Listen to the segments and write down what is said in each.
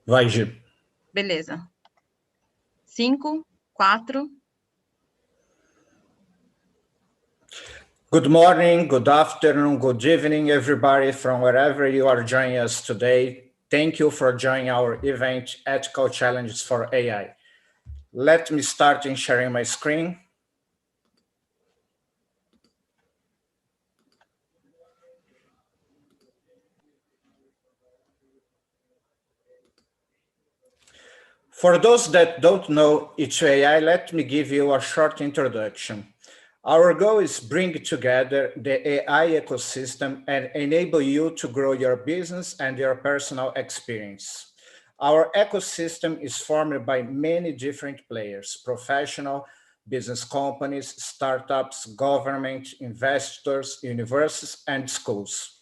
Vai, Gi. Beleza. 5, 4. Good morning, good afternoon, good evening, everybody from wherever you are joining us today. Thank you for joining our event, Ethical Challenges for AI. Let me start in sharing my screen. For those that don't know each AI, let me give you a short introduction. Our goal is bring together the AI ecosystem and enable you to grow your business and your personal experience. Our ecosystem is formed by many different players, professional, business companies, startups, government, investors, universities, and schools.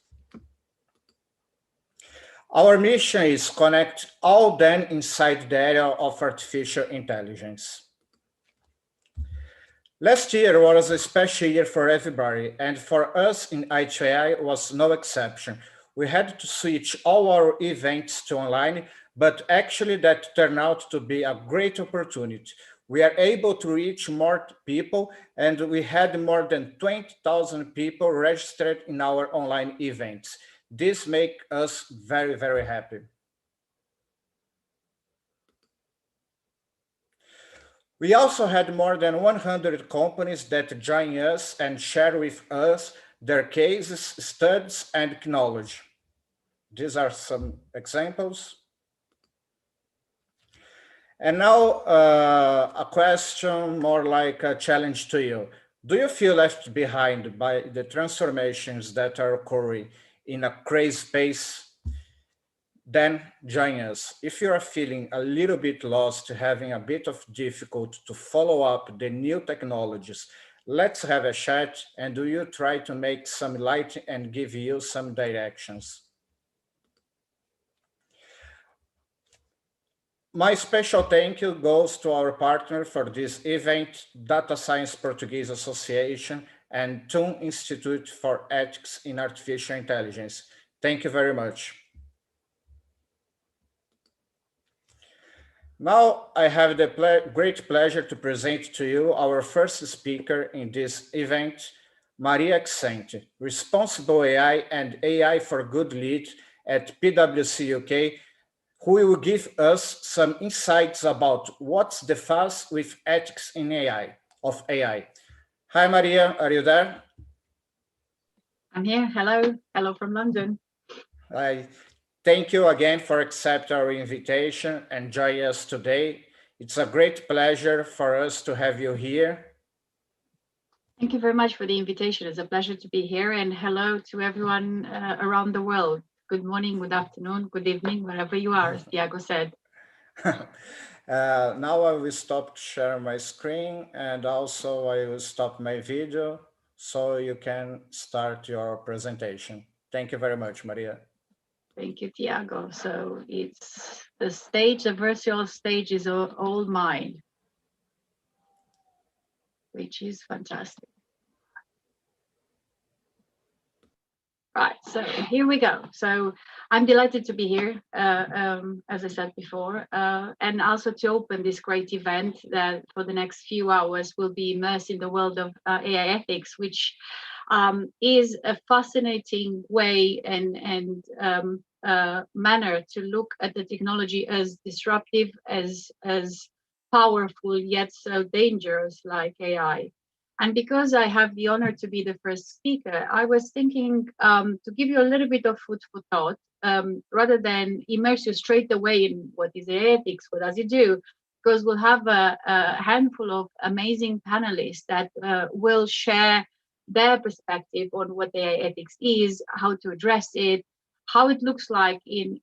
Our mission is connect all them inside the area of artificial intelligence. Last year was a special year for everybody, and for us in ITI was no exception. We had to switch all our events to online, but actually that turned out to be a great opportunity. We are able to reach more people, and we had more than 20,000 people registered in our online events. This makes us very, very happy. We also had more than 100 companies that join us and share with us their cases, studies, and knowledge. These are some examples. And now a question more like a challenge to you. Do you feel left behind by the transformations that are occurring in a crazy pace? Then join us. If you are feeling a little bit lost, having a bit of difficulty to follow up the new technologies, let's have a chat and do you try to make some light and give you some directions. My special thank you goes to our partner for this event, Data Science Portuguese Association and TUM Institute for Ethics in Artificial Intelligence. Thank you very much. Now I have the great pleasure to present to you our first speaker in this event, Maria Accente, Responsible AI and AI for Good Lead at PwC UK, who will give us some insights about what's the fuss with ethics in AI. Hi, Maria, are you there? I'm here. Hello from London. Hi. Thank you again for accepting our invitation and joining us today. It's a great pleasure for us to have you here. Thank you very much for the invitation. It's a pleasure to be here, and hello to everyone around the world. Good morning, good afternoon, good evening, wherever you are, as Tiago said. Now I will stop sharing my screen, and also I will stop my video so you can start your presentation. Thank you very much, Maria. Thank you, Tiago. So it's the virtual stage is all mine, which is fantastic. Right, so here we go. So I'm delighted to be here, as I said before, and also to open this great event that for the next few hours will be immersed in the world of AI ethics, which is a fascinating way and manner to look at the technology as disruptive, as powerful, yet so dangerous like AI. And because I have the honor to be the first speaker, I was thinking to give you a little bit of food for thought, rather than immerse you straight away in what is AI ethics, what does it do, because we'll have a handful of amazing panelists that will share their perspective on what AI ethics is, how to address it, how it looks like in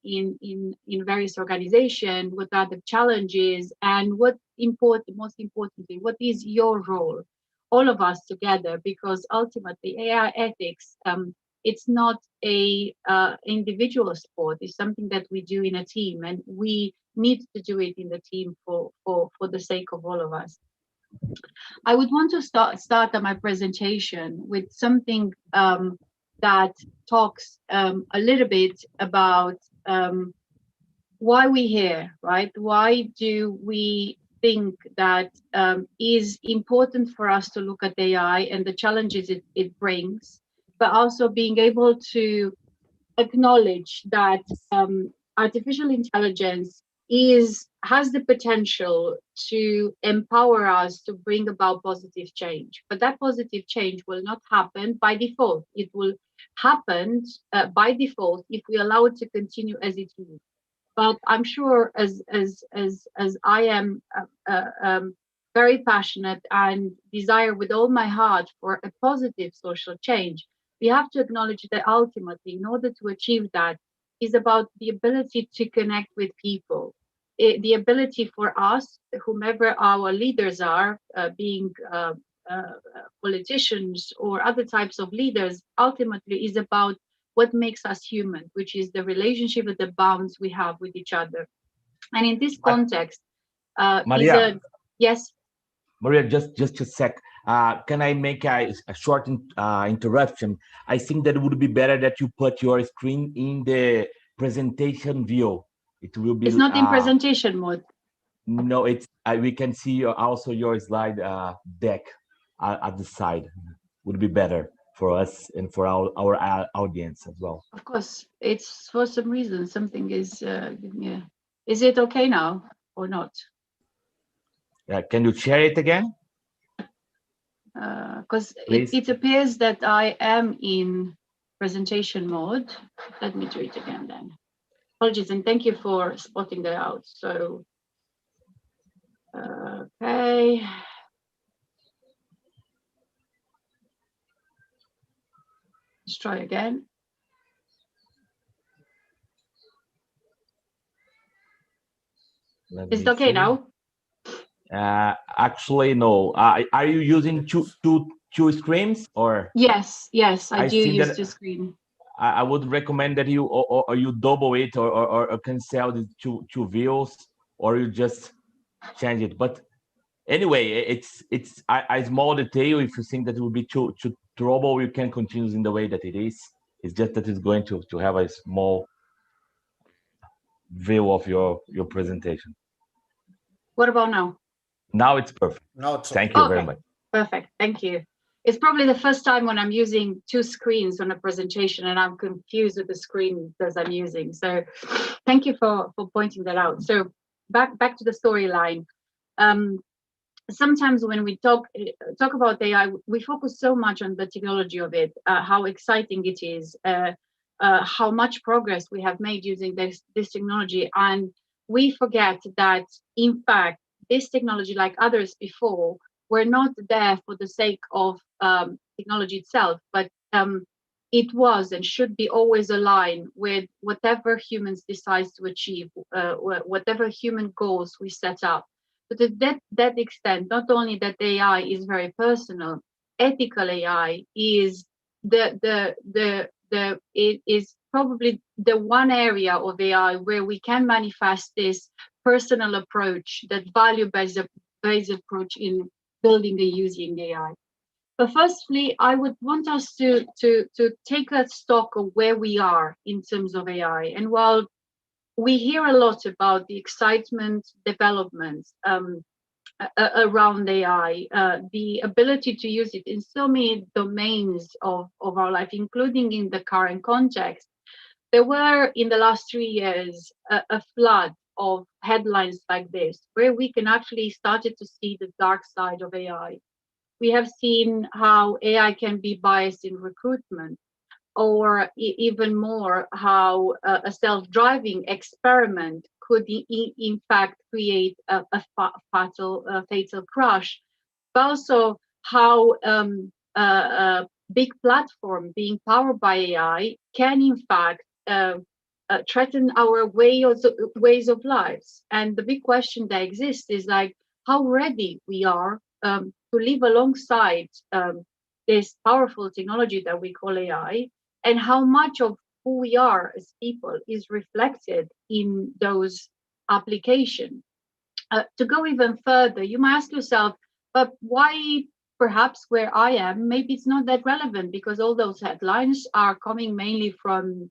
various organizations, what are the challenges, and most importantly, what is your role, all of us together, because ultimately AI ethics, it's not a individual sport. It's something that we do in a team, and we need to do it in the team for the sake of all of us. I would want to start my presentation with something that talks a little bit about why we here, right? Why do we think that is important for us to look at AI and the challenges it brings, but also being able to acknowledge that artificial intelligence has the potential to empower us to bring about positive change. But that positive change will not happen by default. It will happen by default if we allow it to continue as it is. But I'm sure, as I am very passionate and desire with all my heart for a positive social change, we have to acknowledge that ultimately, in order to achieve that, is about the ability to connect with people, the ability for us, whomever our leaders are, being politicians or other types of leaders, ultimately is about what makes us human, which is the relationship and the bonds we have with each other. And in this context, Maria, yes. Maria, just a sec. Can I make a short interruption? I think that it would be better that you put your screen in the presentation view. It will be. It's not in presentation mode. No, it's. We can see also your slide deck at the side. Would be better for us and for our audience as well. Of course, it's for some reason something is. Yeah. Is it okay now or not? Can you share it again? Because it appears that I am in presentation mode. Let me do it again then. Apologies, and thank you for spotting that out. So, okay. Let's try again. Is it okay now? Actually, no. Are you using two screens or? Yes, I do use the screen. I would recommend that you or you double it or cancel the two views, or you just change it. But anyway, it's a small detail. If you think that it will be too trouble, you can continue in the way that it is. It's just that it's going to have a small view of your presentation. What about now? Now it's perfect. Now it's Thank you very much. Perfect. Thank you. It's probably the first time when I'm using two screens on a presentation and I'm confused with the screen that I'm using. So thank you for pointing that out. So back to the storyline. Sometimes when we talk about AI, we focus so much on the technology of it, how exciting it is, how much progress we have made using this technology. And we forget that, in fact, this technology, like others before, were not there for the sake of technology itself, but it was and should be always aligned with whatever humans decide to achieve, whatever human goals we set up. But to that extent, not only that AI is very personal, ethical AI is it is probably the one area of AI where we can manifest this personal approach, that value-based approach in building and using AI. But firstly, I would want us to take a stock of where we are in terms of AI. And while we hear a lot about the excitement, developments around AI, the ability to use it in so many domains of our life, including in the current context, there were in the last 3 years a flood of headlines like this, where we can actually started to see the dark side of AI. We have seen how AI can be biased in recruitment, or even more, how a self-driving experiment could in fact create a fatal crash. But also how a big platform being powered by AI can in fact threaten our ways of lives. And the big question that exists is like how ready we are to live alongside this powerful technology that we call AI, and how much of who we are as people is reflected in those applications. To go even further, you might ask yourself, but why perhaps where I am, maybe it's not that relevant, because all those headlines are coming mainly from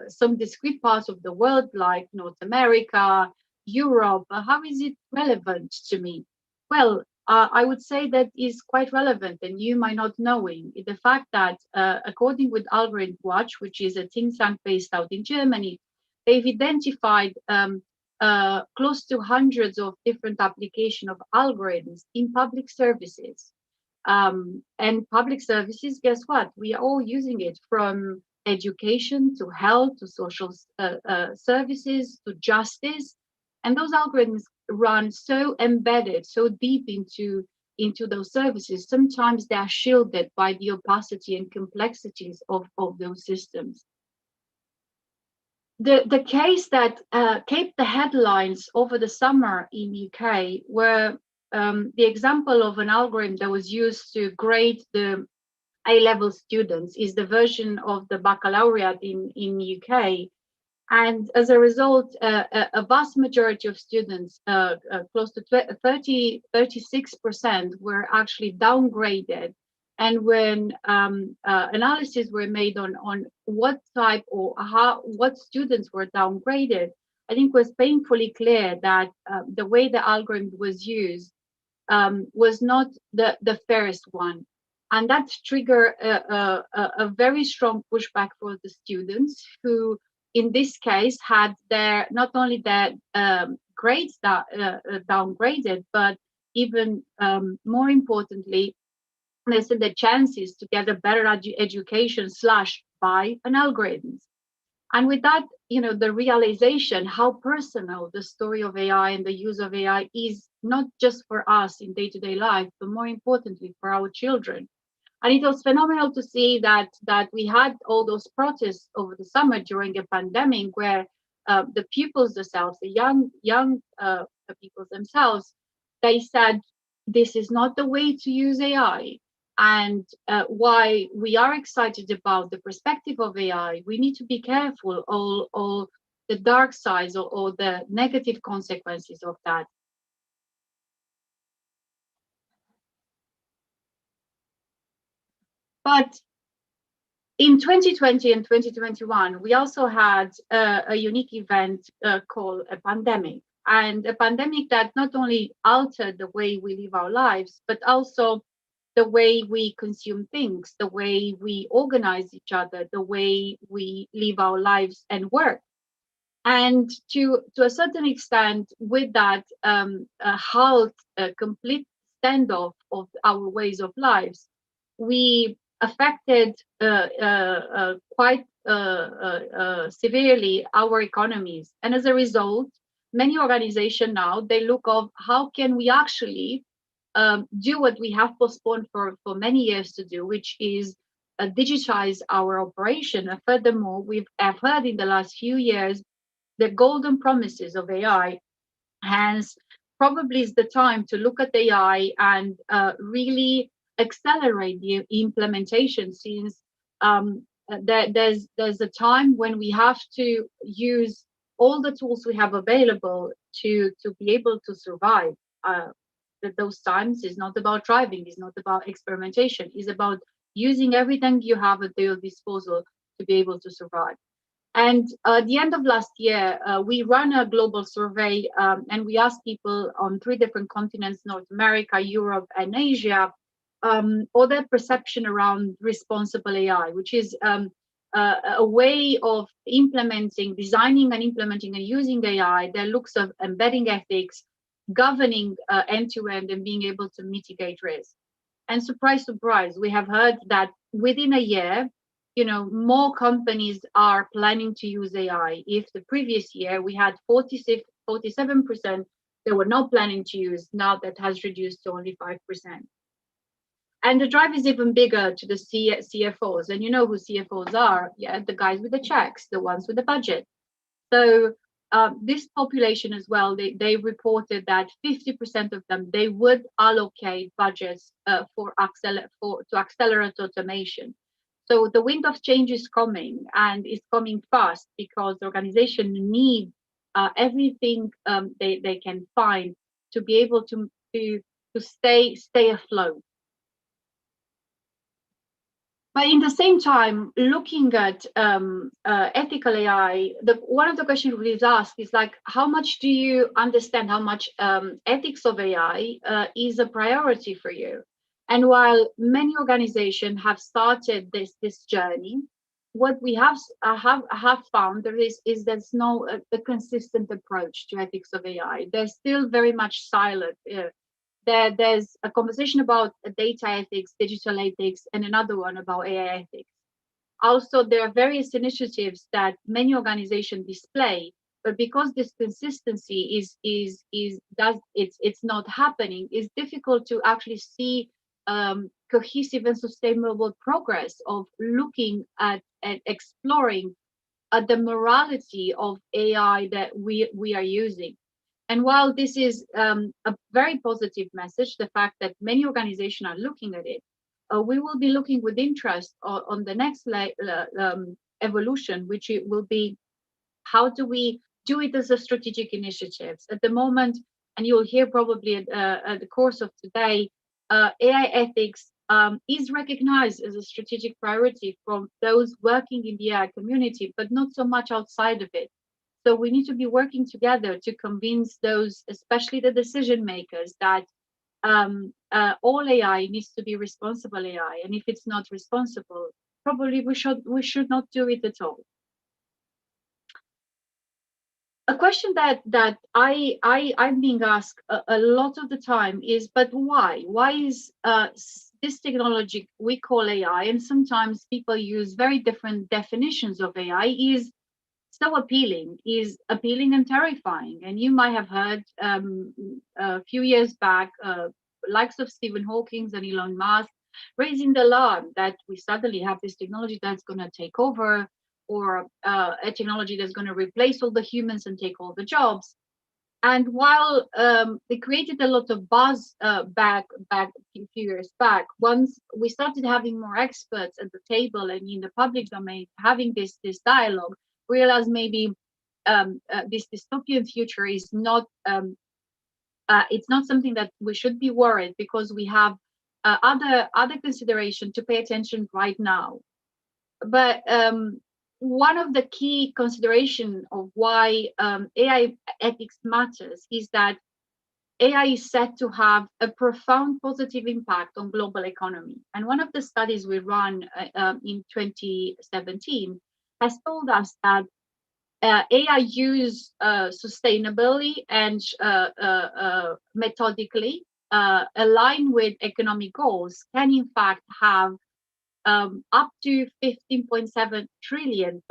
some discrete parts of the world like North America, Europe, how is it relevant to me? Well, I would say that is quite relevant, and you might not knowing the fact that according with Algorithm Watch, which is a think tank based out in Germany, they've identified close to hundreds of different application of algorithms in public services. And public services, guess what? We are all using it, from education to health to social services to justice. And those algorithms run so embedded, so deep into those services. Sometimes they are shielded by the opacity and complexities of those systems. The case that kept the headlines over the summer in UK were the example of an algorithm that was used to grade the A-level students, is the version of the baccalaureate in UK. And as a result, a vast majority of students, close to 36%, were actually downgraded. And when analyses were made on what type or what students were downgraded, I think it was painfully clear that the way the algorithm was used was not the fairest one. And that triggered a very strong pushback for the students, who in this case had their not only their grades downgraded, but even more importantly, they said the chances to get a better education / by an algorithm. And with that, the realization how personal the story of AI and the use of AI is, not just for us in day-to-day life, but more importantly for our children. And it was phenomenal to see that we had all those protests over the summer during a pandemic, where the pupils themselves, the young people themselves, they said this is not the way to use AI. And why we are excited about the perspective of AI, we need to be careful all the dark sides or the negative consequences of that. But in 2020 and 2021, we also had a unique event called a pandemic. And a pandemic that not only altered the way we live our lives, but also the way we consume things, the way we organize each other, the way we live our lives and work. And to a certain extent, with that halt, a complete standoff of our ways of lives, we affected quite severely our economies. And as a result, many organizations now, they look of how can we actually do what we have postponed for many years to do, which is digitize our operation. And furthermore, have heard in the last few years the golden promises of AI. Hence, probably is the time to look at AI and really accelerate the implementation, since there's a time when we have to use all the tools we have available to be able to survive. That those times is not about driving, is not about experimentation, is about using everything you have at your disposal to be able to survive. And at the end of last year, we ran a global survey and we asked people on 3 different continents, North America, Europe, and Asia, or their perception around responsible AI, which is a way of designing and implementing and using AI that looks of embedding ethics, governing end-to-end, and being able to mitigate risk. And surprise, surprise, we have heard that within a year, more companies are planning to use AI. If the previous year we had 47% that were not planning to use, now that has reduced to only 5%. And the drive is even bigger to the CFOs. And you know who CFOs are? Yeah, the guys with the checks, the ones with the budget. So this population as well, they reported that 50% of them, they would allocate budgets to accelerate automation. So the wind of change is coming, and it's coming fast, because organizations need everything they can find to be able to stay afloat. But in the same time, looking at ethical AI, one of the questions we asked is like, how much do you understand how much ethics of AI is a priority for you? And while many organizations have started this journey, what we have found is there's no a consistent approach to ethics of AI. They're still very much silent. There's a conversation about data ethics, digital ethics, and another one about AI ethics. Also, there are various initiatives that many organizations display, but because this consistency it's not happening, it's difficult to actually see cohesive and sustainable progress of looking at and exploring the morality of AI that we are using. And while this is a very positive message, the fact that many organizations are looking at it, we will be looking with interest on the next evolution, which it will be, how do we do it as a strategic initiatives? At the moment, and you'll hear probably at the course of today, AI ethics is recognized as a strategic priority from those working in the AI community, but not so much outside of it. So we need to be working together to convince those, especially the decision makers, that all AI needs to be responsible AI, and if it's not responsible, probably we should not do it at all. A question that I'm being asked a lot of the time is, but why? Why is this technology we call AI, and sometimes people use very different definitions of AI, is so appealing and terrifying? And you might have heard a few years back, likes of Stephen Hawking and Elon Musk raising the alarm that we suddenly have this technology that's going to take over, or a technology that's going to replace all the humans and take all the jobs. And while they created a lot of buzz back a few years back, once we started having more experts at the table and in the public domain having this dialogue, realize maybe this dystopian future is not it's not something that we should be worried, because we have other consideration to pay attention right now. But one of the key consideration of why AI ethics matters is that AI is set to have a profound positive impact on global economy. And one of the studies we ran in 2017 has told us that AI used sustainably and methodically aligned with economic goals can in fact have up to $15.7 trillion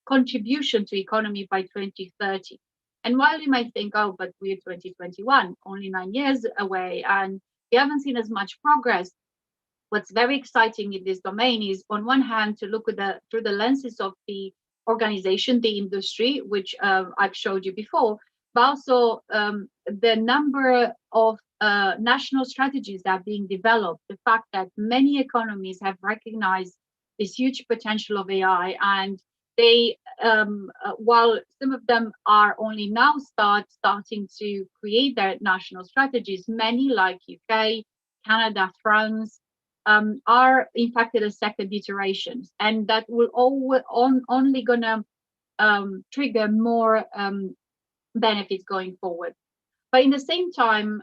contribution to economy by 2030. And while you might think, oh, but we're 2021, only 9 years away, and we haven't seen as much progress, what's very exciting in this domain is, on one hand, to look at through the lenses of the organization, the industry, which I've showed you before, but also the number of national strategies that are being developed, the fact that many economies have recognized this huge potential of AI, and they, while some of them are only now starting to create their national strategies, many like UK, Canada, France, are in fact at a second iterations, and that will only gonna trigger more benefits going forward. But in the same time,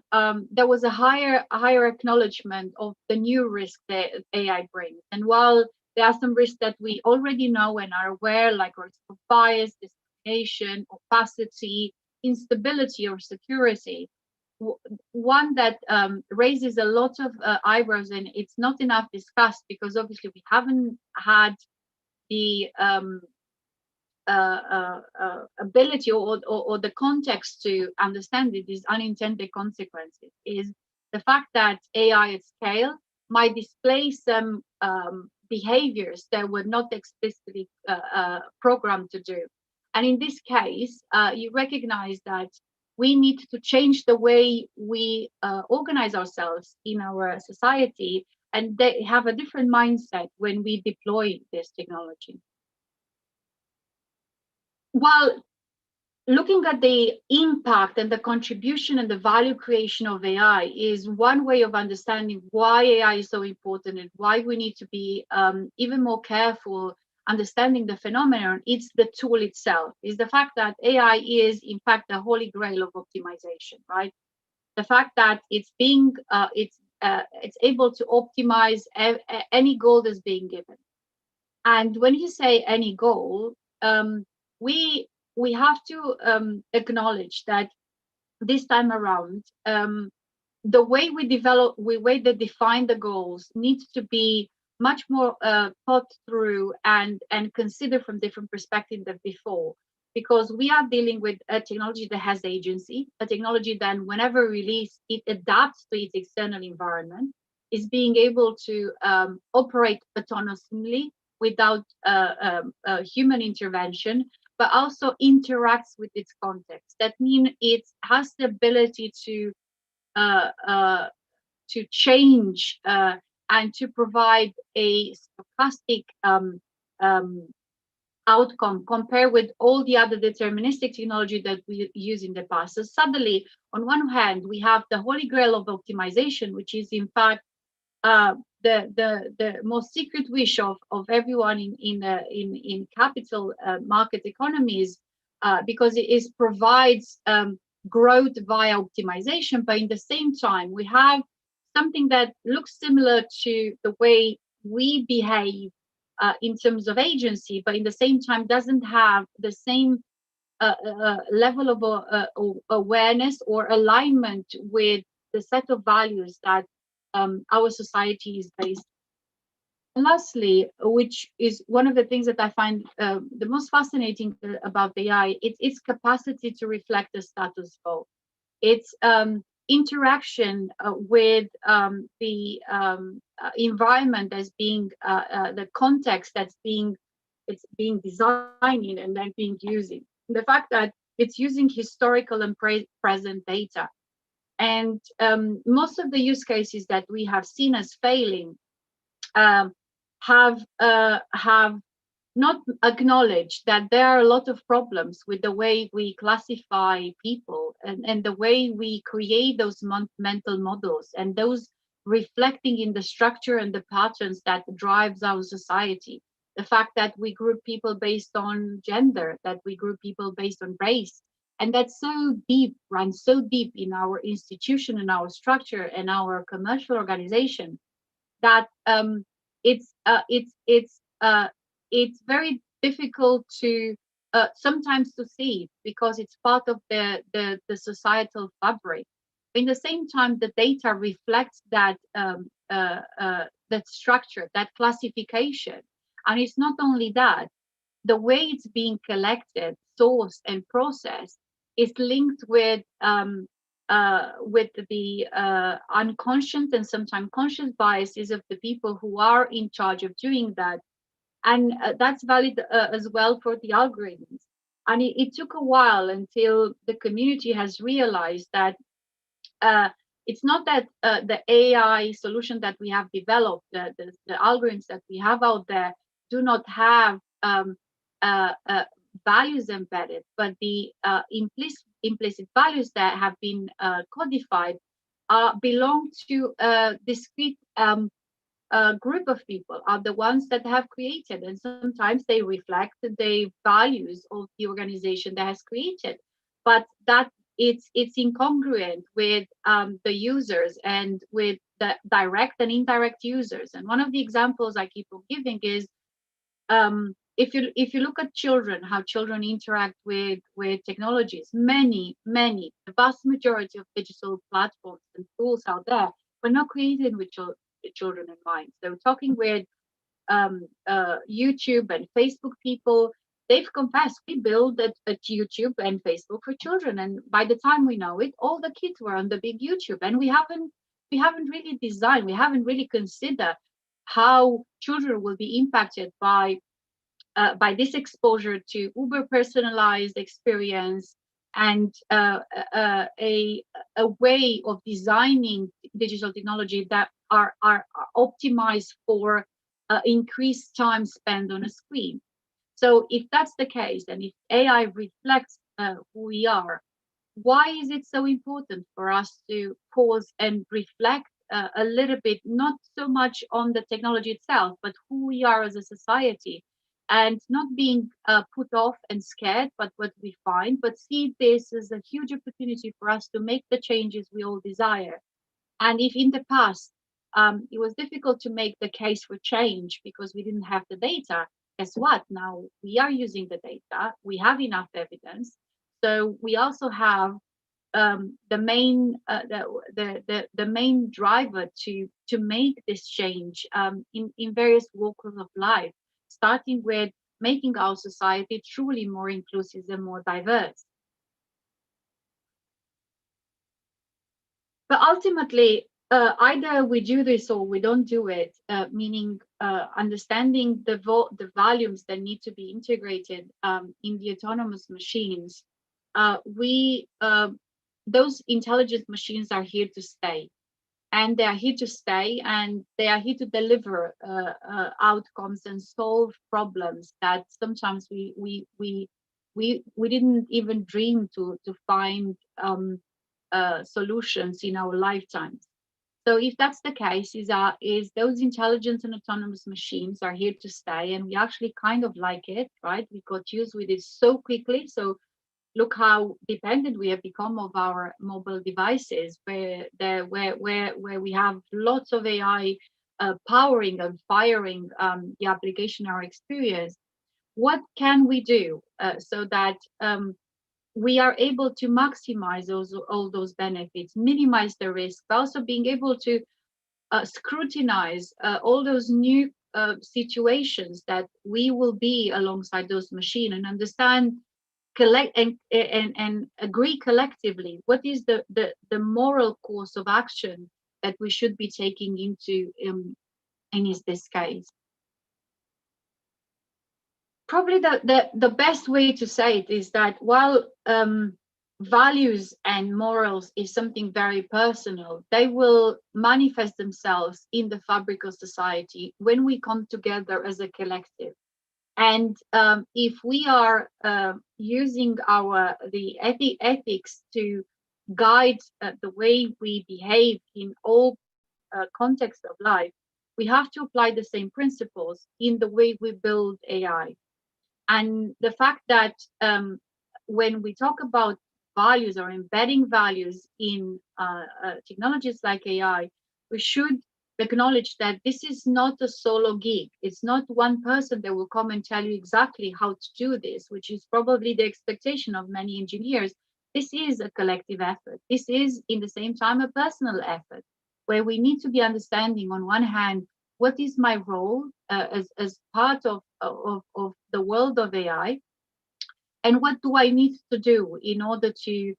there was a higher acknowledgement of the new risk that AI brings. And while there are some risks that we already know and are aware, like risk of bias, discrimination, opacity, instability, or security, one that raises a lot of eyebrows, and it's not enough discussed because obviously we haven't had the ability or the context to understand it, these unintended consequences, is the fact that AI at scale might display some behaviors that were not explicitly programmed to do. And in this case, you recognize that we need to change the way we organize ourselves in our society, and they have a different mindset when we deploy this technology. While looking at the impact and the contribution and the value creation of AI is one way of understanding why AI is so important and why we need to be even more careful understanding the phenomenon. It's the tool itself. Is the fact that AI is in fact the holy grail of optimization, right? The fact that it's being it's able to optimize any goal that's being given. And when you say any goal, we have to acknowledge that this time around, the way we define the goals needs to be much more thought through and considered from different perspectives than before, because we are dealing with a technology that has agency, a technology that whenever released, it adapts to its external environment, is being able to operate autonomously without human intervention, but also interacts with its context. That means it has the ability to change and to provide a stochastic outcome compared with all the other deterministic technology that we use in the past. So suddenly, on one hand, we have the holy grail of optimization, which is in fact the most secret wish of everyone in capital market economies, because it provides growth via optimization. But in the same time, we have something that looks similar to the way we behave in terms of agency, but in the same time doesn't have the same level of awareness or alignment with the set of values that our society is based. And lastly, which is one of the things that I find the most fascinating about AI, it's its capacity to reflect the status quo. Its interaction with the environment that's being the context that's being designed in and then being using. The fact that it's using historical and present data. And most of the use cases that we have seen as failing have not acknowledged that there are a lot of problems with the way we classify people and the way we create those mental models, and those reflecting in the structure and the patterns that drives our society. The fact that we group people based on gender, that we group people based on race, and that's so deep, runs so deep in our institution and our structure and our commercial organization, that it's very difficult to sometimes to see, because it's part of the societal fabric. In the same time, the data reflects that that structure, that classification, and it's not only that. The way it's being collected, sourced, and processed is linked with the unconscious and sometimes conscious biases of the people who are in charge of doing that. And that's valid as well for the algorithms. And it took a while until the community has realized that it's not that the AI solution that we have developed, the algorithms that we have out there, do not have values embedded, but the implicit values that have been codified belong to a discrete group of people, are the ones that have created, and sometimes they reflect the values of the organization that has created, but that it's incongruent with the users and with the direct and indirect users. And one of the examples I keep on giving is if you look at children, how children interact with technologies, the vast majority of digital platforms and tools out there were not created with children in mind. So talking with YouTube and Facebook people, they've confessed, we built a YouTube and Facebook for children, and by the time we know it, all the kids were on the big YouTube, and we haven't really designed, we haven't really considered how children will be impacted by this exposure to uber personalized experience and a way of designing digital technology that are optimized for increased time spent on a screen. So if that's the case, and if AI reflects who we are, why is it so important for us to pause and reflect a little bit, not so much on the technology itself, but who we are as a society, and not being put off and scared by what we find, but see this as a huge opportunity for us to make the changes we all desire. And if in the past it was difficult to make the case for change because we didn't have the data, guess what? Now we are using the data, we have enough evidence. So we also have the main driver to make this change in various walks of life, starting with making our society truly more inclusive and more diverse. But ultimately, either we do this or we don't do it, meaning understanding the volumes that need to be integrated in the autonomous machines. Those intelligent machines are here to stay, and they are here to stay, and they are here to deliver outcomes and solve problems that sometimes we didn't even dream to find solutions in our lifetimes. So if that's the case, is those intelligent and autonomous machines are here to stay, and we actually kind of like it, right? We got used with it so quickly. So look how dependent we have become of our mobile devices, where we have lots of AI powering and firing the application, our experience. What can we do so that we are able to maximize all those benefits, minimize the risk, but also being able to scrutinize all those new situations that we will be alongside those machines, and understand, collect and agree collectively what is the moral course of action that we should be taking into in this case. Probably the best way to say it is that while values and morals is something very personal, they will manifest themselves in the fabric of society when we come together as a collective. And if we are using the ethics to guide the way we behave in all contexts of life, we have to apply the same principles in the way we build AI. And the fact that when we talk about values or embedding values in technologies like AI, we should acknowledge that this is not a solo gig. It's not one person that will come and tell you exactly how to do this, which is probably the expectation of many engineers. This is a collective effort. This is, in the same time, a personal effort, where we need to be understanding, on one hand, what is my role as part of the world of AI, and what do I need to do in order to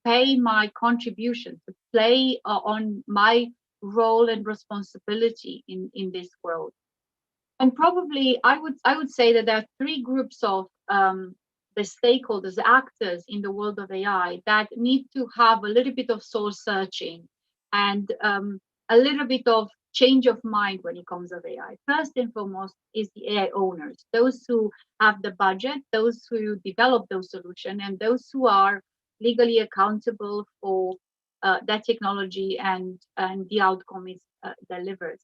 pay my contribution, to play on my role and responsibility in this world. And probably I would say that there are three groups of the stakeholders, actors in the world of AI that need to have a little bit of soul searching and a little bit of change of mind when it comes to AI. First and foremost is the AI owners, those who have the budget, those who develop those solutions, and those who are legally accountable for that technology and the outcome is delivered.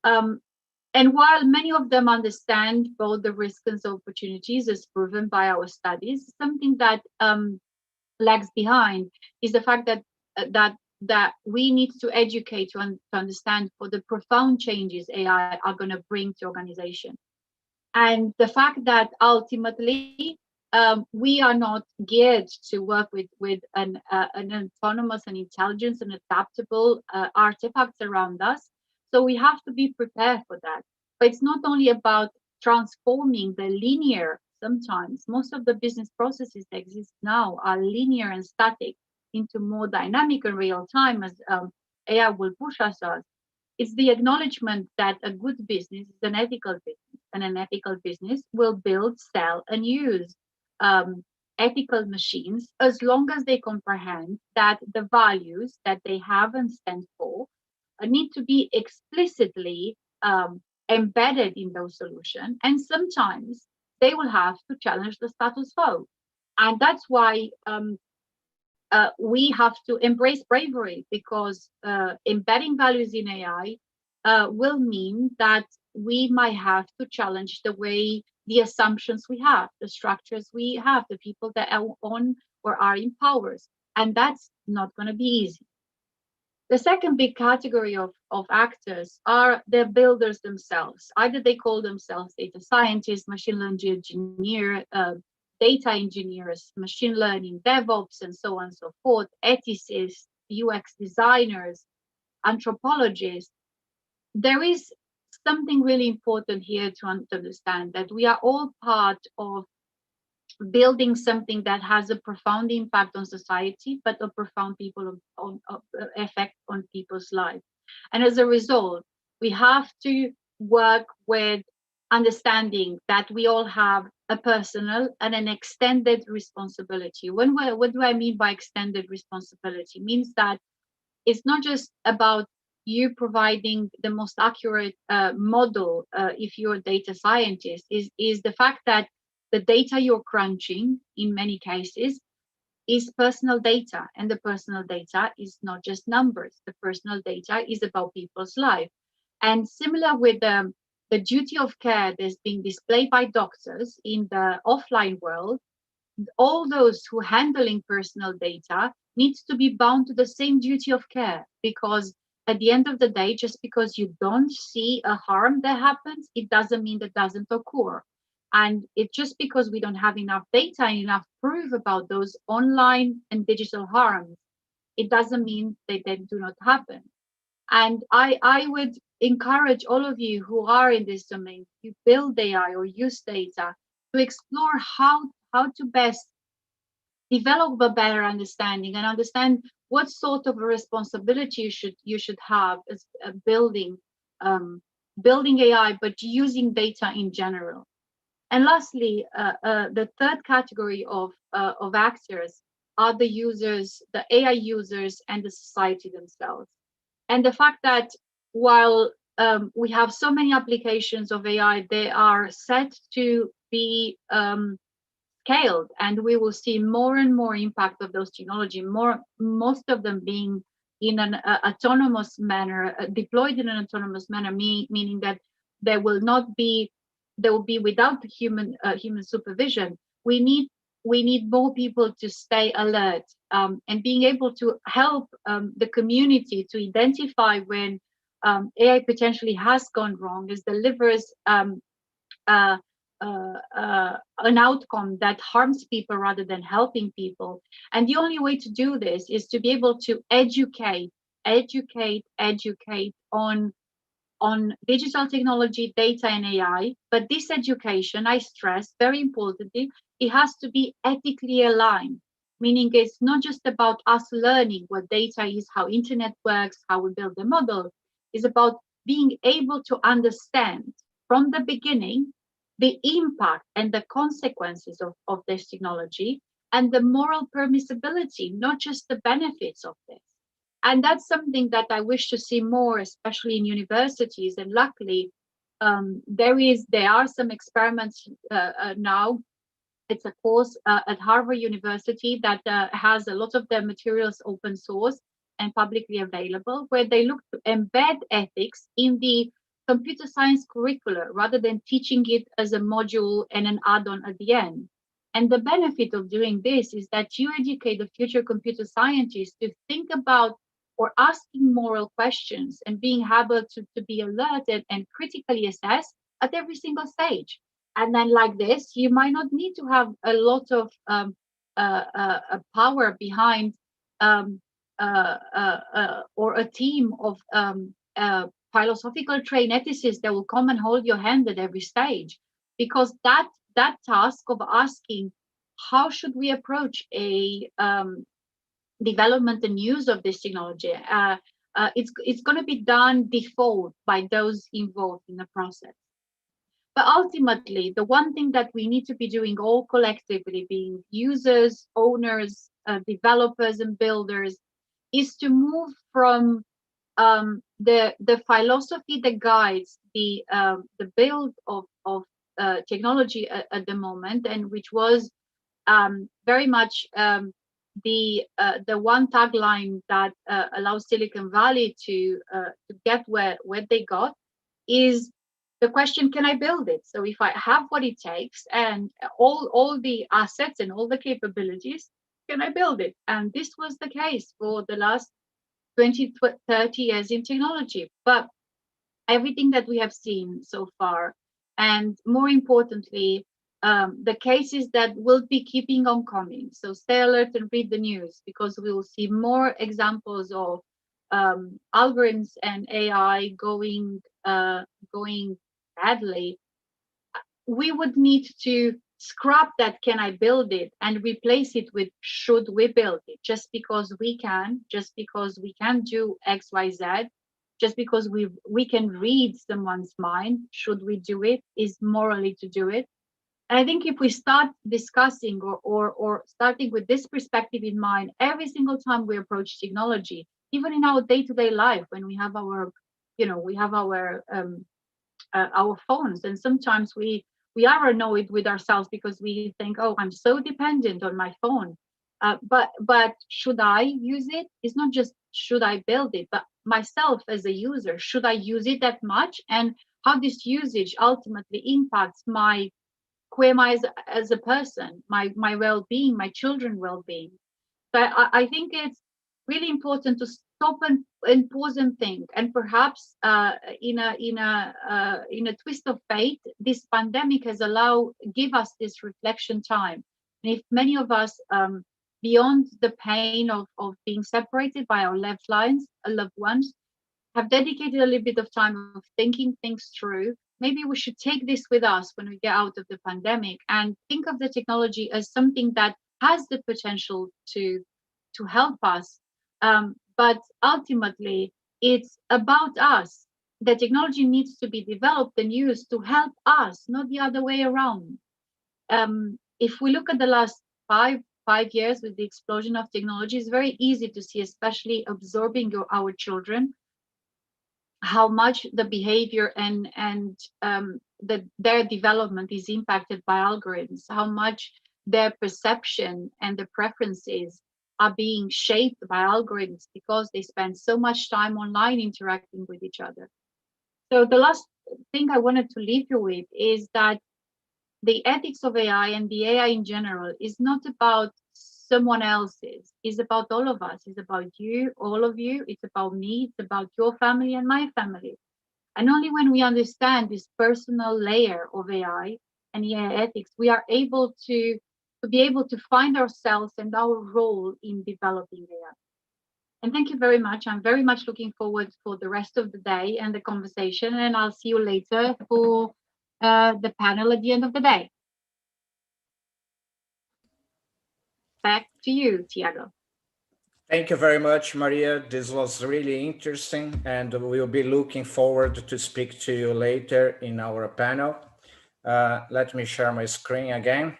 And while many of them understand both the risks and opportunities, as proven by our studies, something that lags behind is the fact that we need to educate to understand for the profound changes AI are going to bring to organization. And the fact that ultimately we are not geared to work with an autonomous and intelligent and adaptable artifacts around us. So we have to be prepared for that. But it's not only about transforming the linear. Sometimes most of the business processes that exist now are linear and static into more dynamic and real time, as AI will push us. It's the acknowledgement that a good business is an ethical business, and an ethical business will build, sell, and use ethical machines as long as they comprehend that the values that they have and stand for need to be explicitly embedded in those solutions, and sometimes they will have to challenge the status quo. And that's why we have to embrace bravery, because embedding values in AI will mean that we might have to challenge the way, the assumptions we have, the structures we have, the people that are on or are in powers. And that's not going to be easy. The second big category of actors are the builders themselves. Either they call themselves data scientists, machine learning engineer, data engineers, machine learning, DevOps, and so on and so forth, ethicists, UX designers, anthropologists. There is something really important here to understand, that we are all part of building something that has a profound impact on society, but a profound effect on people's lives. And as a result, we have to work with understanding that we all have a personal and an extended responsibility. What do I mean by extended responsibility? It means that it's not just about you providing the most accurate model if you're a data scientist, is the fact that the data you're crunching in many cases is personal data, and the personal data is not just numbers. The personal data is about people's life. And similar with the duty of care that's being displayed by doctors in the offline world, all those who handling personal data needs to be bound to the same duty of care, because at the end of the day, just because you don't see a harm that happens, it doesn't mean that doesn't occur. And it's just because we don't have enough data and enough proof about those online and digital harms, it doesn't mean that they do not happen. And I would encourage all of you who are in this domain, you build AI or use data, to explore how to best develop a better understanding and understand what sort of a responsibility you should have as building AI, but using data in general. And lastly, the third category of actors are the users, the AI users, and the society themselves. And the fact that while we have so many applications of AI, they are set to be scaled, and we will see more and more impact of those technology, most of them being in an autonomous manner, deployed in an autonomous manner, meaning that they will be without human supervision. We need more people to stay alert, and being able to help the community to identify when AI potentially has gone wrong, is delivers an outcome that harms people rather than helping people. And the only way to do this is to be able to educate on digital technology, data, and AI. But this education, I stress very importantly, it has to be ethically aligned, meaning it's not just about us learning what data is, how internet works, how we build the model. It's about being able to understand from the beginning the impact and the consequences of this technology, and the moral permissibility, not just the benefits of this. And that's something that I wish to see more, especially in universities. And luckily, there are some experiments now. It's a course at Harvard University that has a lot of their materials open source and publicly available, where they look to embed ethics in the computer science curricula rather than teaching it as a module and an add-on at the end. And the benefit of doing this is that you educate the future computer scientists to think about or asking moral questions and being able to be alerted and critically assess at every single stage. And then like this, you might not need to have a lot of power behind or a team of philosophical trained ethicists that will come and hold your hand at every stage, because that task of asking how should we approach a development and use of this technology, it's going to be done default by those involved in the process. But ultimately, the one thing that we need to be doing all collectively, being users, owners, developers, and builders, is to move from the philosophy that guides the build of technology at the moment, and which was very much the one tagline that allows Silicon Valley to get where they got, is the question, can I build it? So if I have what it takes and all the assets and all the capabilities, can I build it? And this was the case for the last 20, 30 years in technology. But everything that we have seen so far, and more importantly, the cases that will be keeping on coming. So stay alert and read the news, because we will see more examples of algorithms and AI going badly. We would need to scrap that "can I build it" and replace it with "should we build it?" Just because we can do X, Y, Z, just because we can read someone's mind, should we do it, is morally to do it. And I think if we start discussing or starting with this perspective in mind every single time we approach technology, even in our day-to-day life, when we have our phones, and sometimes we are annoyed with ourselves because we think, oh, I'm so dependent on my phone. But should I use it? It's not just should I build it, but myself as a user, should I use it that much? And how this usage ultimately impacts who am I as a person, my well-being, my children's well-being. So I think it's really important to stop and pause and think. And perhaps in a twist of fate, this pandemic has give us this reflection time. And if many of us, beyond the pain of being separated by our loved ones, have dedicated a little bit of time of thinking things through, maybe we should take this with us when we get out of the pandemic and think of the technology as something that has the potential to help us. But ultimately, it's about us. The technology needs to be developed and used to help us, not the other way around. If we look at the last five years with the explosion of technology, it's very easy to see, especially absorbing our children, how much the behavior and their development is impacted by algorithms, how much their perception and their preferences are being shaped by algorithms because they spend so much time online interacting with each other. So the last thing I wanted to leave you with is that the ethics of AI and the AI in general is not about someone else's, it's about all of us, it's about you, all of you, it's about me, it's about your family and my family. And only when we understand this personal layer of AI and AI ethics, we are able to be able to find ourselves and our role in developing AI. And thank you very much. I'm very much looking forward for the rest of the day and the conversation, and I'll see you later for the panel at the end of the day. Back to you, Tiago. Thank you very much, Maria. This was really interesting, and we'll be looking forward to speak to you later in our panel. Let me share my screen again.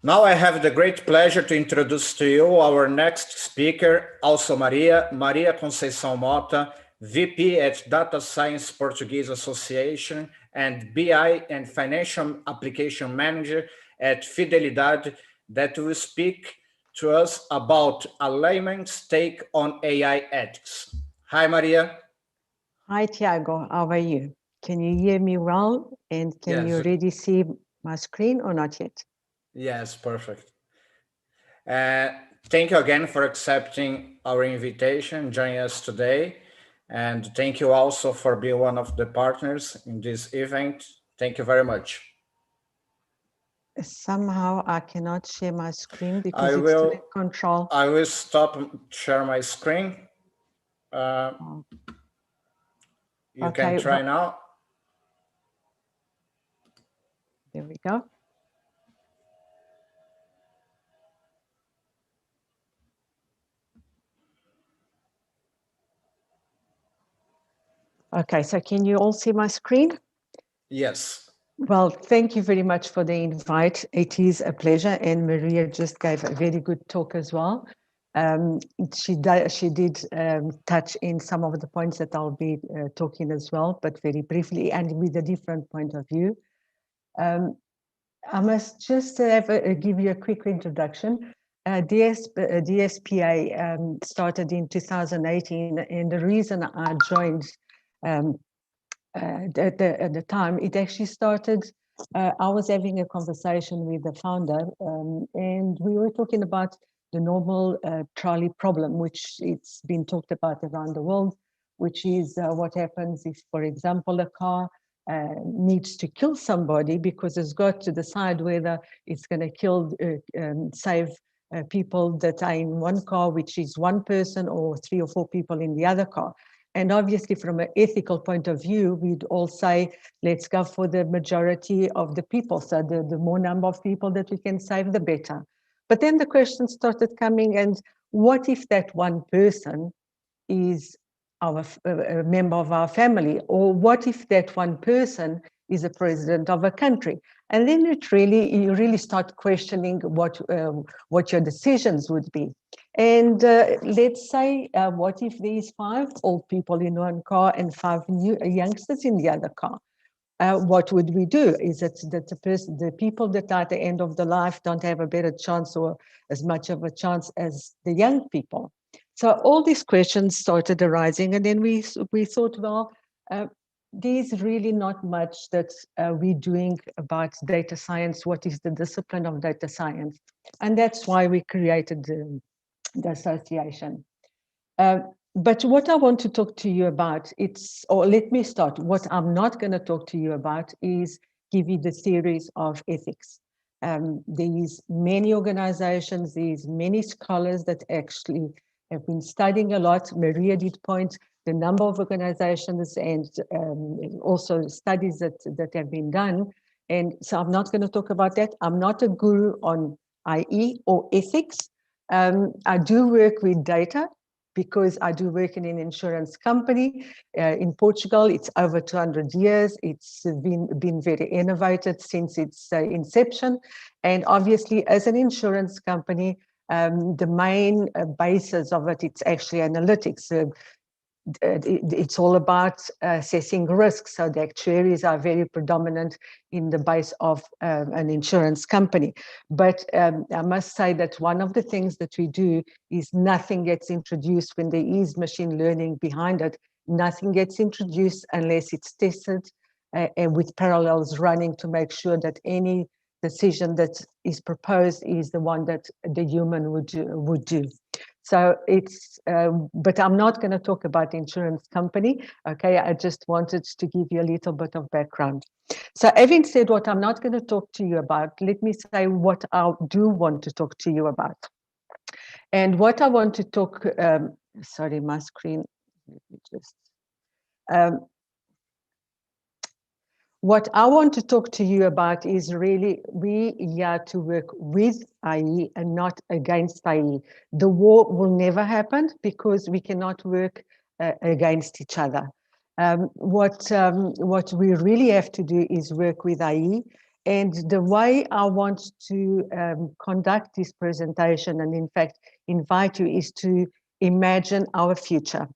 Now I have the great pleasure to introduce to you our next speaker, also Maria Conceição Mota, VP at Data Science Portuguese Association and BI and Financial Application Manager at Fidelidade, that will speak to us about a layman's take on AI ethics. Hi, Maria. Hi, Tiago. How are you? Can you hear me well? And can you already see my screen or not yet? Yes, perfect. Thank you again for accepting our invitation, joining us today. And thank you also for being one of the partners in this event. Thank you very much. Somehow I cannot share my screen because it's still in control. I will stop share my screen. You can try now. There we go. Okay, so can you all see my screen? Yes. Well, thank you very much for the invite. It is a pleasure, and Maria just gave a very good talk as well. She did touch in some of the points that I'll be talking as well, but very briefly and with a different point of view. I must just give you a quick introduction. DSPA started in 2018, and the reason I joined at the time, it actually started, I was having a conversation with the founder, and we were talking about the normal trolley problem, which it's been talked about around the world, which is what happens if, for example, a car needs to kill somebody because it's got to decide whether it's going to kill, save people that are in one car, which is one person, or 3 or 4 people in the other car. And obviously, from an ethical point of view, we'd all say, let's go for the majority of the people. So the more number of people that we can save, the better. But then the question started coming, and what if that one person is a member of our family? Or what if that one person is a president of a country? And then you really start questioning what your decisions would be. And let's say, what if there's 5 old people in one car and 5 youngsters in the other car? What would we do? Is it that the people that are at the end of the life don't have a better chance or as much of a chance as the young people? So all these questions started arising, and then we thought, well, there's really not much that we're doing about data science. What is the discipline of data science? And that's why we created the association. But what I want to talk to you about, let me start. What I'm not going to talk to you about is give you the theories of ethics. There's many organizations, there's many scholars that actually have been studying a lot. Maria did point the number of organizations and also studies that have been done. And so I'm not going to talk about that. I'm not a guru on IE or ethics. I do work with data because I do work in an insurance company in Portugal. It's over 200 years. It's been very innovative since its inception. And obviously, as an insurance company, the main basis of it, it's actually analytics. It's all about assessing risks. So the actuaries are very predominant in the base of an insurance company. But I must say that one of the things that we do is nothing gets introduced when there is machine learning behind it. Nothing gets introduced unless it's tested and with parallels running to make sure that any decision that is proposed is the one that the human would do. So it's, but I'm not going to talk about the insurance company. Okay, I just wanted to give you a little bit of background. So having said what I'm not going to talk to you about, let me say what I do want to talk to you about. And what I want to talk, sorry, my screen, let me just, what I want to talk to you about is really we here to work with IE and not against IE. The war will never happen because we cannot work against each other. What we really have to do is work with IE. And the way I want to conduct this presentation and in fact invite you is to imagine our future.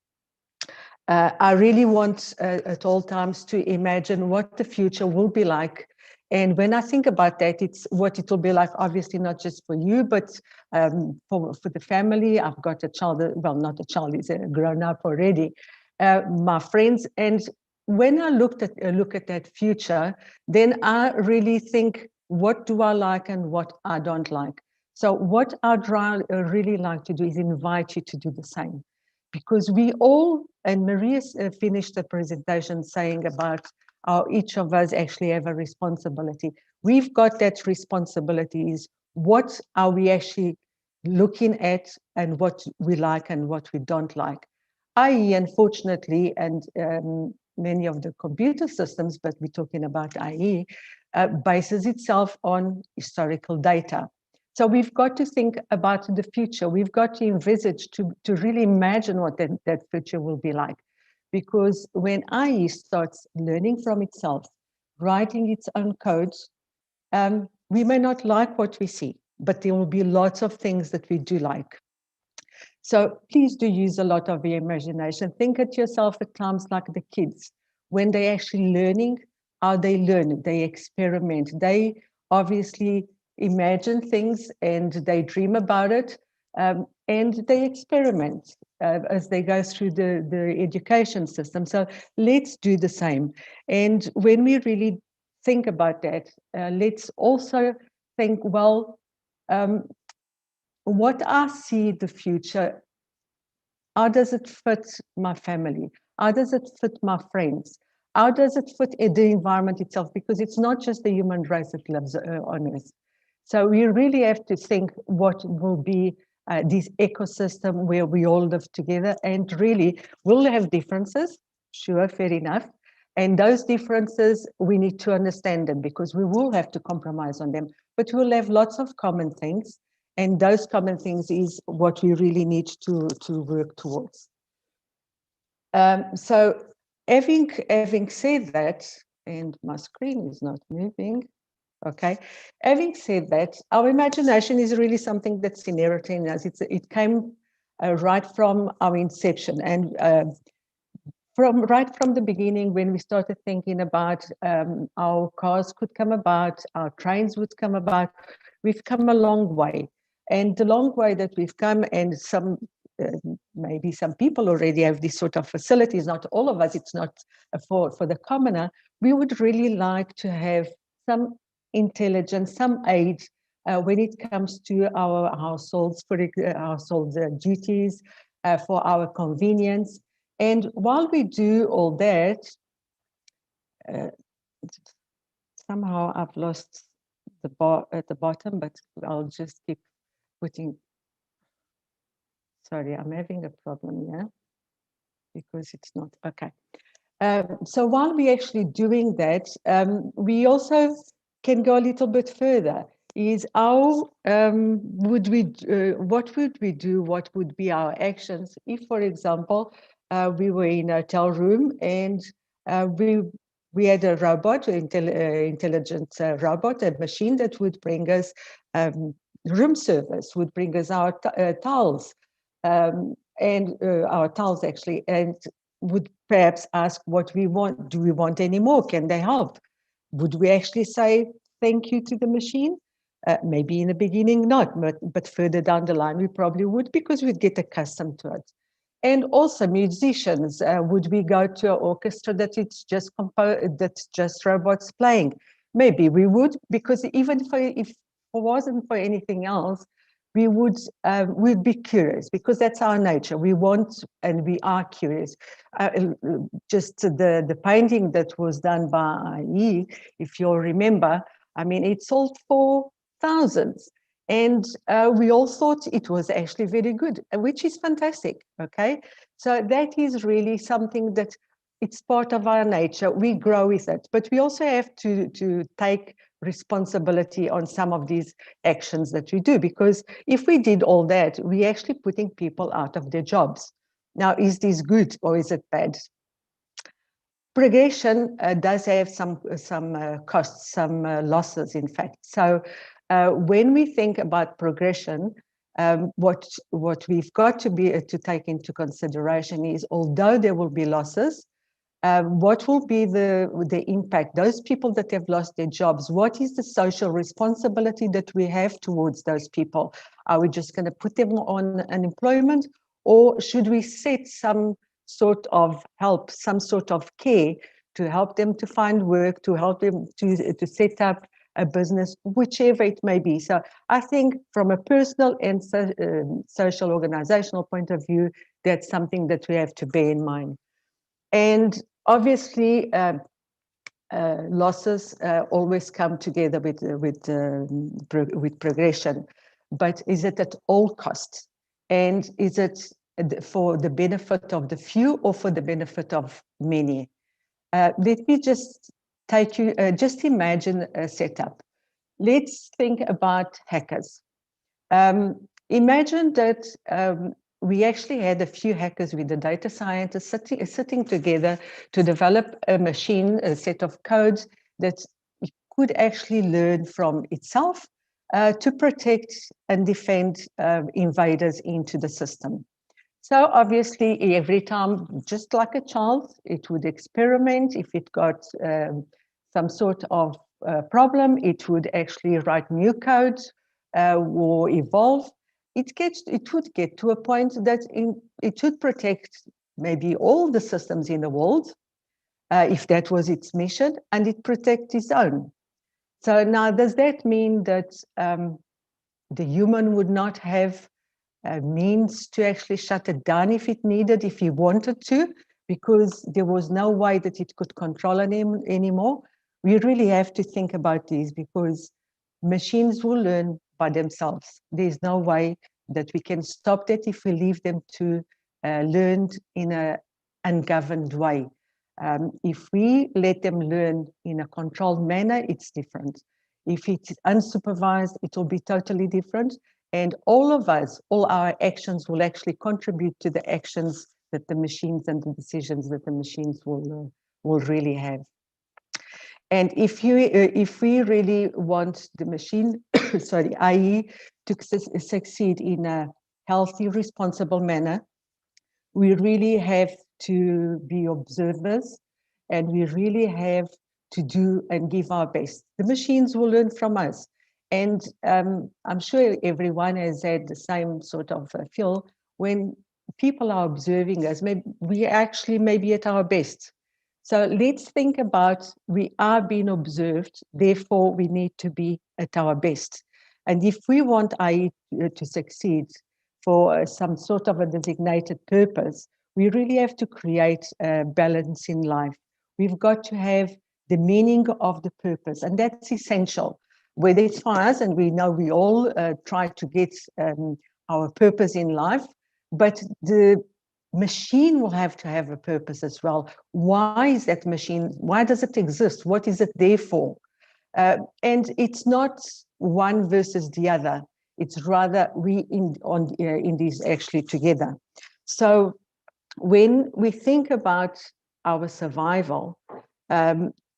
I really want at all times to imagine what the future will be like. And when I think about that, it's what it will be like, obviously not just for you, but for the family. I've got a child, well, not a child, he's grown up already, my friends. And when I look at that future, then I really think, what do I like and what I don't like? So what I'd really like to do is invite you to do the same. Because we all, and Maria finished the presentation saying about how each of us actually have a responsibility. We've got that responsibility is what are we actually looking at and what we like and what we don't like. IE, unfortunately, and many of the computer systems, but we're talking about IE, bases itself on historical data. So we've got to think about the future. We've got to envisage, to really imagine what that future will be like. Because when IE starts learning from itself, writing its own codes, we may not like what we see, but there will be lots of things that we do like. So please do use a lot of your imagination. Think at yourself at times like the kids, when they're actually learning, how they learn, they experiment, they obviously imagine things and they dream about it, and they experiment as they go through the education system. So let's do the same. And when we really think about that, let's also think, well, what I see the future, how does it fit my family? How does it fit my friends? How does it fit the environment itself? Because it's not just the human race that lives on Earth. So we really have to think what will be this ecosystem where we all live together, and really we'll have differences, sure, fair enough. And those differences, we need to understand them because we will have to compromise on them, but we'll have lots of common things. And those common things is what we really need to work towards. So having said that, and my screen is not moving, okay. Having said that, our imagination is really something that's inherent in us. It came right from our inception, and right from the beginning, when we started thinking about our cars could come about, our trains would come about, we've come a long way. And the long way that we've come, and maybe some people already have these sort of facilities, not all of us, it's not for the commoner, we would really like to have some intelligence, some aid when it comes to our households, for household duties, for our convenience. And while we do all that, somehow I've lost the bar at the bottom, but I'll just keep putting, sorry, I'm having a problem here because it's not, okay. So while we're actually doing that, we also can go a little bit further. Is how would we, what would we do, what would be our actions if, for example, we were in a hotel room and we had a robot, intelligent robot, a machine that would bring us room service, would bring us our towels, and our towels actually, and would perhaps ask what we want. Do we want any more? Can they help? Would we actually say thank you to the machine? Maybe in the beginning not, but further down the line we probably would, because we'd get accustomed to it. And also musicians, would we go to an orchestra that it's just that's just robots playing? Maybe we would, because even if it wasn't for anything else, we would we'd be curious, because that's our nature. We want and we are curious. Just the painting that was done by E, if you'll remember, I mean, it sold for thousands. And we all thought it was actually very good, which is fantastic, okay? So that is really something that it's part of our nature. We grow with it, but we also have to take responsibility on some of these actions that we do, because if we did all that, we're actually putting people out of their jobs. Now, is this good or is it bad? Progression does have some costs, some losses, in fact. So when we think about progression, what we've got to take into consideration is, although there will be losses, what will be the impact? Those people that have lost their jobs, what is the social responsibility that we have towards those people? Are we just going to put them on unemployment, or should we set some sort of help, some sort of care to help them to find work, to help them to set up a business, whichever it may be? So I think from a personal and social organizational point of view, that's something that we have to bear in mind. And obviously, losses always come together with progression, but is it at all costs? And is it for the benefit of the few or for the benefit of many? Let me just take you, just imagine a setup. Let's think about hackers. Imagine that we actually had a few hackers with the data scientists sitting together to develop a machine, a set of codes that it could actually learn from itself to protect and defend invaders into the system. So obviously every time, just like a child, it would experiment. If it got some sort of problem, it would actually write new code or evolve. It would get to a point that it would protect maybe all the systems in the world, if that was its mission, and it protect its own. So now, does that mean that the human would not have means to actually shut it down if it needed, if he wanted to, because there was no way that it could control it anymore? We really have to think about these, because machines will learn by themselves. There's no way that we can stop that if we leave them to learn in an ungoverned way. If we let them learn in a controlled manner, it's different. If it's unsupervised, it will be totally different. And all of us, all our actions will actually contribute to the actions that the machines and the decisions that the machines will really have. And if we really want the machine, sorry, i.e. to succeed in a healthy, responsible manner, we really have to be observers, and we really have to do and give our best. The machines will learn from us. And I'm sure everyone has had the same sort of feel when people are observing us, maybe we actually may be at our best. So let's think about, we are being observed, therefore we need to be at our best. And if we want AI to succeed for some sort of a designated purpose, we really have to create a balance in life. We've got to have the meaning of the purpose, and that's essential. Whether it's for us, and we know we all try to get our purpose in life, but the machine will have to have a purpose as well. Why is that machine? Why does it exist? What is it there for? And it's not one versus the other. It's rather we in these actually together. So when we think about our survival,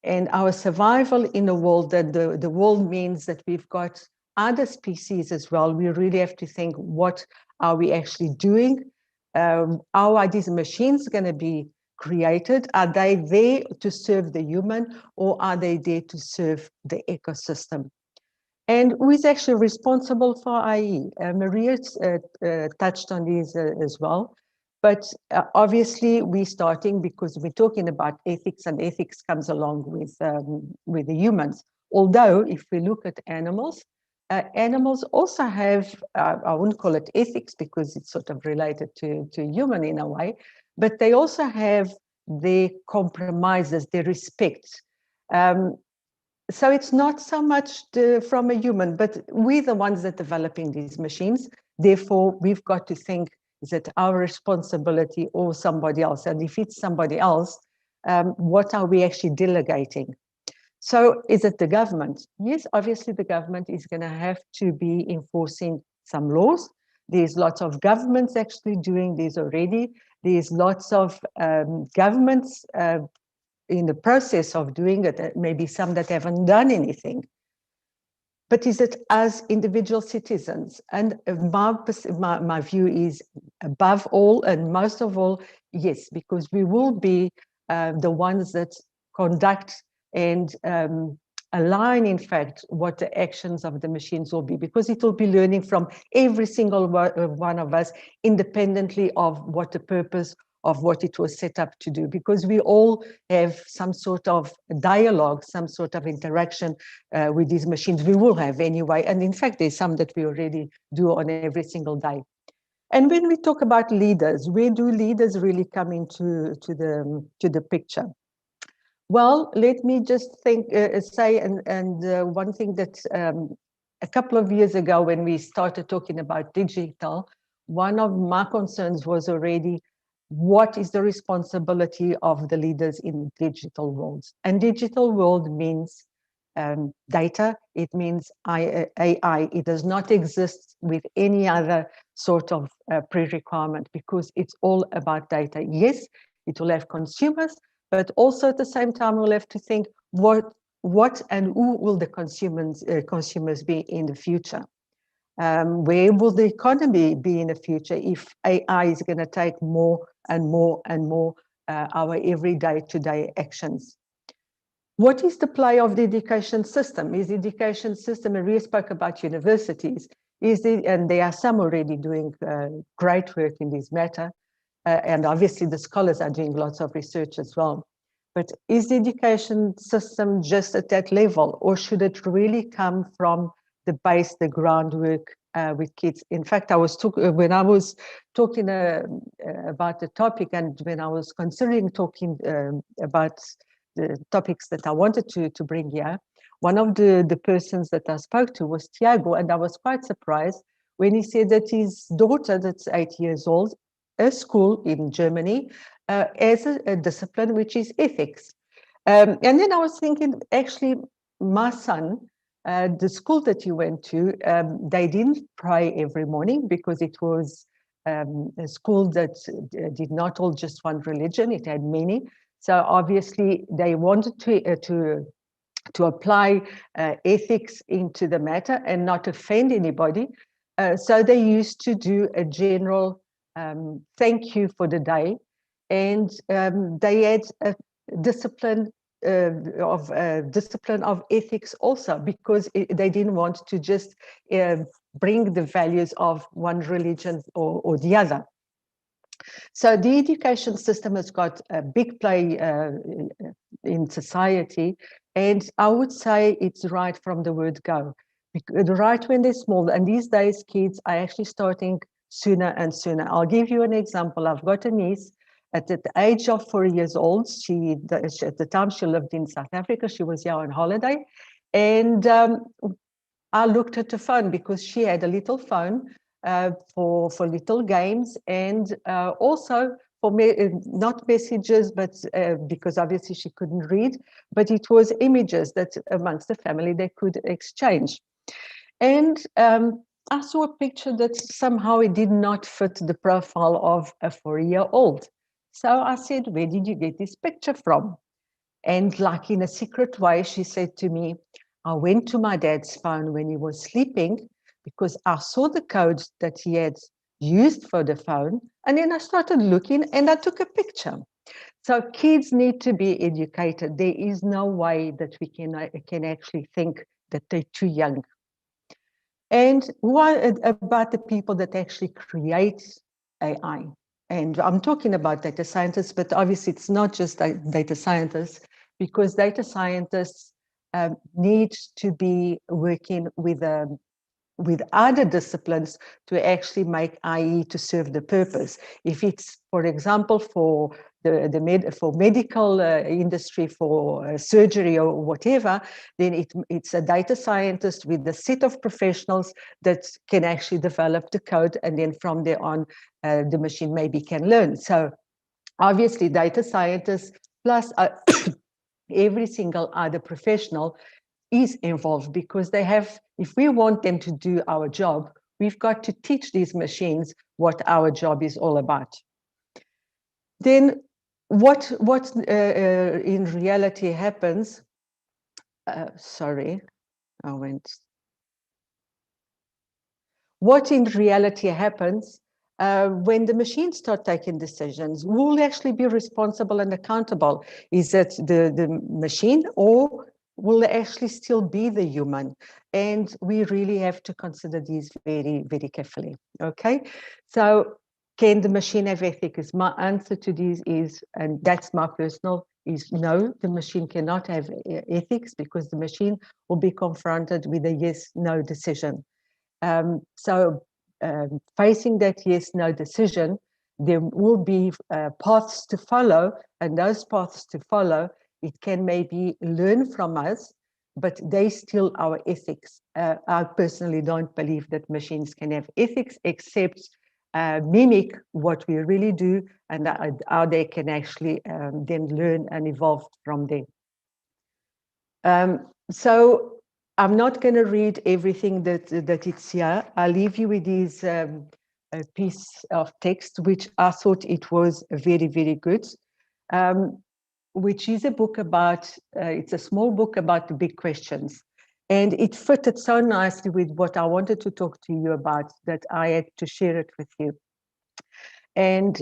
and our survival in a world, that the world means that we've got other species as well, we really have to think, what are we actually doing? How are these machines going to be created? Are they there to serve the human, or are they there to serve the ecosystem? And who is actually responsible for IE? Maria touched on these as well. But obviously, we're starting because we're talking about ethics, and ethics comes along with the humans. Although, if we look at animals, animals also have, I wouldn't call it ethics because it's sort of related to human in a way, but they also have their compromises, their respect. So it's not so much from a human, but we're the ones that are developing these machines. Therefore, we've got to think, is it our responsibility or somebody else? And if it's somebody else, what are we actually delegating? So is it the government? Yes, obviously the government is going to have to be enforcing some laws. There's lots of governments actually doing this already. There's lots of governments in the process of doing it, maybe some that haven't done anything. But is it as individual citizens? And my view is, above all and most of all, yes, because we will be the ones that conduct and align, in fact, what the actions of the machines will be, because it will be learning from every single one of us, independently of what the purpose of what it was set up to do, because we all have some sort of dialogue, some sort of interaction with these machines. We will have anyway, and in fact, there's some that we already do on every single day. And when we talk about leaders, where do leaders really come into the picture? Well, let me just say, and one thing that a couple of years ago when we started talking about digital, one of my concerns was already, what is the responsibility of the leaders in digital worlds? And digital world means data, it means AI. It does not exist with any other sort of pre-requirement, because it's all about data. Yes, it will have consumers, but also at the same time, we'll have to think, what what and who will the consumers be in the future? Where will the economy be in the future if AI is going to take more and more and more our everyday today actions? What is the play of the education system? Is the education system, and we spoke about universities, and there are some already doing great work in this matter, and obviously the scholars are doing lots of research as well. But is the education system just at that level, or should it really come from the base, the groundwork with kids? In fact, when I was talking about the topic, and when I was considering talking about the topics that I wanted to bring here, one of the persons that I spoke to was Tiago, and I was quite surprised when he said that his daughter, that's 8 years old, a school in Germany, as a discipline which is ethics. And then I was thinking, actually, my son, the school that he went to, they didn't pray every morning because it was a school that did not all just one religion, it had many. So obviously they wanted to apply ethics into the matter and not offend anybody. So they used to do a general thank you for the day, and they had a discipline of ethics also, because they didn't want to just bring the values of one religion or the other. So the education system has got a big play in society, and I would say it's right from the word go, right when they're small. And these days, kids are actually starting sooner and sooner. I'll give you an example. I've got a niece at the age of 4 years old. At the time she lived in South Africa. She was here on holiday, and I looked at the phone because she had a little phone for little games, and also for not messages, but because obviously she couldn't read, but it was images that amongst the family they could exchange. And I saw a picture that somehow it did not fit the profile of a 4-year-old. So I said, where did you get this picture from? And like in a secret way, she said to me, I went to my dad's phone when he was sleeping because I saw the code that he had used for the phone. And then I started looking and I took a picture. So kids need to be educated. There is no way that we can actually think that they're too young. And what about the people that actually create AI? And I'm talking about data scientists, but obviously it's not just data scientists, because data scientists need to be working with other disciplines to actually make AI to serve the purpose. If it's, for example, for for medical industry, for surgery or whatever, then it's a data scientist with a set of professionals that can actually develop the code, and then from there on, the machine maybe can learn. So obviously data scientists plus every single other professional is involved, because they have, if we want them to do our job, we've got to teach these machines what our job is all about. Then what in reality happens, what in reality happens when the machines start taking decisions? Who will actually be responsible and accountable? Is it the machine, or will actually still be the human? And we really have to consider these very, very carefully. Okay, so can the machine have ethics? My answer to this is, and that's my personal, is no, the machine cannot have ethics, because the machine will be confronted with a yes-no decision. Facing that yes-no decision, there will be paths to follow, and those paths to follow, it can maybe learn from us, but they still our ethics. I personally don't believe that machines can have ethics, except mimic what we really do, and how they can actually then learn and evolve from there. So I'm not going to read everything that it's here. I'll leave you with this piece of text, which I thought it was very, very good. which is a book about, it's a small book about the big questions. And it fitted so nicely with what I wanted to talk to you about that I had to share it with you. And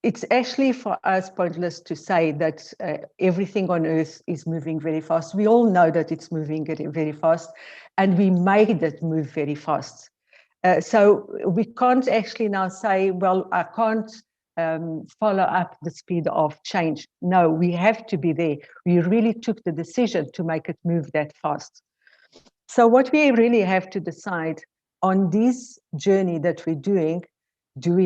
it's actually for us pointless to say that everything on earth is moving very fast. We all know that it's moving very fast, and we made it move very fast. So we can't actually now say, well, I can't follow up the speed of change. No, we have to be there. We really took the decision to make it move that fast. So what we really have to decide on this journey that we're doing, do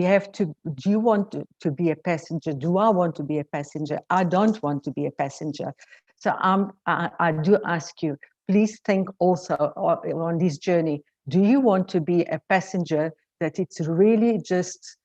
you want to be a passenger? Do I want to be a passenger? I don't want to be a passenger. So I do ask you, please think also on this journey. Do you want to be a passenger that it's really just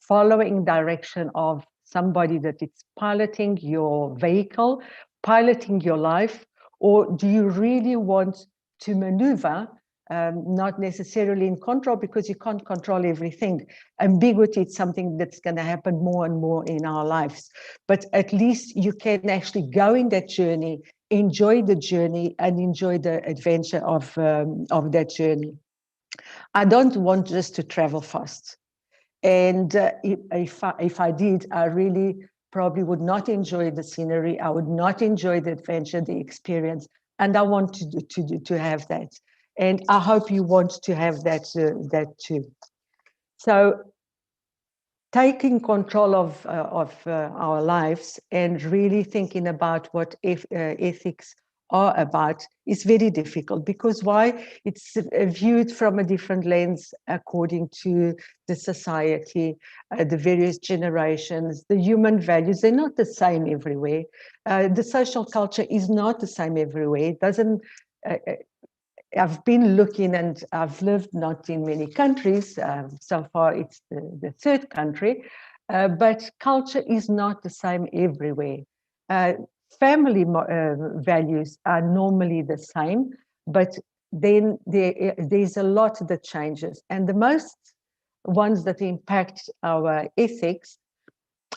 following direction of somebody that it's piloting your vehicle, piloting your life, or do you really want to maneuver, not necessarily in control, because you can't control everything. Ambiguity is something that's going to happen more and more in our lives, but at least you can actually go in that journey, enjoy the journey, and enjoy the adventure of that journey. I don't want just to travel fast. And if I did, I really probably would not enjoy the scenery. I would not enjoy the adventure, the experience. And I want to have that. And I hope you want to have that too. So taking control of our lives and really thinking about what ethics are about is very difficult, because why? It's viewed from a different lens according to the society, the various generations, the human values. They're not the same everywhere. The social culture is not the same everywhere. It doesn't. I've been looking, and I've lived not in many countries. So far, it's the third country, but culture is not the same everywhere. Family values are normally the same, but then there's a lot that changes. And the most ones that impact our ethics,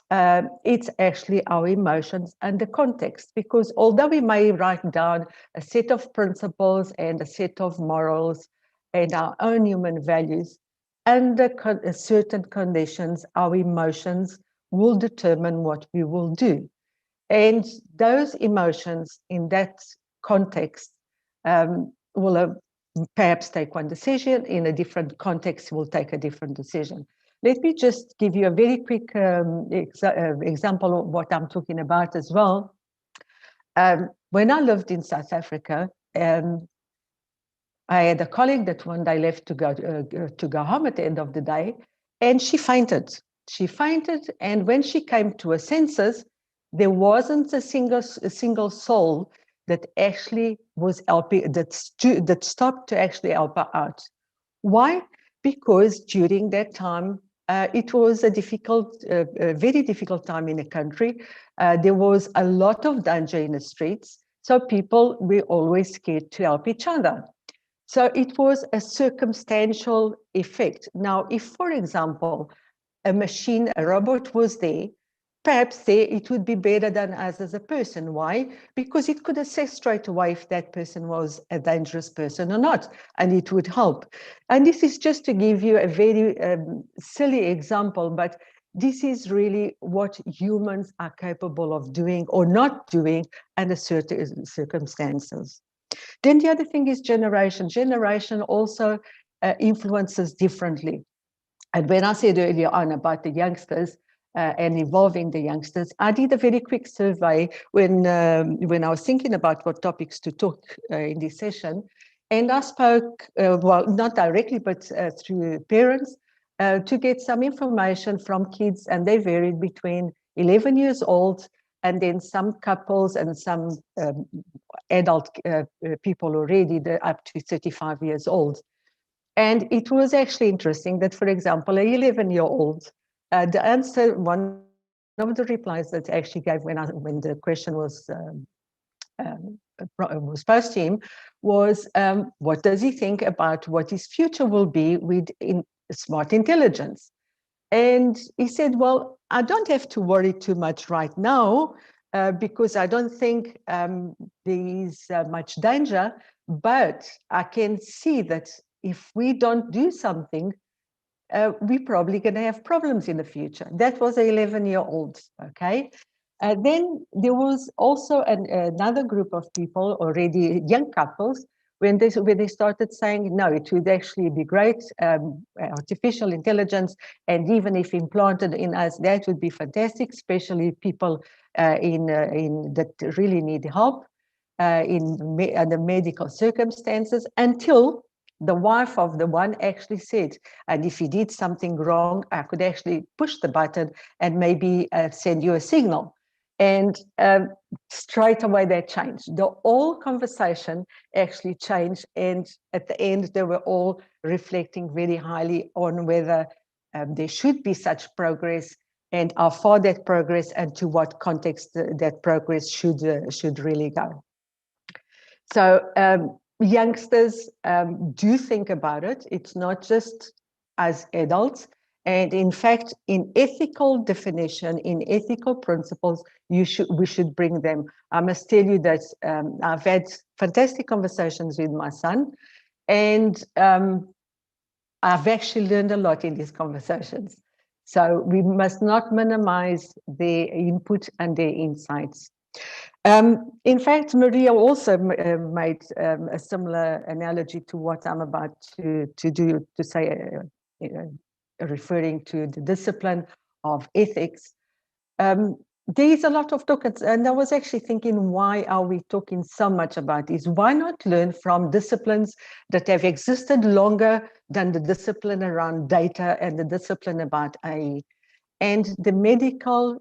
it's actually our emotions and the context, because although we may write down a set of principles and a set of morals and our own human values, under certain conditions, our emotions will determine what we will do. And those emotions in that context will perhaps take one decision, in a different context will take a different decision. Let me just give you a very quick example of what I'm talking about as well. When I lived in South Africa, I had a colleague that one day left to go home at the end of the day, and she fainted. She fainted, and when she came to her senses, there wasn't a single soul that actually was helping, that stopped to actually help her out. Why? Because during that time, it was a very difficult time in the country. There was a lot of danger in the streets, so people were always scared to help each other. So it was a circumstantial effect. Now, if, for example, a machine, a robot was there, perhaps it would be better than us as a person. Why? Because it could assess straight away if that person was a dangerous person or not, and it would help. And this is just to give you a very silly example, but this is really what humans are capable of doing or not doing under certain circumstances. Then the other thing is generation. Generation also influences differently. And when I said earlier on about the youngsters, and involving the youngsters, I did a very quick survey when I was thinking about what topics to talk in this session. And I spoke, well, not directly, but through parents, to get some information from kids, and they varied between 11 years old, and then some couples and some adult people already, they're up to 35 years old. And it was actually interesting that, for example, an 11-year-old, the answer, one of the replies that I actually gave when the question was posed to him was, what does he think about what his future will be with smart intelligence? And he said, well, I don't have to worry too much right now because I don't think there is much danger, but I can see that if we don't do something, we're probably going to have problems in the future. That was an 11-year-old, okay? Then there was also another group of people, already young couples, when they started saying, no, it would actually be great, artificial intelligence, and even if implanted in us, that would be fantastic, especially people that really need help in the medical circumstances, until the wife of the one actually said, and if he did something wrong, I could actually push the button and maybe send you a signal. And straight away that changed. The whole conversation actually changed. And at the end, they were all reflecting very highly on whether there should be such progress and how far that progress and to what context that progress should really go. So youngsters do think about it. It's not just as adults. And in fact, in ethical definition, in ethical principles, we should bring them. I must tell you that I've had fantastic conversations with my son, and I've actually learned a lot in these conversations. So we must not minimize their input and their insights. In fact, Maria also made a similar analogy to what I'm about to say, referring to the discipline of ethics. There's a lot of talk, and I was actually thinking, why are we talking so much about this? Why not learn from disciplines that have existed longer than the discipline around data and the discipline about AI? And the medical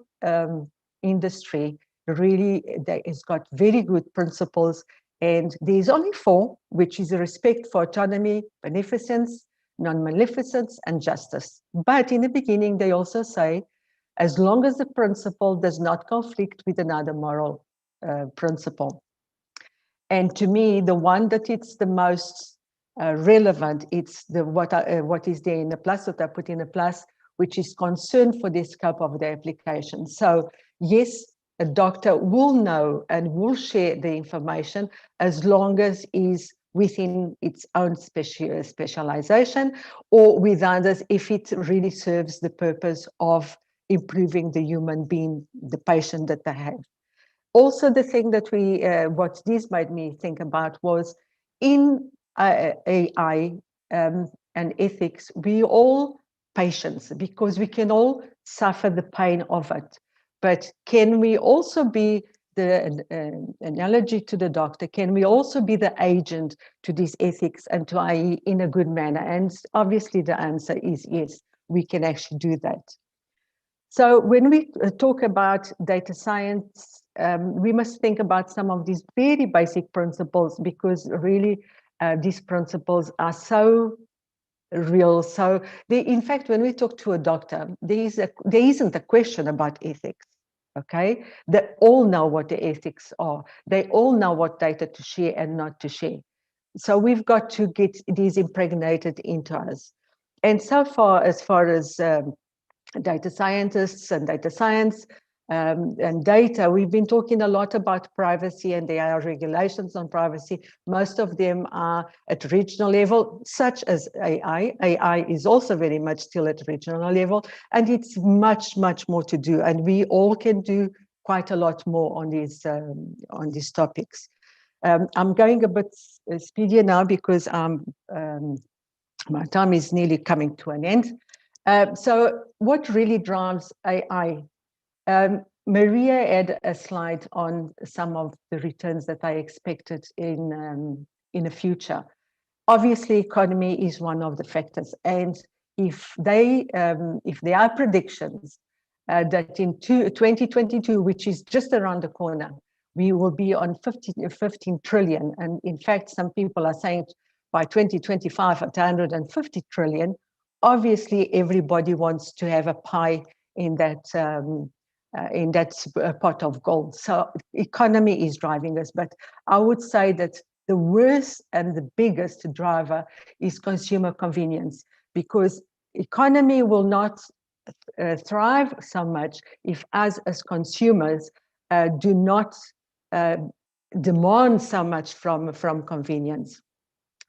industry really has got very good principles, and there's only 4, which is a respect for autonomy, beneficence, non-maleficence, and justice. But in the beginning, they also say, as long as the principle does not conflict with another moral principle. And to me, the one that it's the most relevant, it's what is there in the plus, that I put in the plus, which is concern for the scope of the application. So yes, a doctor will know and will share the information as long as is within its own specialization, or with others if it really serves the purpose of improving the human being, the patient that they have. Also, the thing that what this made me think about was in AI and ethics, we all patients because we can all suffer the pain of it. But can we also be the analogy to the doctor? Can we also be the agent to these ethics and to AI in a good manner? And obviously the answer is yes, we can actually do that. So when we talk about data science, we must think about some of these very basic principles, because really these principles are so real. So in fact, when we talk to a doctor, there isn't a question about ethics. Okay, they all know what the ethics are. They all know what data to share and not to share. So we've got to get these impregnated into us. And so far as data scientists and data science and data, we've been talking a lot about privacy, and there are regulations on privacy. Most of them are at regional level, such as AI. AI is also very much still at regional level, and it's much, much more to do. And we all can do quite a lot more on these topics. I'm going a bit speedier now because my time is nearly coming to an end. So what really drives AI? Maria had a slide on some of the returns that I expected in the future. Obviously, economy is one of the factors, and if there are predictions that in 2022, which is just around the corner, we will be on 15 trillion, and in fact, some people are saying by 2025 at 150 trillion. Obviously, everybody wants to have a pie in that pot of gold. So economy is driving us, but I would say that the worst and the biggest driver is consumer convenience, because economy will not thrive so much if us as consumers do not demand so much from convenience.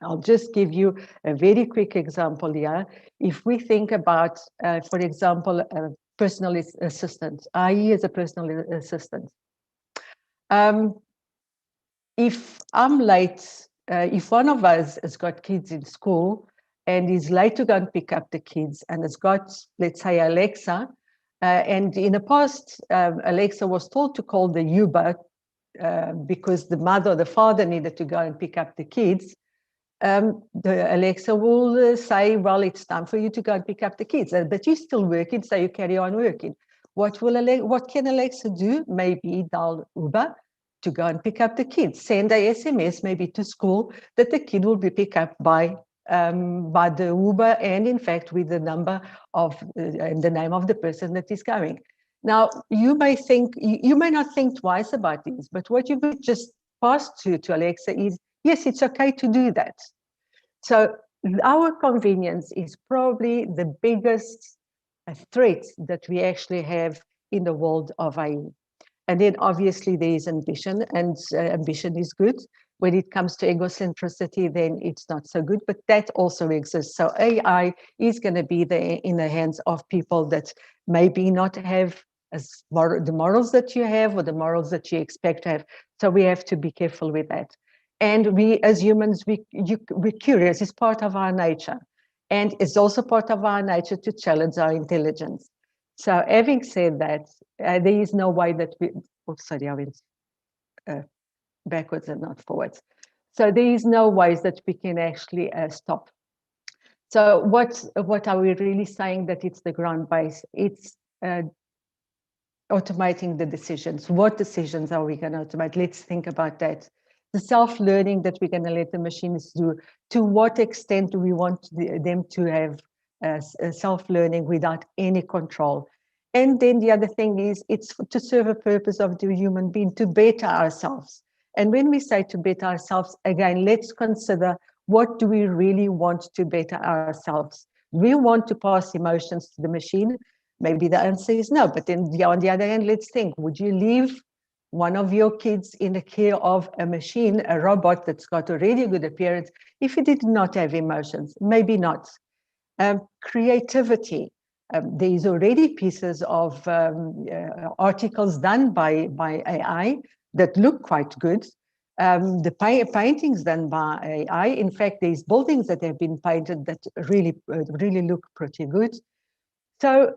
I'll just give you a very quick example here. If we think about, for example, a personal assistant, I as a personal assistant. If I'm late, if one of us has got kids in school and is late to go and pick up the kids and has got, let's say, Alexa, and in the past, Alexa was told to call the Uber because the mother or the father needed to go and pick up the kids. The Alexa will say, well, it's time for you to go and pick up the kids, but you're still working, so you carry on working. What can Alexa do? Maybe dial Uber to go and pick up the kids, send a SMS maybe to school that the kid will be picked up by the Uber, and in fact with the number of and the name of the person that is going. Now you may think, you may not think twice about this, but what you would just pass to Alexa is, yes, it's okay to do that. So our convenience is probably the biggest threat that we actually have in the world of AI. And then obviously there is ambition, and ambition is good. When it comes to egocentricity, then it's not so good, but that also exists. So AI is going to be there in the hands of people that maybe not have the morals that you have or the morals that you expect to have. So we have to be careful with that. And we as humans, we're curious. It's part of our nature. And it's also part of our nature to challenge our intelligence. So having said that, there is no way that we, oh, sorry, I went backwards and not forwards. So there is no ways that we can actually stop. So what are we really saying that it's the ground base? It's automating the decisions. What decisions are we going to automate? Let's think about that. The self-learning that we're going to let the machines do, to what extent do we want them to have self-learning without any control? And then the other thing is, it's to serve a purpose of the human being, to better ourselves. And when we say to better ourselves, again, let's consider, what do we really want to better ourselves? We want to pass emotions to the machine. Maybe the answer is no, but then on the other hand, let's think, would you leave one of your kids in the care of a machine, a robot that's got a really good appearance, if it did not have emotions? Maybe not. Creativity. There's already pieces of articles done by AI that look quite good. The paintings done by AI. In fact, there's buildings that have been painted that really look pretty good. So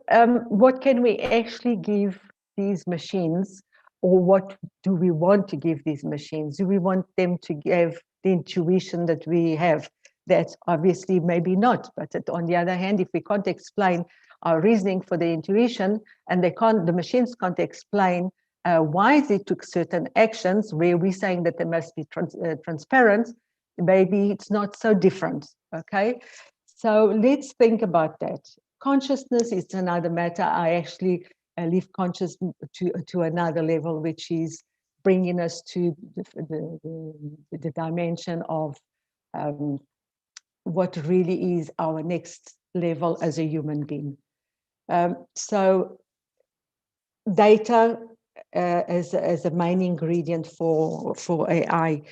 what can we actually give these machines, or what do we want to give these machines? Do we want them to give the intuition that we have? That obviously maybe not, but on the other hand, if we can't explain our reasoning for the intuition, and the machines can't explain why they took certain actions, where we're saying that they must be transparent, maybe it's not so different, okay? So let's think about that. Consciousness is another matter. I actually leave conscious to another level, which is bringing us to the dimension of what really is our next level as a human being. So data as a main ingredient for AI.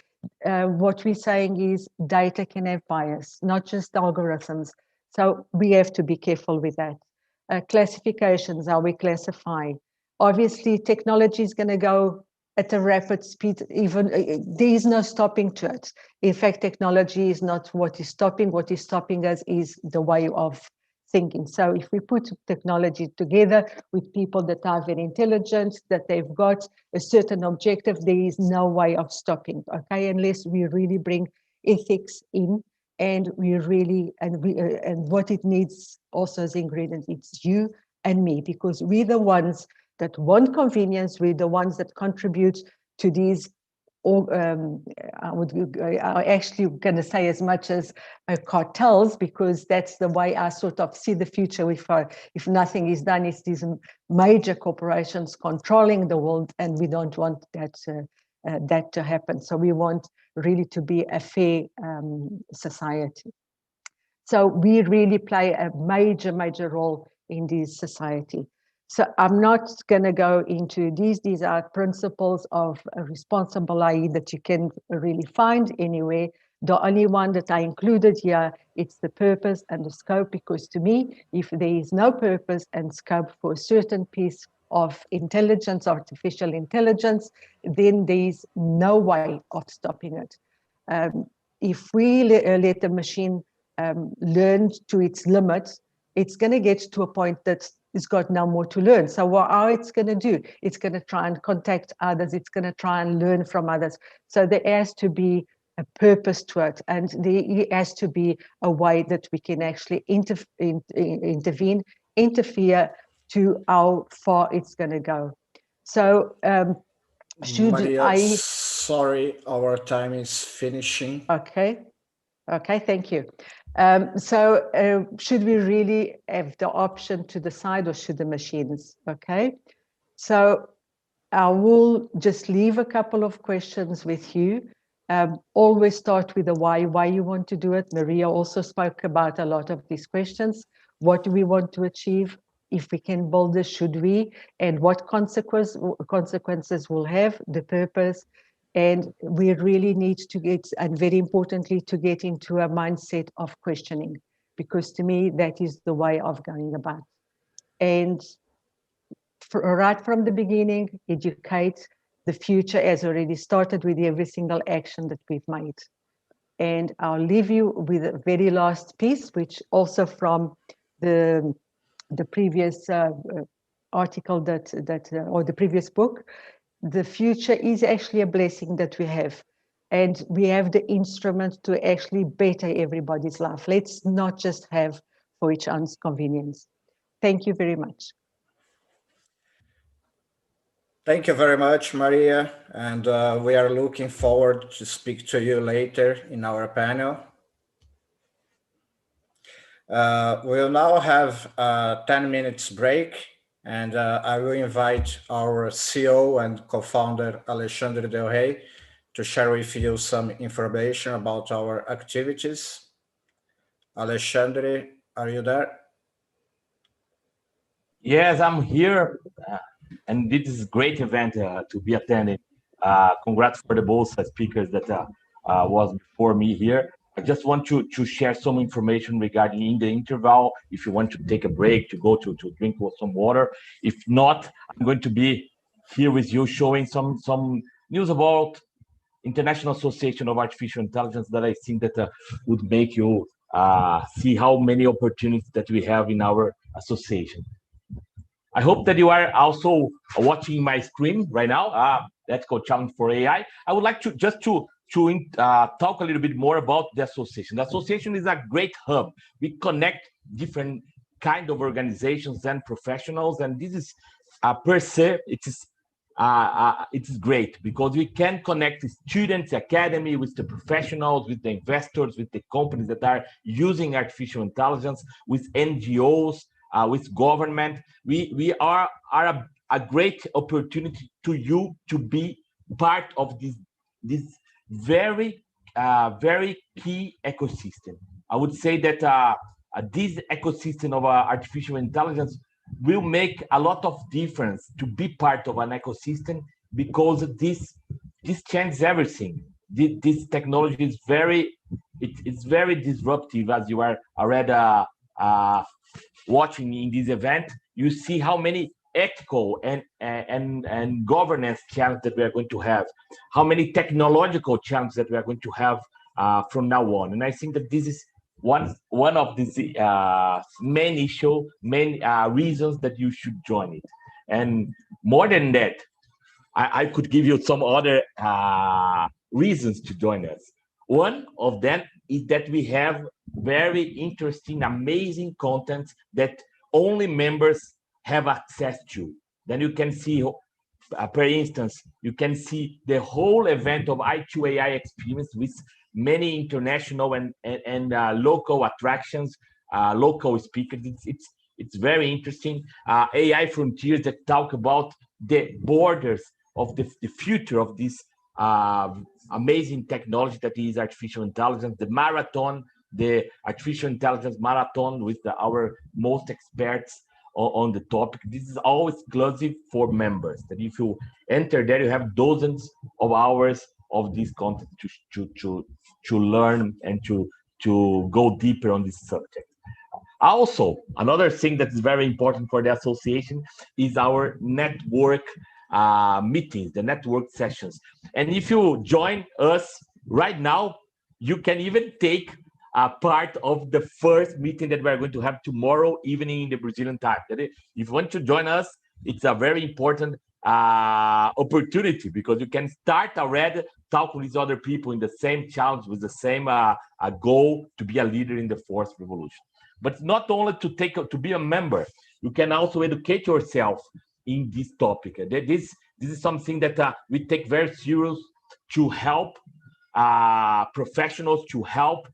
What we're saying is data can have bias, not just algorithms. So we have to be careful with that. Classifications, how we classify. Obviously, technology is going to go at a rapid speed. Even there is no stopping to it. In fact, technology is not what is stopping. What is stopping us is the way of thinking. So if we put technology together with people that are very intelligent, that they've got a certain objective, there is no way of stopping, okay, unless we really bring ethics in, and we really, and what it needs also as ingredients, it's you and me, because we're the ones that want convenience, we're the ones that contribute to these, I'm actually going to say as much as cartels, because that's the way I sort of see the future. If nothing is done, it's these major corporations controlling the world, and we don't want that to happen. So we want really to be a fair society. So we really play a major role in this society. So I'm not going to go into these. These are principles of a responsible AI that you can really find anywhere. The only one that I included here, it's the purpose and the scope, because to me, if there is no purpose and scope for a certain piece of intelligence, artificial intelligence, then there's no way of stopping it. If we let the machine learn to its limits, it's going to get to a point that it's got no more to learn. So what are it's going to do? It's going to try and contact others. It's going to try and learn from others. So there has to be a purpose to it, and there has to be a way that we can actually intervene, interfere to how far it's going to go. So Maria, sorry, our time is finishing. Okay, thank you. Should we really have the option to decide, or should the machines? Okay, so I will just leave a couple of questions with you. Always start with the why you want to do it. Maria also spoke about a lot of these questions. What do we want to achieve? If we can build this, should we? And what consequences will have, the purpose. And we really need to get, and very importantly, to get into a mindset of questioning, because to me, that is the way of going about. And right from the beginning, educate. The future has already started with every single action that we've made. And I'll leave you with a very last piece, which also from the previous article or the previous book. The future is actually a blessing that we have, and we have the instrument to actually better everybody's life. Let's not just have for each other's convenience. Thank you very much. Thank you very much, Maria, and we are looking forward to speak to you later in our panel. We'll now have a 10 minutes break, and I will invite our CEO and co-founder, Alexandre Del Rey, to share with you some information about our activities. Alexandre, are you there? Yes, I'm here, and this is a great event to be attending. Congrats for the both speakers that was before me here. I just want to share some information regarding in the interval, if you want to take a break, to go to drink some water. If not, I'm going to be here with you showing some news about International Association of Artificial Intelligence that I think that would make you see how many opportunities that we have in our association. I hope that you are also watching my screen right now. Let's go challenge for AI. I would like to talk a little bit more about the association. The association is a great hub. We connect different kind of organizations and professionals, and this is per se, it is great because we can connect the students, the academy, with the professionals, with the investors, with the companies that are using artificial intelligence, with NGOs, with government. We are a great opportunity to you to be part of this very key ecosystem. I would say that this ecosystem of artificial intelligence will make a lot of difference to be part of an ecosystem, because this changes everything. This technology is it's very disruptive, as you are already watching in this event. You see how many ethical and governance challenges that we are going to have, how many technological challenges that we are going to have from now on. And I think that this is one of these main reasons that you should join it. And more than that, I could give you some other reasons to join us. One of them is that we have very interesting, amazing content that only members have access to. Then you can see, for instance, you can see the whole event of I2AI experience with many international and local attractions, local speakers. It's very interesting. AI frontiers that talk about the borders of the future of this amazing technology that is artificial intelligence. The marathon, the artificial intelligence marathon with our most experts. on the topic. This is all exclusive for members. That if you enter there, you have dozens of hours of this content to learn and to go deeper on this subject. Also, another thing that is very important for the association is our network meetings, the network sessions. And if you join us right now, you can even take a part of the first meeting that we're going to have tomorrow evening in the Brazilian time. If you want to join us, it's a very important opportunity, because you can start already talking with other people in the same challenge, with the same goal to be a leader in the fourth revolution. But not only to be a member, you can also educate yourself in this topic. This is something that we take very serious to help professionals, to help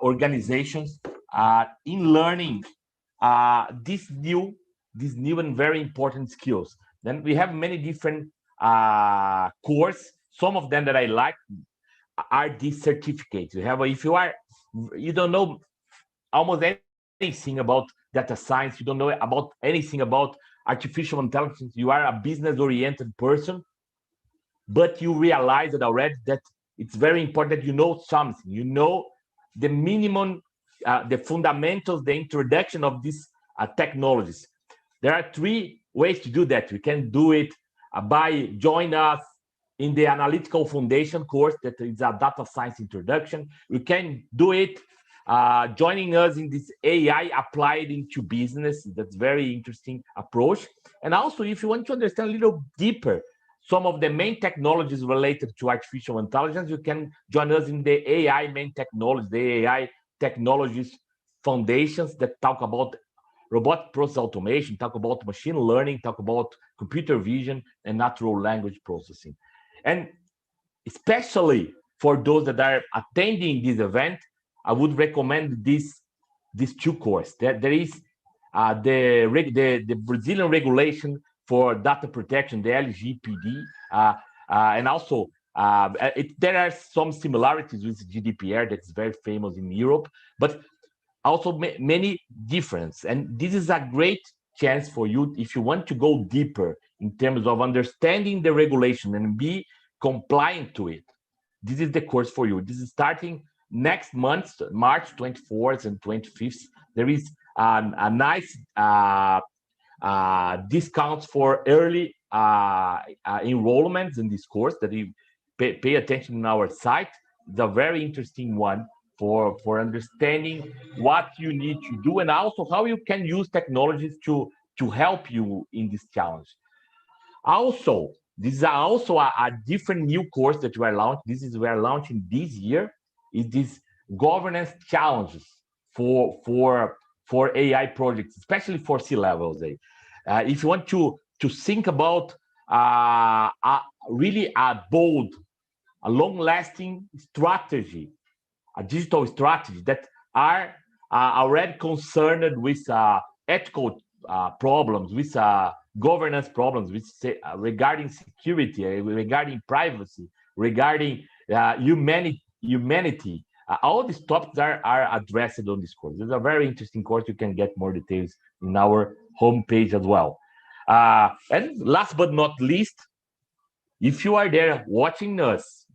organizations in learning these new and very important skills. Then we have many different courses. Some of them that I like are these certificates. You have, if you don't know almost anything about data science, you don't know about anything about artificial intelligence, you are a business-oriented person, but you realize that already that it's very important that you know something. You know the minimum, the fundamentals, the introduction of these technologies. There are 3 ways to do that. We can do it by joining us in the Analytical Foundation course, that is a data science introduction. We can do it joining us in this AI applied into business. That's very interesting approach. And also, if you want to understand a little deeper some of the main technologies related to artificial intelligence, you can join us in the AI main technology, the AI technologies foundations that talk about robotic process automation, talk about machine learning, talk about computer vision and natural language processing. And especially for those that are attending this event, I would recommend these 2 courses. There is the Brazilian regulation for data protection, the LGPD, and also there are some similarities with GDPR that's very famous in Europe, but also many differences. And this is a great chance for you if you want to go deeper in terms of understanding the regulation and be compliant to it. This is the course for you. This is starting next month, March 24th and 25th. There is a nice discounts for early enrollments in this course that you pay attention on our site. It's a very interesting one for understanding what you need to do and also how you can use technologies to help you in this challenge. Also, this is also a different new course that we are launching. We are launching this year. Is this governance challenges for AI projects, especially for C-levels. If you want to think about really a bold, a long-lasting strategy, a digital strategy that are already concerned with ethical problems, with governance problems, with regarding security, regarding privacy, regarding humanity. All these topics are addressed on this course. It's a very interesting course. You can get more details in our homepage as well. And last but not least, if you are there watching us,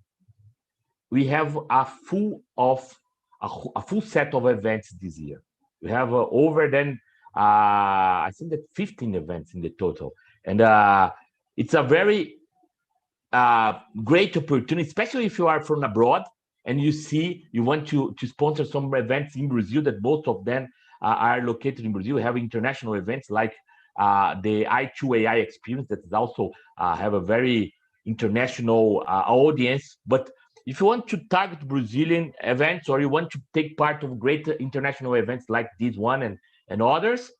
we have a full set of events this year. We have over than I think that 15 events in the total, and it's a very great opportunity, especially if you are from abroad and you want to sponsor some events in Brazil. That both of them are located in Brazil. We have international events like the I2AI experience that is also have a very international audience. But if you want to target Brazilian events, or you want to take part of great international events like this one and others,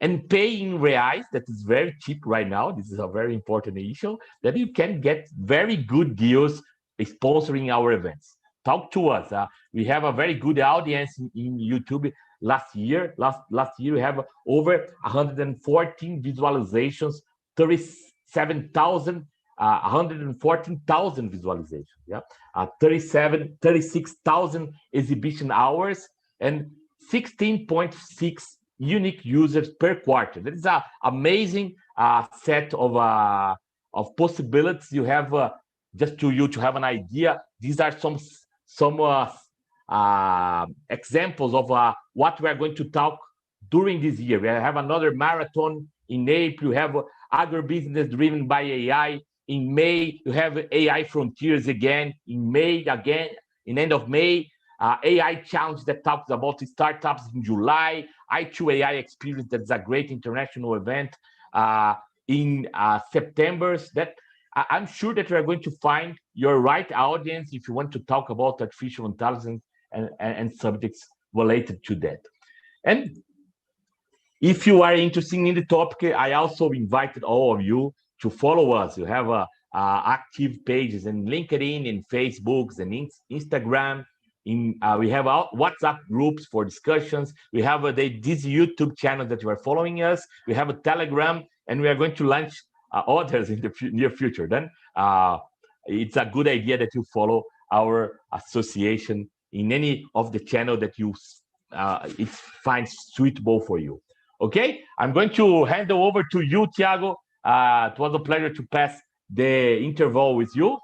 and pay in reais, that is very cheap right now. This is a very important issue, that you can get very good deals sponsoring our events. Talk to us. We have a very good audience in YouTube. Last year we have over 114 visualizations, 114,000 visualizations, 36,000 exhibition hours, and 16.6 unique users per quarter. That is an amazing set of possibilities. You have just to have an idea. These are some examples of what we are going to talk during this year. We have another marathon in April. You have agribusiness driven by AI. In May, you have AI frontiers again. In May, again, in end of May, AI challenge that talks about startups in July. I2 AI experience, that's a great international event in September. That I'm sure that you are going to find your right audience if you want to talk about artificial intelligence and subjects related to that. And if you are interested in the topic, I also invited all of you to follow us. You have active pages in LinkedIn, in Facebook, and Instagram. We have WhatsApp groups for discussions. We have this YouTube channel that you are following us. We have a Telegram, and we are going to launch others in the near future. Then it's a good idea that you follow our association in any of the channel that you it finds suitable for you. Okay, I'm going to hand over to you, Thiago. It was a pleasure to pass the interval with you.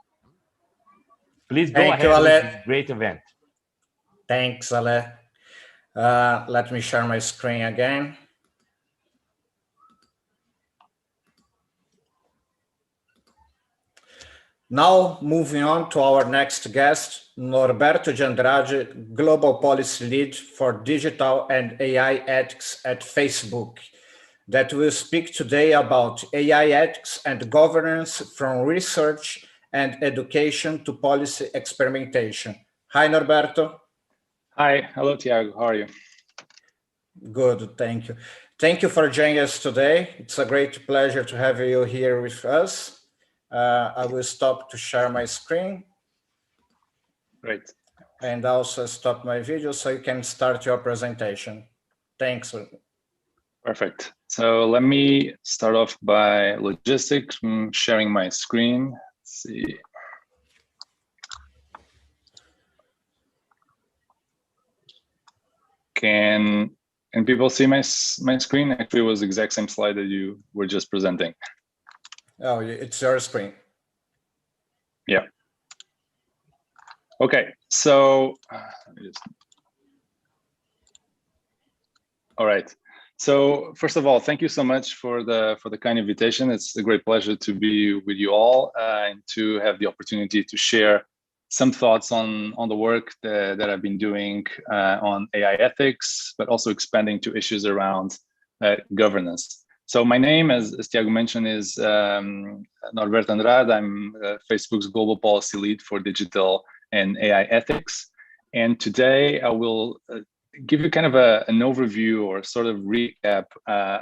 Please go ahead with this great event. Thanks, Ale. Let me share my screen again. Now, moving on to our next guest, Norberto de Andrade, Global Policy Lead for Digital and AI Ethics at Facebook, that will speak today about AI ethics and governance from research and education to policy experimentation. Hi, Norberto. Hi, hello, Thiago. How are you? Good, thank you. Thank you for joining us today. It's a great pleasure to have you here with us. I will stop to share my screen. Great. And also stop my video so you can start your presentation. Thanks. Perfect. So let me start off by logistics, sharing my screen. Let's see. Can people see my screen? Actually, it was the exact same slide that you were just presenting. Oh, it's your screen. Yeah. Okay. So, all right. So first of all, thank you so much for the kind invitation. It's a great pleasure to be with you all and to have the opportunity to share some thoughts on the work that I've been doing on AI ethics, but also expanding to issues around governance. So my name, as Thiago mentioned, is Norberto Andrade. I'm Facebook's Global Policy Lead for Digital and AI Ethics. And today I will give you kind of an overview or sort of recap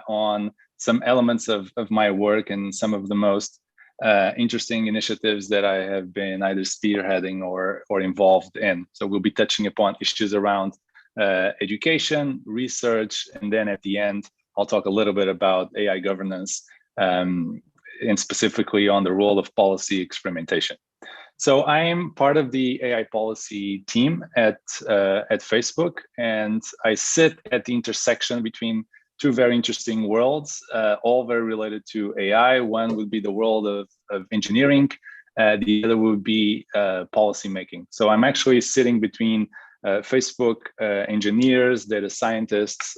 on some elements of my work and some of the most interesting initiatives that I have been either spearheading or involved in. So we'll be touching upon issues around education, research, and then at the end, I'll talk a little bit about AI governance and specifically on the role of policy experimentation. So I am part of the AI policy team at Facebook, and I sit at the intersection between two very interesting worlds, all very related to AI. One would be the world of engineering, the other would be policy making. So I'm actually sitting between Facebook engineers, data scientists,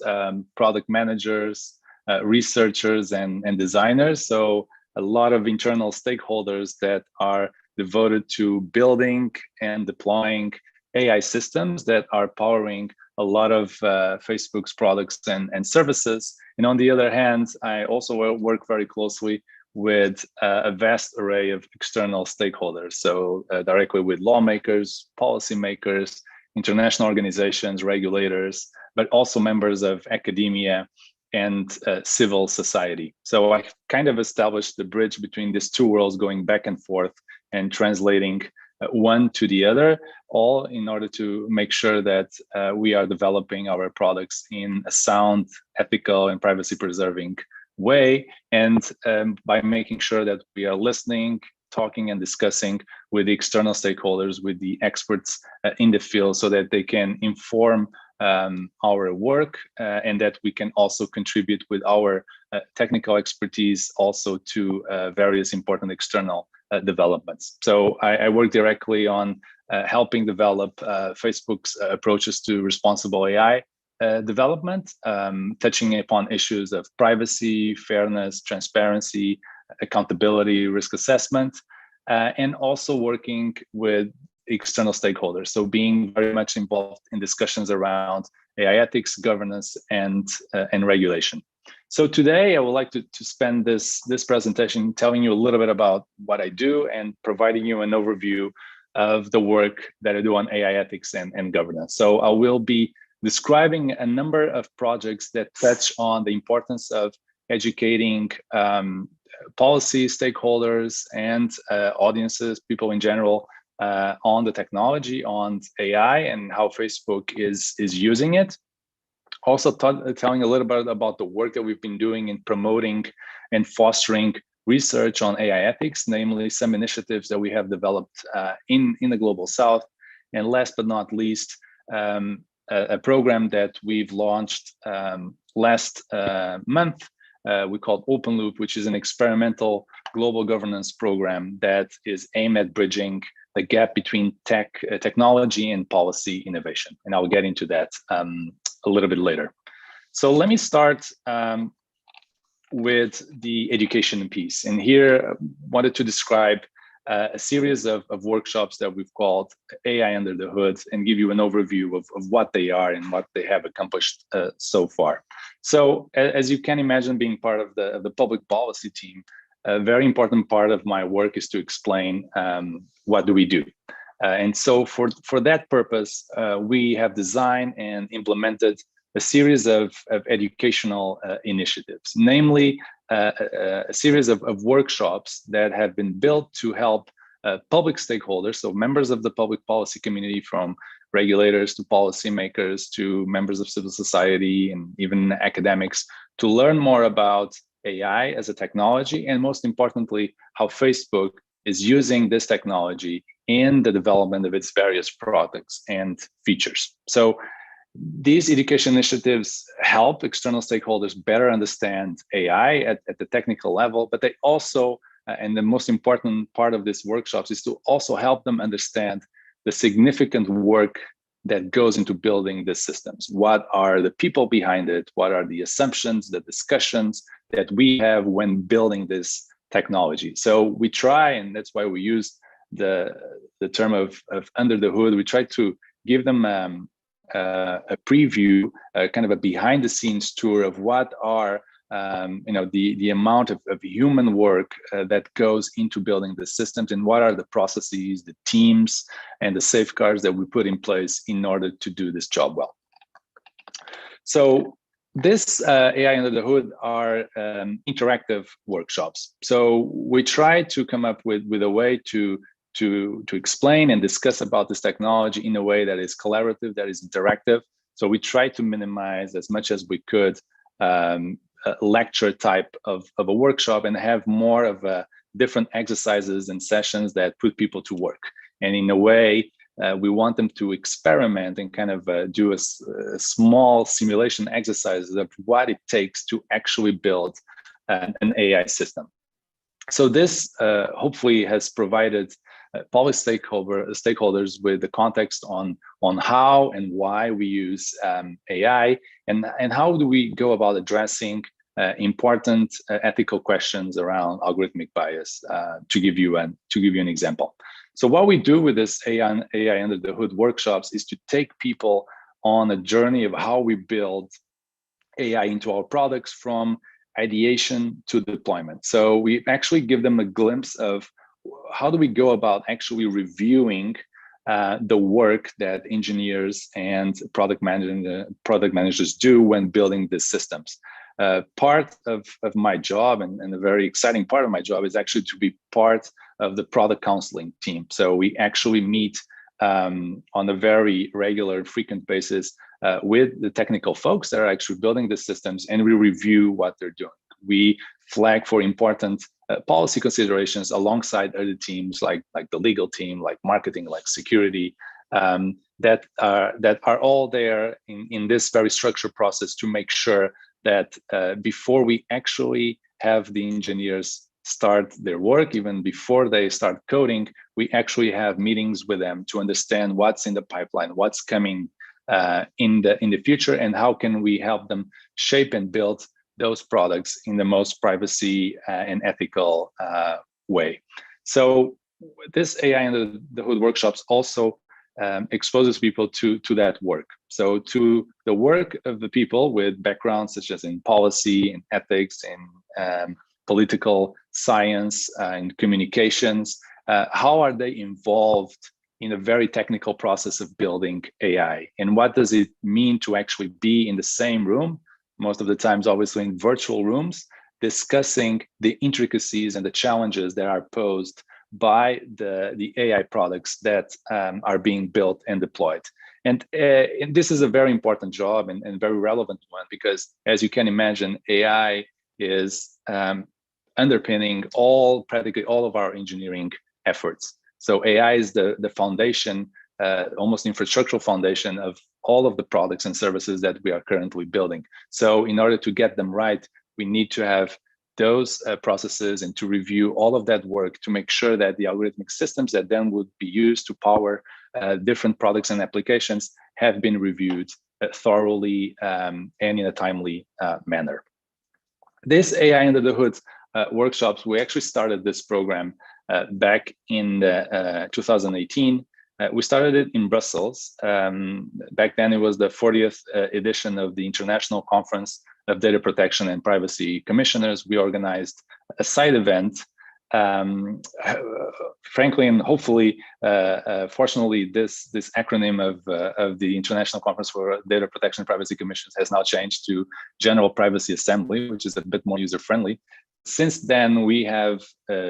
product managers, researchers, and designers. So a lot of internal stakeholders that are devoted to building and deploying AI systems that are powering a lot of Facebook's products and services. And on the other hand, I also work very closely with a vast array of external stakeholders. So directly with lawmakers, policymakers, international organizations, regulators, but also members of academia and civil society. So I kind of established the bridge between these two worlds, going back and forth and translating one to the other, all in order to make sure that we are developing our products in a sound, ethical, and privacy-preserving way, and by making sure that we are listening, talking, and discussing with the external stakeholders, with the experts in the field, so that they can inform our work, and that we can also contribute with our technical expertise also to various important external developments. So I work directly on helping develop Facebook's approaches to responsible AI development, touching upon issues of privacy, fairness, transparency, accountability, risk assessment, and also working with external stakeholders. So being very much involved in discussions around AI ethics, governance, and regulation. So today I would like to spend this presentation telling you a little bit about what I do and providing you an overview of the work that I do on AI ethics and governance. So I will be describing a number of projects that touch on the importance of educating policy stakeholders and audiences, people in general, on the technology, on AI, and how Facebook is using it. Also telling a little bit about the work that we've been doing in promoting and fostering research on AI ethics, namely some initiatives that we have developed in the Global South. And last but not least, a program that we've launched last month, we called Open Loop, which is an experimental global governance program that is aimed at bridging the gap between technology and policy innovation. And I'll get into that a little bit later. So let me start with the education piece. And here I wanted to describe a series of workshops that we've called AI Under the Hood and give you an overview of what they are and what they have accomplished so far. So as you can imagine, being part of the public policy team, a very important part of my work is to explain what do we do. And so for that purpose, we have designed and implemented a series of educational initiatives, namely a series of workshops that have been built to help public stakeholders, so members of the public policy community, from regulators to policymakers to members of civil society and even academics, to learn more about AI as a technology, and most importantly, how Facebook is using this technology in the development of its various products and features. So these education initiatives help external stakeholders better understand AI at the technical level, but they also, and the most important part of these workshops is to also help them understand the significant work that goes into building these systems. What are the people behind it? What are the assumptions, the discussions that we have when building this technology? So we try, and that's why we use the term of under the hood. We try to give them a preview, kind of a behind the scenes tour of what are the amount of human work that goes into building the systems, and what are the processes, the teams, and the safeguards that we put in place in order to do this job well. So this AI Under the Hood are interactive workshops. So we try to come up with a way to explain and discuss about this technology in a way that is collaborative, that is interactive. So we try to minimize as much as we could a lecture type of a workshop and have more of a different exercises and sessions that put people to work. And in a way, we want them to experiment and kind of do a small simulation exercises of what it takes to actually build an AI system. So this hopefully has provided policy stakeholders with the context on how and why we use AI, and how do we go about addressing important ethical questions around algorithmic bias. To give you an example. So what we do with this AI Under the Hood workshops is to take people on a journey of how we build AI into our products from ideation to deployment. So we actually give them a glimpse of how do we go about actually reviewing the work that engineers and product managers do when building these systems. Part of my job, and a very exciting part of my job, is actually to be part of the product counseling team. So we actually meet on a very regular and frequent basis with the technical folks that are actually building the systems, and we review what they're doing. We flag for important policy considerations alongside other teams like the legal team, like marketing, like security, that are all there in this very structured process to make sure that before we actually have the engineers start their work, even before they start coding, we actually have meetings with them to understand what's in the pipeline, what's coming in the future, and how can we help them shape and build those products in the most privacy and ethical way. So this AI under the hood workshops also exposes people to that work. So to the work of the people with backgrounds such as in policy and ethics and political science and communications, how are they involved in a very technical process of building AI? And what does it mean to actually be in the same room, most of the times obviously in virtual rooms, discussing the intricacies and the challenges that are posed by the AI products that are being built and deployed. And this is a very important job and very relevant one, because as you can imagine, AI is underpinning practically all of our engineering efforts. So AI is the foundation, almost infrastructural foundation of all of the products and services that we are currently building. So in order to get them right, we need to have those processes and to review all of that work to make sure that the algorithmic systems that then would be used to power different products and applications have been reviewed thoroughly and in a timely manner. This AI under the hood workshops, we actually started this program back in 2018. We started it in Brussels. Back then it was the 40th edition of the International Conference of Data Protection and Privacy Commissioners. We organized a side event. Frankly and hopefully, fortunately, this acronym of the International Conference for Data Protection and Privacy Commissions has now changed to General Privacy Assembly, which is a bit more user-friendly. Since then, we have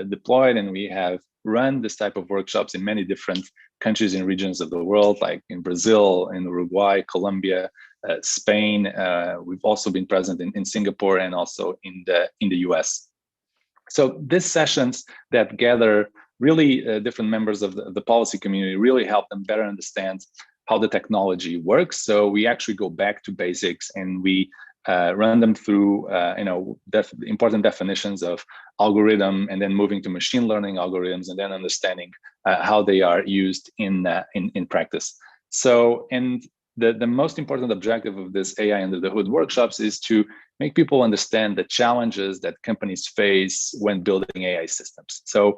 deployed and we have run this type of workshops in many different countries and regions of the world, like in Brazil, in Uruguay, Colombia, Spain. We've also been present in Singapore and also in the US. So these sessions that gather really different members of the policy community really help them better understand how the technology works. So we actually go back to basics and we run them through important definitions of algorithm, and then moving to machine learning algorithms, and then understanding how they are used in practice. So, and the most important objective of this AI under the hood workshops is to make people understand the challenges that companies face when building AI systems. So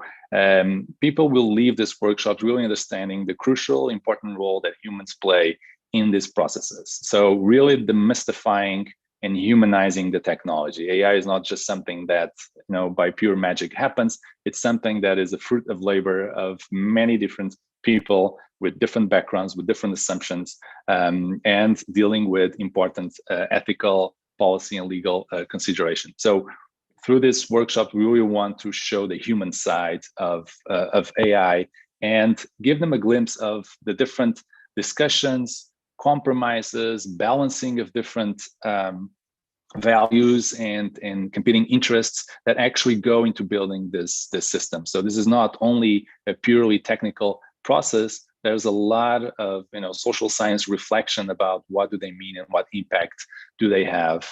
people will leave this workshop really understanding the crucial, important role that humans play in these processes. So really demystifying and humanizing the technology. AI is not just something that, by pure magic happens. It's something that is a fruit of labor of many different people with different backgrounds, with different assumptions, and dealing with important ethical, policy, and legal consideration. So through this workshop, we really want to show the human side of AI and give them a glimpse of the different discussions, compromises, balancing of different values and competing interests that actually go into building this system. So this is not only a purely technical process. There's a lot of social science reflection about what do they mean and what impact do they have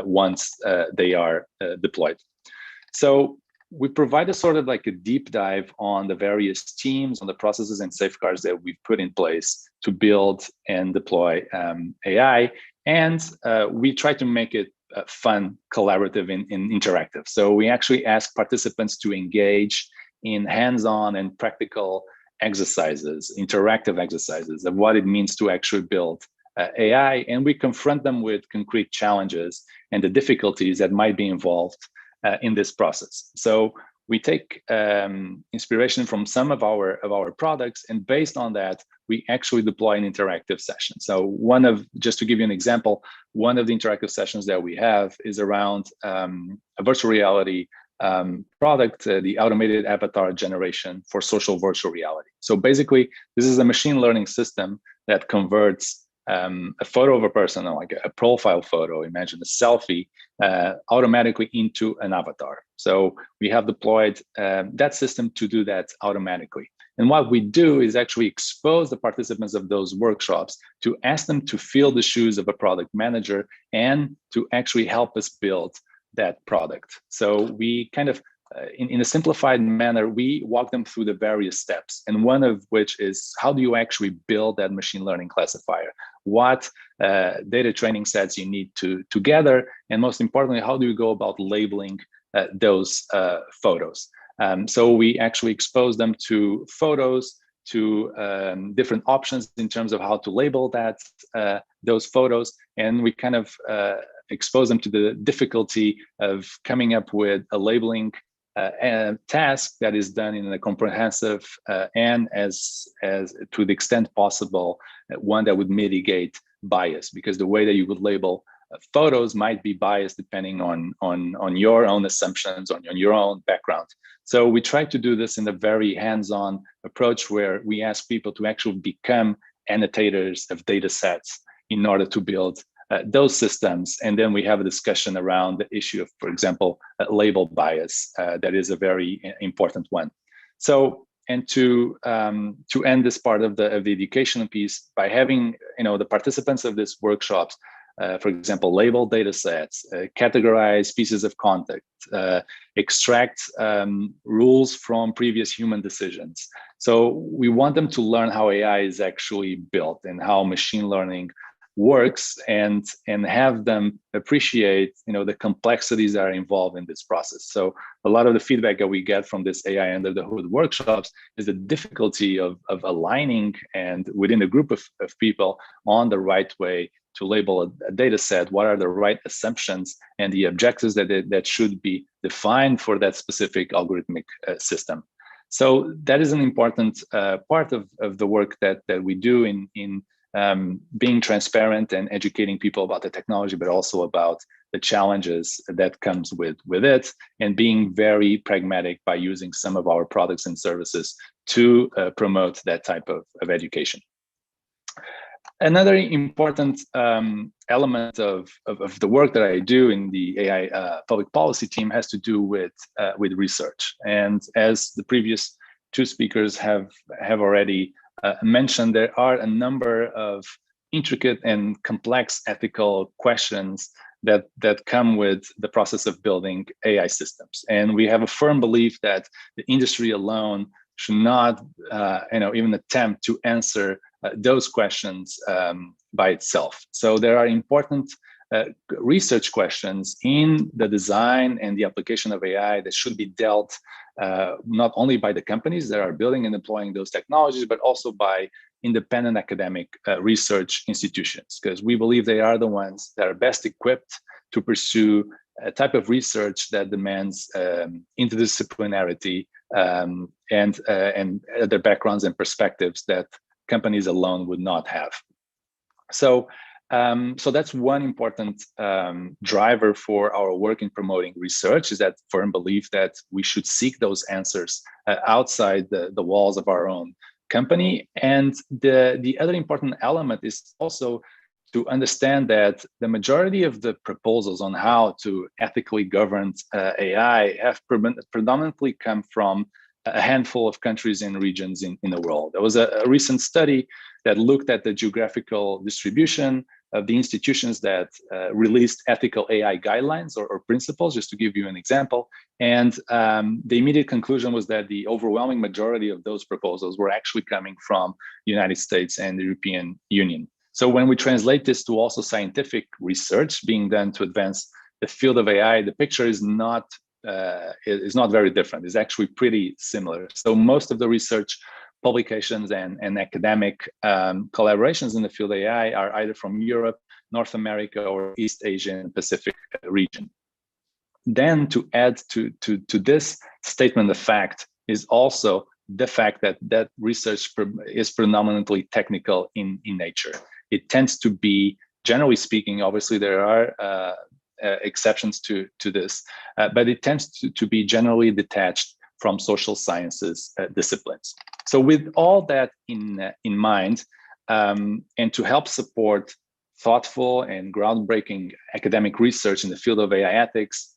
once they are deployed. So we provide a sort of like a deep dive on the various teams, on the processes and safeguards that we've put in place to build and deploy AI. And we try to make it fun, collaborative, and interactive. So we actually ask participants to engage in hands-on and practical exercises, interactive exercises of what it means to actually build AI. And we confront them with concrete challenges and the difficulties that might be involved in this process. So we take inspiration from some of our products, and based on that, we actually deploy an interactive session. So just to give you an example, one of the interactive sessions that we have is around a virtual reality product, the automated avatar generation for social virtual reality. So basically, this is a machine learning system that converts a photo of a person, like a profile photo, imagine a selfie, automatically into an avatar. So we have deployed that system to do that automatically. And what we do is actually expose the participants of those workshops to ask them to fill the shoes of a product manager and to actually help us build that product. So we kind of, in a simplified manner, we walk them through the various steps. And one of which is, how do you actually build that machine learning classifier? What data training sets you need to gather? And most importantly, how do you go about labeling those photos? So we actually expose them to photos, to different options in terms of how to label that those photos, and we kind of expose them to the difficulty of coming up with a labeling task that is done in a comprehensive and as to the extent possible, one that would mitigate bias, because the way that you would label photos might be biased depending on your own assumptions, on your own background. So we try to do this in a very hands-on approach where we ask people to actually become annotators of data sets in order to build those systems. And then we have a discussion around the issue of, for example, label bias. That is a very important one. So, and to end this part of the educational piece, by having the participants of these workshops, for example, label data sets, categorize pieces of content, extract rules from previous human decisions. So we want them to learn how AI is actually built and how machine learning works, and have them appreciate the complexities that are involved in this process. So a lot of the feedback that we get from this AI under the hood workshops is the difficulty of aligning and within a group of people on the right way to label a data set, what are the right assumptions and the objectives that should be defined for that specific algorithmic system. So that is an important part of the work that we do in being transparent and educating people about the technology, but also about the challenges that comes with it, and being very pragmatic by using some of our products and services to promote that type of education. Another important element of the work that I do in the AI public policy team has to do with research. And as the previous two speakers have already mentioned, there are a number of intricate and complex ethical questions that come with the process of building AI systems. And we have a firm belief that the industry alone should not even attempt to answer those questions by itself. So there are important research questions in the design and the application of AI that should be dealt not only by the companies that are building and deploying those technologies, but also by independent academic research institutions, because we believe they are the ones that are best equipped to pursue a type of research that demands interdisciplinarity and other backgrounds and perspectives that companies alone would not have. So that's one important driver for our work in promoting research, is that firm belief that we should seek those answers outside the walls of our own company. And the other important element is also to understand that the majority of the proposals on how to ethically govern AI have predominantly come from a handful of countries and regions in the world. There was a recent study that looked at the geographical distribution of the institutions that released ethical AI guidelines or principles, just to give you an example. And the immediate conclusion was that the overwhelming majority of those proposals were actually coming from the United States and the European Union. So when we translate this to also scientific research being done to advance the field of AI, the picture is not very different. It's actually pretty similar. So most of the research publications and academic collaborations in the field of AI are either from Europe, North America, or East Asia and Pacific region. Then to add to this statement of fact is also the fact that research is predominantly technical in nature. It tends to be, generally speaking, obviously there are exceptions to this, but it tends to be generally detached from social sciences disciplines. So with all that in mind, and to help support thoughtful and groundbreaking academic research in the field of AI ethics,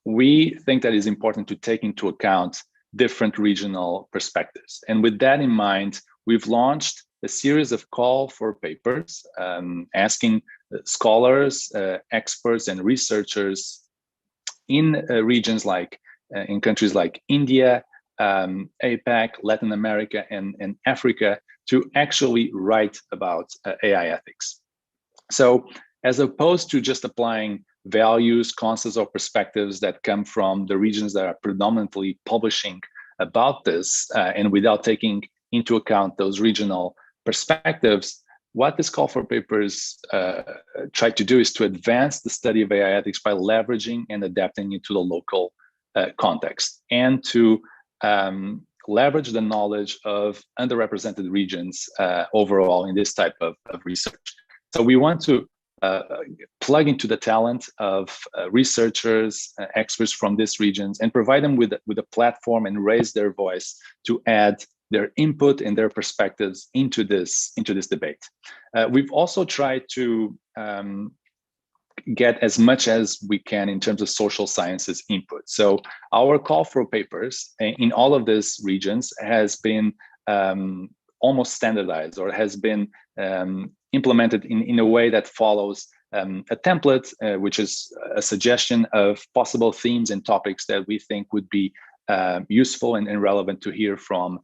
we think that it's important to take into account different regional perspectives. And with that in mind, we've launched a series of call for papers, asking scholars, experts, and researchers in regions like, in countries like India, APAC, Latin America, and Africa to actually write about AI ethics. So as opposed to just applying values, concepts, or perspectives that come from the regions that are predominantly publishing about this, and without taking into account those regional perspectives, what this call for papers try to do is to advance the study of AI ethics by leveraging and adapting it to the local context, and to leverage the knowledge of underrepresented regions overall in this type of research. So we want to plug into the talent of researchers, experts from these regions, and provide them with a platform and raise their voice to add their input and their perspectives into this debate. We've also tried to get as much as we can in terms of social sciences input. So our call for papers in all of these regions has been almost standardized, or has been implemented in a way that follows a template, which is a suggestion of possible themes and topics that we think would be useful and relevant to hear from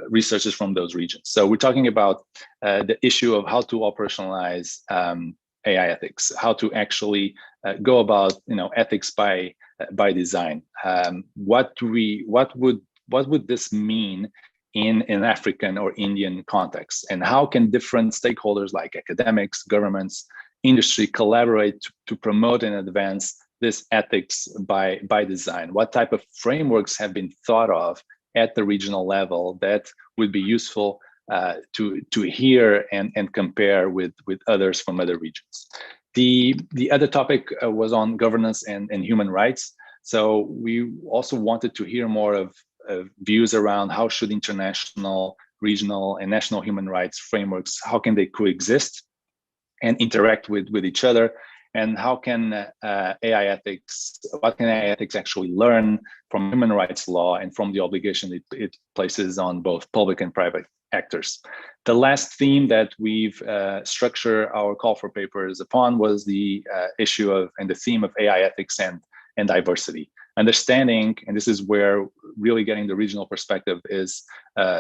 researchers from those regions. So we're talking about the issue of how to operationalize AI ethics, how to actually go about ethics by design. What would this mean in an African or Indian context, and how can different stakeholders like academics, governments, industry collaborate to promote and advance this ethics by design? What type of frameworks have been thought of at the regional level that would be useful to hear and compare with others from other regions? The other topic was on governance and human rights. So we also wanted to hear more of views around how should international, regional, and national human rights frameworks, how can they coexist and interact with each other, and how can AI ethics, what can AI ethics actually learn from human rights law and from the obligation it places on both public and private actors. The last theme that we've structured our call for papers upon was the issue of, and the theme of, AI ethics and diversity. Understanding, and this is where really getting the regional perspective is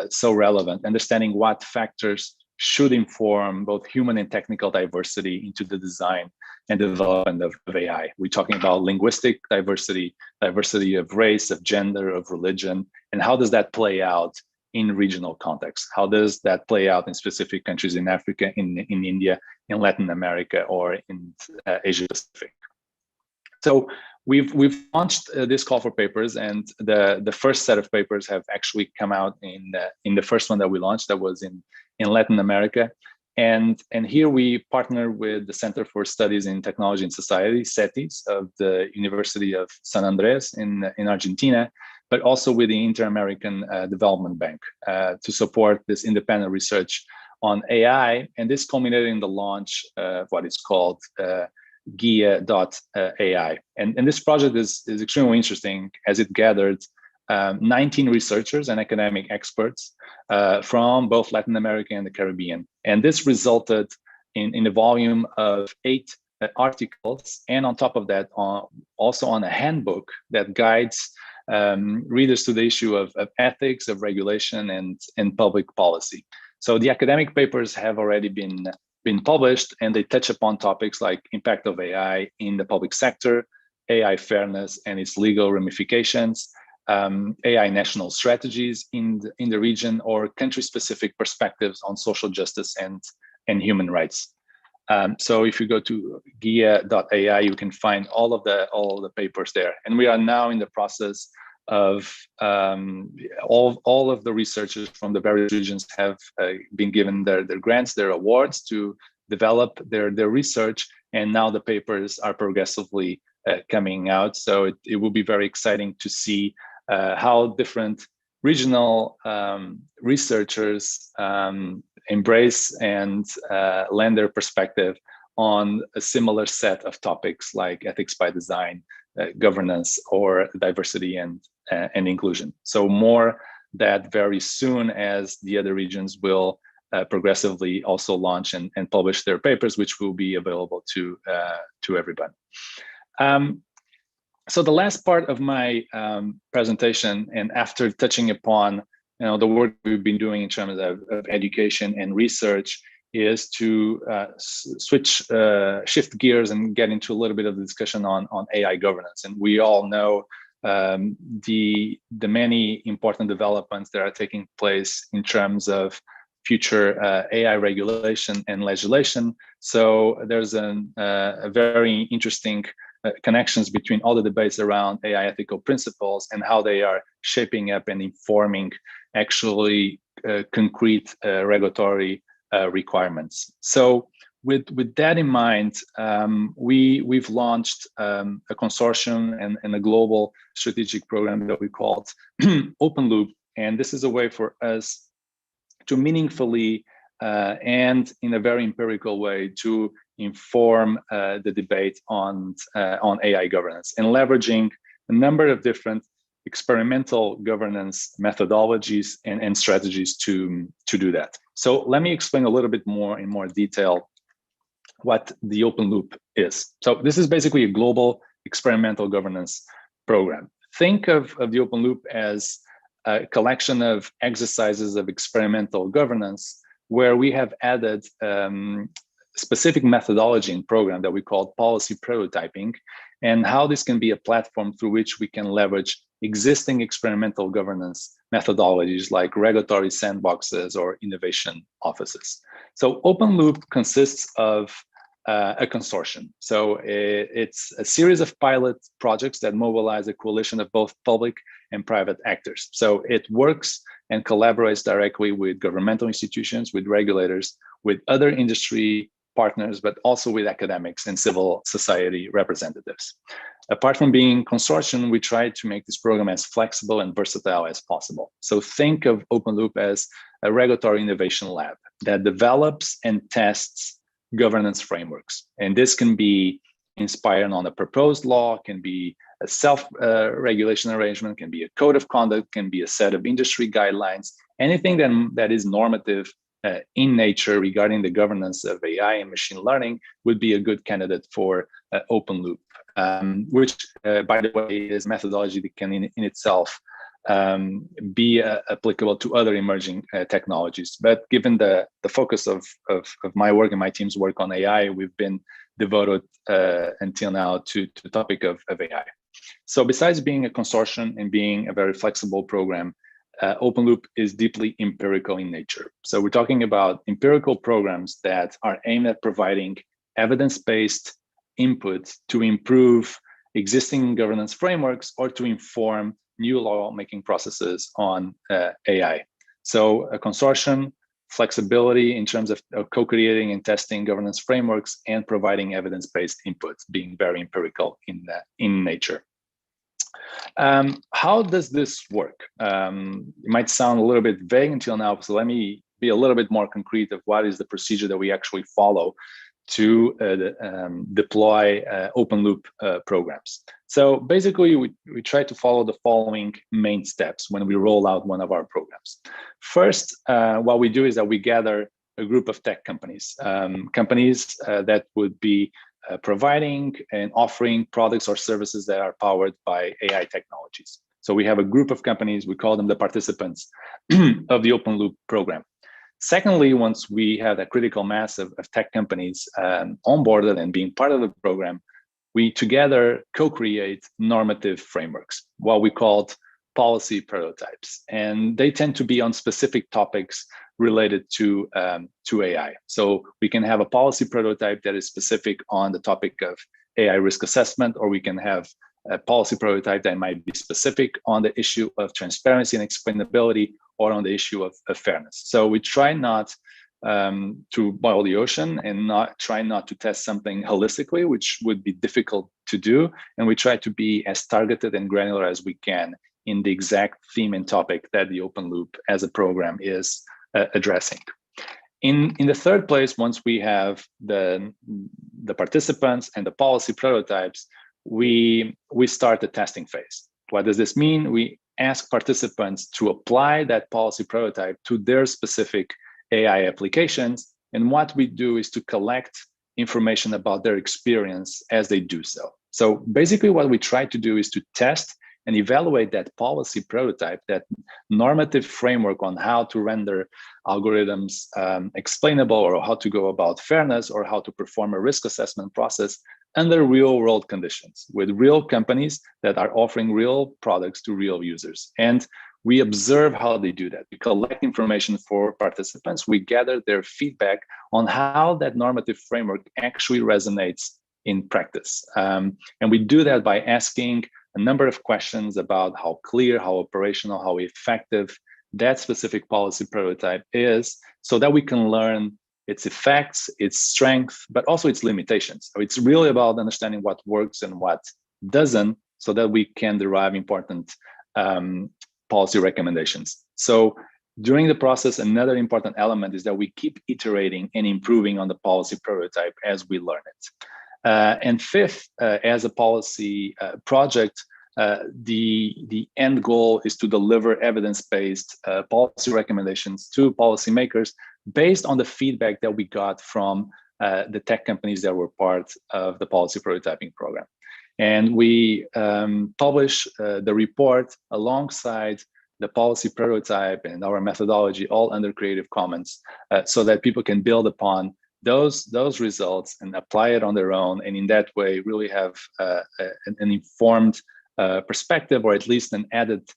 so relevant, understanding what factors should inform both human and technical diversity into the design and development of AI. We're talking about linguistic diversity, diversity of race, of gender, of religion, and how does that play out in regional context? How does that play out in specific countries in Africa, in India, in Latin America, or in Asia Pacific? So we've launched this call for papers, and the first set of papers have actually come out in the first one that we launched, that was in Latin America. And here we partner with the Center for Studies in Technology and Society, CETIS, of the University of San Andres in Argentina, but also with the Inter-American Development Bank to support this independent research on AI. And this culminated in the launch of what is called Guia.ai. And this project is extremely interesting, as it gathered 19 researchers and academic experts from both Latin America and the Caribbean. And this resulted in a volume of 8 articles, and on top of that, also on a handbook that guides readers to the issue of ethics, of regulation, and public policy. So the academic papers have already been published, and they touch upon topics like impact of AI in the public sector, AI fairness and its legal ramifications, AI national strategies in the region, or country-specific perspectives on social justice and human rights. So if you go to Guia.ai, you can find all of the papers there. And we are now in the process of all of the researchers from the various regions have been given their grants, their awards to develop their research, and now the papers are progressively coming out. So it will be very exciting to see how different regional researchers and embrace and lend their perspective on a similar set of topics like ethics by design, governance, or diversity and inclusion. So more that very soon, as the other regions will progressively also launch and publish their papers, which will be available to everybody. So the last part of my presentation, and after touching upon the work we've been doing in terms of education and research, is to shift gears and get into a little bit of the discussion on AI governance. And we all know the many important developments that are taking place in terms of future AI regulation and legislation. So there's a very interesting connections between all the debates around AI ethical principles and how they are shaping up and informing actually concrete regulatory requirements. So with that in mind, we've launched a consortium and a global strategic program that we called Open Loop. And this is a way for us to meaningfully and in a very empirical way to inform the debate on AI governance, and leveraging a number of different experimental governance methodologies and strategies to do that. So let me explain a little bit more in more detail what the Open Loop is. So this is basically a global experimental governance program. Think of the Open Loop as a collection of exercises of experimental governance where we have added specific methodology in program that we call policy prototyping, and how this can be a platform through which we can leverage existing experimental governance methodologies like regulatory sandboxes or innovation offices. So Open Loop consists of a consortium. So it's a series of pilot projects that mobilize a coalition of both public and private actors. So it works and collaborates directly with governmental institutions, with regulators, with other industry partners, but also with academics and civil society representatives. Apart from being consortium, we try to make this program as flexible and versatile as possible. So think of Open Loop as a regulatory innovation lab that develops and tests governance frameworks. And this can be inspired on a proposed law, can be a self-regulation arrangement, can be a code of conduct, can be a set of industry guidelines, anything that is normative in nature regarding the governance of AI and machine learning would be a good candidate for Open Loop, which, by the way, is methodology that can in itself be applicable to other emerging technologies. But given the focus of my work and my team's work on AI, we've been devoted until now to the topic of AI. So besides being a consortium and being a very flexible program, Open Loop is deeply empirical in nature. So we're talking about empirical programs that are aimed at providing evidence-based input to improve existing governance frameworks or to inform new lawmaking processes on AI. So a consortium, flexibility in terms of co-creating and testing governance frameworks, and providing evidence-based input, being very empirical in nature. How does this work? It might sound a little bit vague until now, so let me be a little bit more concrete of what is the procedure that we actually follow to deploy Open Loop programs. So basically, we try to follow the following main steps when we roll out one of our programs. First, what we do is that we gather a group of tech companies, that would be providing and offering products or services that are powered by AI technologies. So we have a group of companies, we call them the participants of the Open Loop program. Secondly, once we have a critical mass of tech companies onboarded and being part of the program, we together co-create normative frameworks, what we called policy prototypes. And they tend to be on specific topics related to AI. So we can have a policy prototype that is specific on the topic of AI risk assessment, or we can have a policy prototype that might be specific on the issue of transparency and explainability, or on the issue of fairness. So we try not to boil the ocean and try not to test something holistically, which would be difficult to do. And we try to be as targeted and granular as we can in the exact theme and topic that the Open Loop as a program is addressing. In the third place, once we have the participants and the policy prototypes, we start the testing phase. What does this mean? We ask participants to apply that policy prototype to their specific AI applications. And what we do is to collect information about their experience as they do so. So basically what we try to do is to test and evaluate that policy prototype, that normative framework on how to render algorithms explainable, or how to go about fairness, or how to perform a risk assessment process under real world conditions with real companies that are offering real products to real users. And we observe how they do that. We collect information for participants. We gather their feedback on how that normative framework actually resonates in practice. And we do that by asking a number of questions about how clear, how operational, how effective that specific policy prototype is, so that we can learn its effects, its strength, but also its limitations. So it's really about understanding what works and what doesn't, so that we can derive important policy recommendations. So during the process, another important element is that we keep iterating and improving on the policy prototype as we learn it. And fifth, as a policy project, the end goal is to deliver evidence-based policy recommendations to policymakers based on the feedback that we got from the tech companies that were part of the policy prototyping program. And we publish the report alongside the policy prototype and our methodology, all under Creative Commons, so that people can build upon those results and apply it on their own, and in that way really have an informed perspective, or at least an added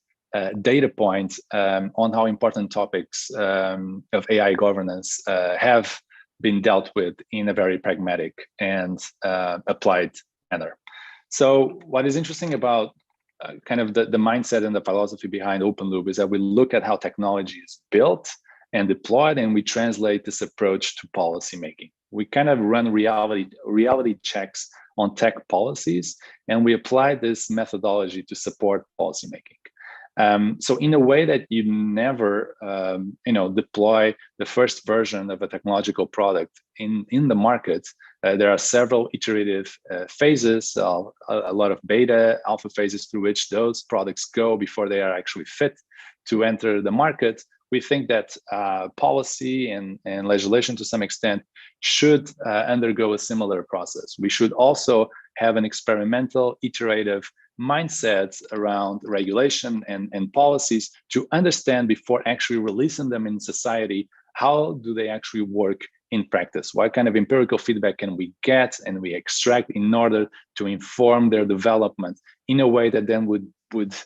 data point on how important topics of AI governance have been dealt with in a very pragmatic and applied manner. So what is interesting about kind of the mindset and the philosophy behind OpenLoop is that we look at how technology is built and deployed, and we translate this approach to policymaking. We kind of run reality checks on tech policies, and we apply this methodology to support policymaking. So in a way that you never, deploy the first version of a technological product in the market, there are several iterative phases, a lot of beta, alpha phases through which those products go before they are actually fit to enter the market. We think that policy and legislation to some extent should undergo a similar process. We should also have an experimental, iterative mindset around regulation and policies to understand before actually releasing them in society, how do they actually work in practice? What kind of empirical feedback can we get and we extract in order to inform their development in a way that then would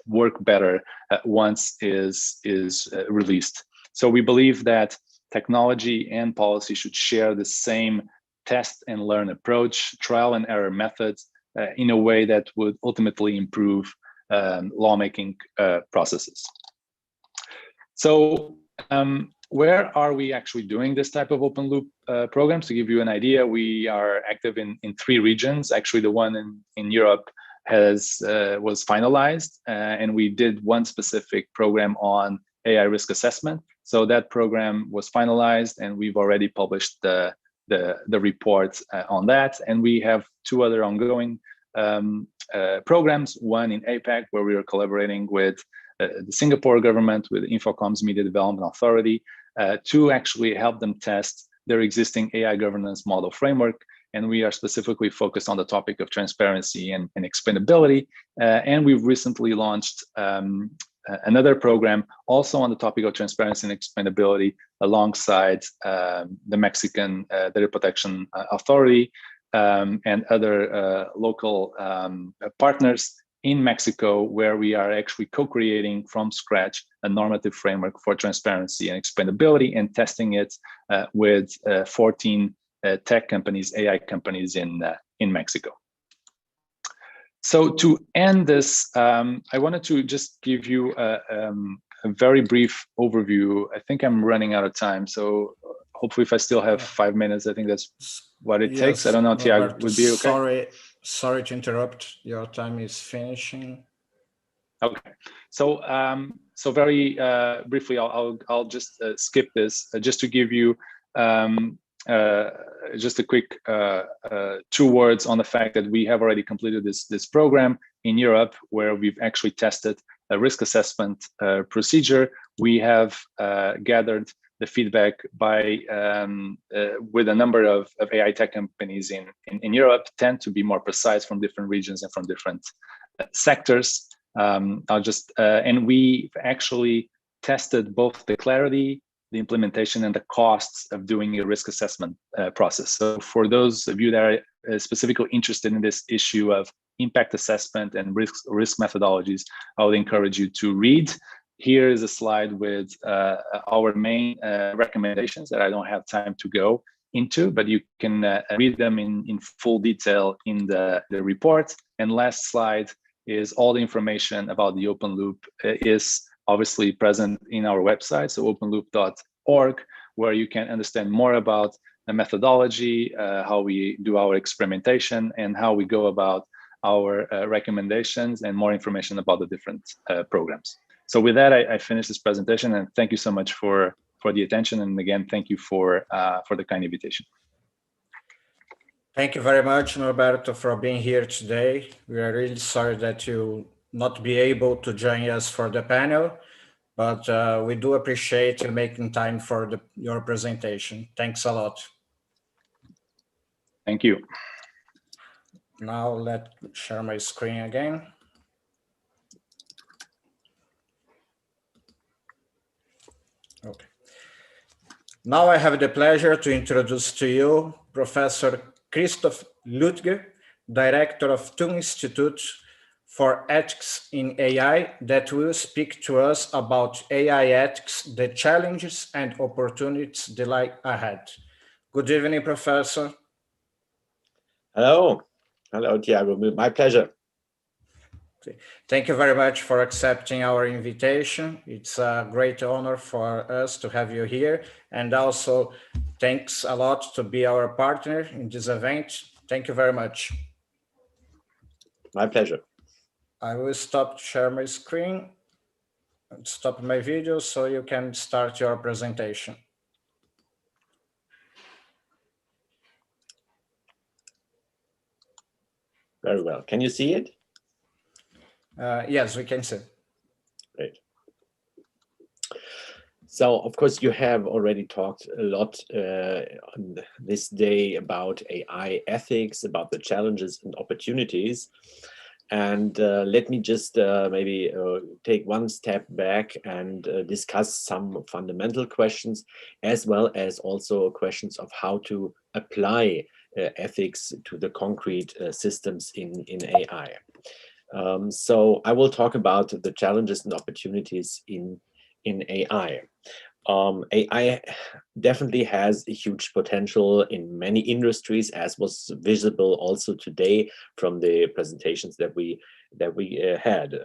work better once is released. So we believe that technology and policy should share the same test and learn approach, trial and error methods, in a way that would ultimately improve lawmaking processes. So where are we actually doing this type of open loop programs? To give you an idea, we are active in 3 regions. Actually, the one in Europe was finalized, and we did one specific program on AI risk assessment. So that program was finalized, and we've already published the report on that. And we have 2 other ongoing programs, one in APAC, where we are collaborating with the Singapore government, with Infocom's Media Development Authority, to actually help them test their existing AI governance model framework. And we are specifically focused on the topic of transparency and explainability. And we've recently launched another program also on the topic of transparency and explainability alongside the Mexican Data Protection Authority and other local partners in Mexico, where we are actually co-creating from scratch a normative framework for transparency and explainability, and testing it with 14 tech companies, AI companies in Mexico. So to end this, I wanted to just give you a very brief overview. I think I'm running out of time, so hopefully if I still have 5 minutes, I think that's what it takes. I don't know, Tiago, would be okay? Sorry to interrupt. Your time is finishing. Okay, so so very briefly, I'll just skip this just to give you just a quick 2 words on the fact that we have already completed this program in Europe, where we've actually tested a risk assessment procedure. We have gathered the feedback by with a number of AI tech companies in Europe, tend to be more precise from different regions and from different sectors. And we actually tested both the clarity, the implementation, and the costs of doing a risk assessment process. So for those of you that are specifically interested in this issue of impact assessment and risk methodologies, I would encourage you to read. Here is a slide with our main recommendations that I don't have time to go into, but you can read them in full detail in the report. And last slide is all the information about the open loop is obviously present in our website, so openloop.org, where you can understand more about the methodology, how we do our experimentation, and how we go about our recommendations, and more information about the different programs. So with that, I finish this presentation, and thank you so much for the attention. And again, thank you for the kind invitation. Thank you very much, Norberto, for being here today. We are really sorry that you not be able to join us for the panel, but we do appreciate you making time for your presentation. Thanks a lot. Thank you. Now let's share my screen again. Okay. Now I have the pleasure to introduce to you Professor Christoph Lütge, Director of TUM Institute for Ethics in AI, that will speak to us about AI ethics, the challenges and opportunities that lie ahead. Good evening, Professor. Hello. Hello, Tiago. My pleasure. Thank you very much for accepting our invitation. It's a great honor for us to have you here. And also, thanks a lot to be our partner in this event. Thank you very much. My pleasure. I will stop share my screen, stop my video so you can start your presentation. Very well. Can you see it? Yes, we can see. Great. So, of course, you have already talked a lot on this day about AI ethics, about the challenges and opportunities. And let me just maybe take one step back and discuss some fundamental questions, as well as also questions of how to apply ethics to the concrete systems in AI. So I will talk about the challenges and opportunities in AI. AI definitely has a huge potential in many industries, as was visible also today from the presentations that we had.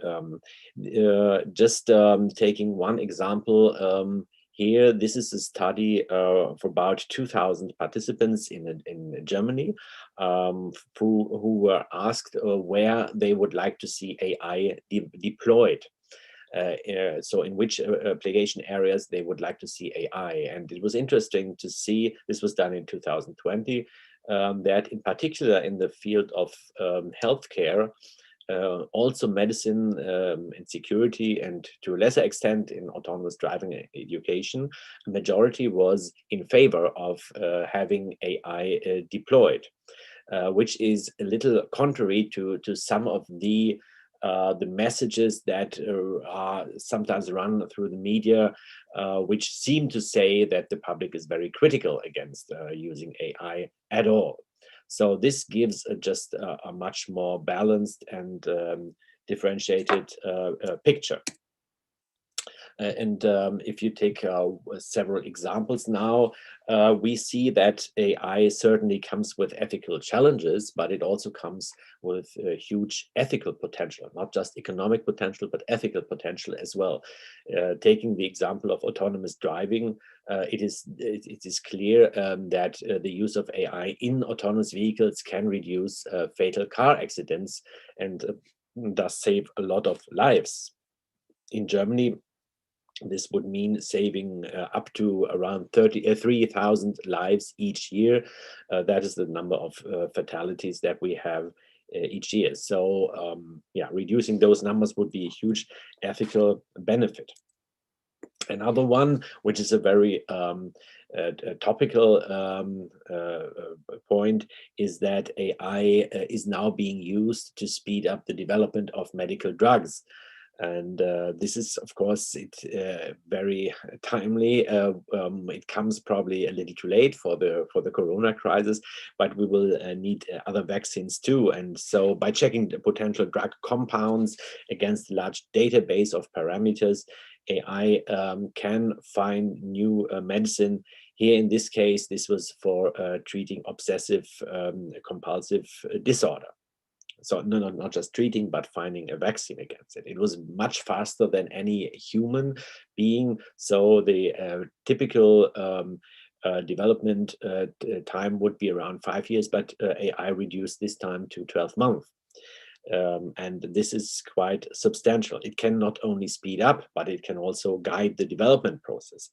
Just taking one example here, this is a study for about 2,000 participants in Germany who were asked where they would like to see AI deployed. So in which application areas they would like to see AI. And it was interesting to see, this was done in 2020, that in particular in the field of healthcare, also medicine and security, and to a lesser extent in autonomous driving education, a majority was in favor of having AI deployed, which is a little contrary to some of the messages that are sometimes run through the media, which seem to say that the public is very critical against using AI at all. So this gives just a much more balanced and differentiated picture. And if you take several examples now, we see that AI certainly comes with ethical challenges, but it also comes with huge ethical potential, not just economic potential, but ethical potential as well. Taking the example of autonomous driving, it is clear that the use of AI in autonomous vehicles can reduce fatal car accidents and thus save a lot of lives. In Germany, This would mean saving up to around 3,000 lives each year. That is the number of fatalities that we have each year. So yeah, reducing those numbers would be a huge ethical benefit. Another one, which is a very topical point, is that AI is now being used to speed up the development of medical drugs. And this is, of course, very timely. It comes probably a little too late for the corona crisis, but we will need other vaccines too. And so, by checking the potential drug compounds against a large database of parameters, AI can find new medicine. Here, in this case, this was for treating obsessive compulsive disorder. So not just treating, but finding a vaccine against it. It was much faster than any human being. So the typical development time would be around 5 years, but AI reduced this time to 12 months. And this is quite substantial. It can not only speed up, but it can also guide the development process.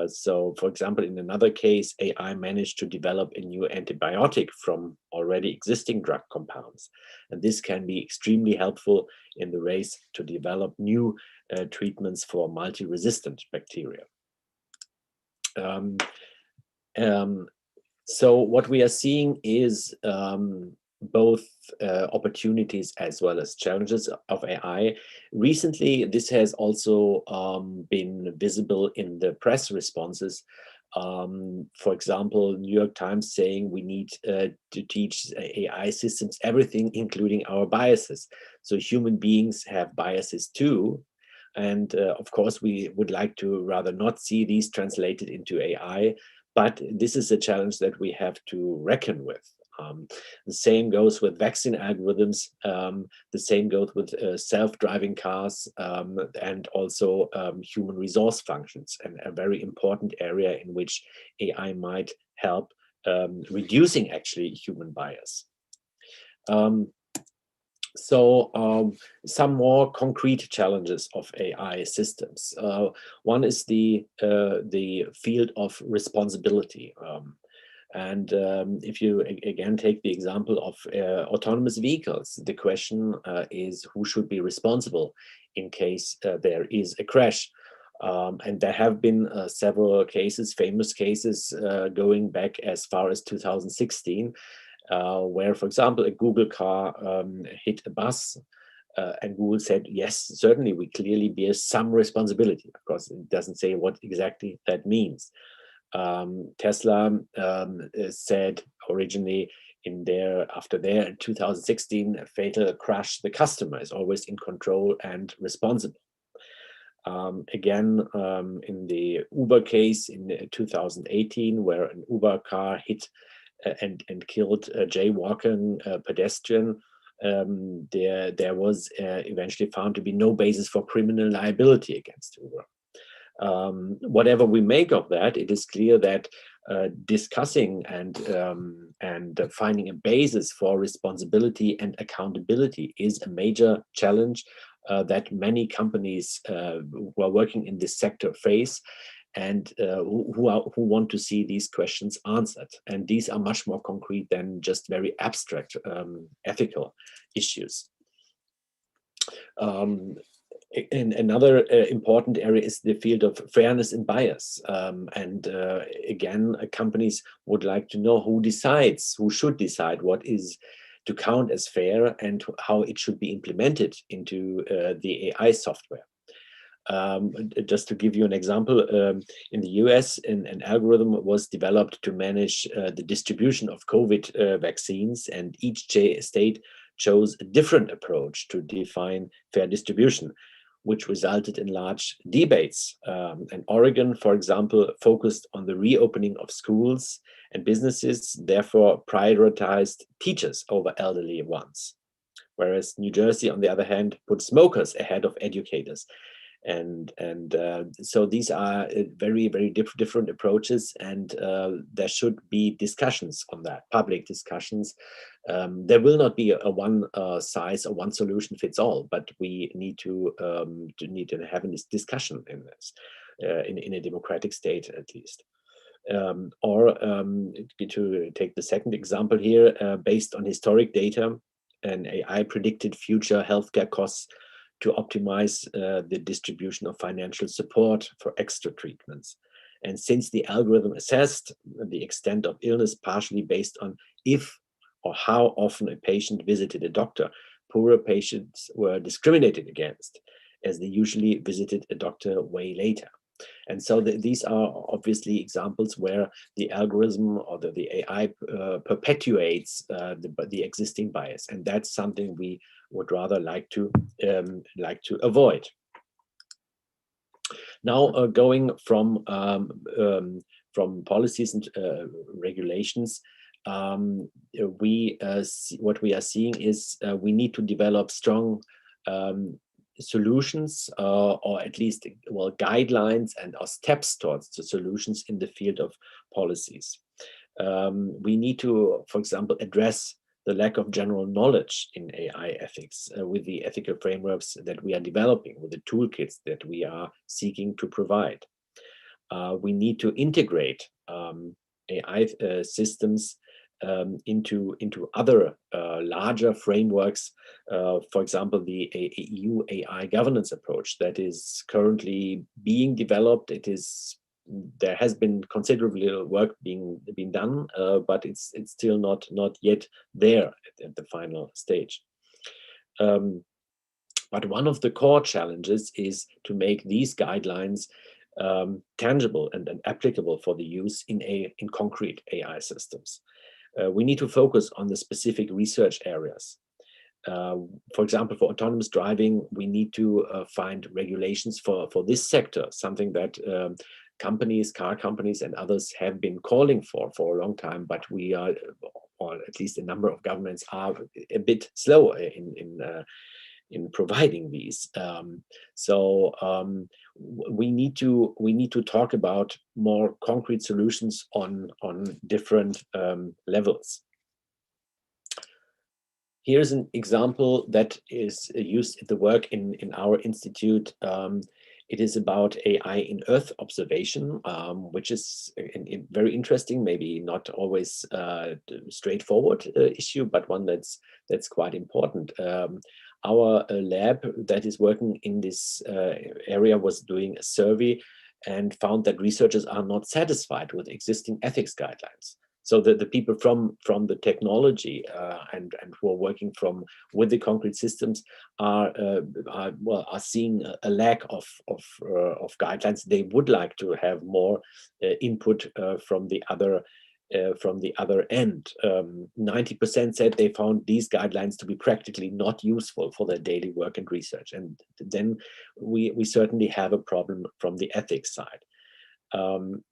So, for example, in another case, AI managed to develop a new antibiotic from already existing drug compounds. And this can be extremely helpful in the race to develop new treatments for multi-resistant bacteria. So what we are seeing is both opportunities as well as challenges of AI. Recently, this has also been visible in the press responses. For example, New York Times saying we need to teach AI systems everything, including our biases. So human beings have biases too. And of course, we would like to rather not see these translated into AI, but this is a challenge that we have to reckon with. The same goes with vaccine algorithms. The same goes with self-driving cars and also human resource functions, and a very important area in which AI might help reducing actually human bias. So some more concrete challenges of AI systems. One is the field of responsibility. And if you again take the example of autonomous vehicles, the question is who should be responsible in case there is a crash. And there have been several cases, famous cases, going back as far as 2016, where, for example, a Google car hit a bus. And Google said, yes, certainly we clearly bear some responsibility. Of course, it doesn't say what exactly that means. Tesla said originally after their 2016 fatal crash, the customer is always in control and responsible. Again, in the Uber case in 2018, where an Uber car hit and killed a jaywalking pedestrian, there was eventually found to be no basis for criminal liability against Uber. Whatever we make of that, it is clear that discussing and finding a basis for responsibility and accountability is a major challenge that many companies who are working in this sector face, and who want to see these questions answered. And these are much more concrete than just very abstract ethical issues. And another important area is the field of fairness and bias. Again, companies would like to know who should decide what is to count as fair and how it should be implemented into the AI software. Just to give you an example, in the US, an algorithm was developed to manage the distribution of COVID vaccines, and each state chose a different approach to define fair distribution, which resulted in large debates. And Oregon, for example, focused on the reopening of schools and businesses, therefore prioritized teachers over elderly ones. Whereas New Jersey, on the other hand, put smokers ahead of educators. So these are very, very different approaches, and there should be discussions on that, public discussions. There will not be a one size or one solution fits all, but we need to have this discussion in this, in a democratic state at least. To take the second example here, based on historic data, an AI predicted future healthcare costs to optimize the distribution of financial support for extra treatments. And since the algorithm assessed the extent of illness partially based on if or how often a patient visited a doctor, poorer patients were discriminated against, as they usually visited a doctor way later. And so these are obviously examples where the algorithm or the AI perpetuates the existing bias, and that's something we would rather like to avoid. Now, going from policies and regulations, what we are seeing is we need to develop strong solutions, or at least guidelines and steps towards the solutions in the field of policies. We need to, for example, address the lack of general knowledge in AI ethics with the ethical frameworks that we are developing, with the toolkits that we are seeking to provide. We need to integrate AI systems into other larger frameworks. For example, the EU AI governance approach that is currently being developed. There has been considerable work being done, but it's still not yet there at the final stage. But one of the core challenges is to make these guidelines tangible and applicable for the use in concrete AI systems. We need to focus on the specific research areas. For example, for autonomous driving, we need to find regulations for this sector, something that car companies and others have been calling for a long time, but we are, or at least a number of governments are a bit slow in providing these. We need to talk about more concrete solutions on different levels. Here's an example that is used in the work in our institute. It is about AI in Earth observation, which is a very interesting, maybe not always straightforward issue, but one that's quite important. Our lab that is working in this area was doing a survey and found that researchers are not satisfied with existing ethics guidelines. So the people from the technology and who are working with the concrete systems are seeing a lack of guidelines. They would like to have more input from the other end. 90% said they found these guidelines to be practically not useful for their daily work and research. And then we certainly have a problem from the ethics side.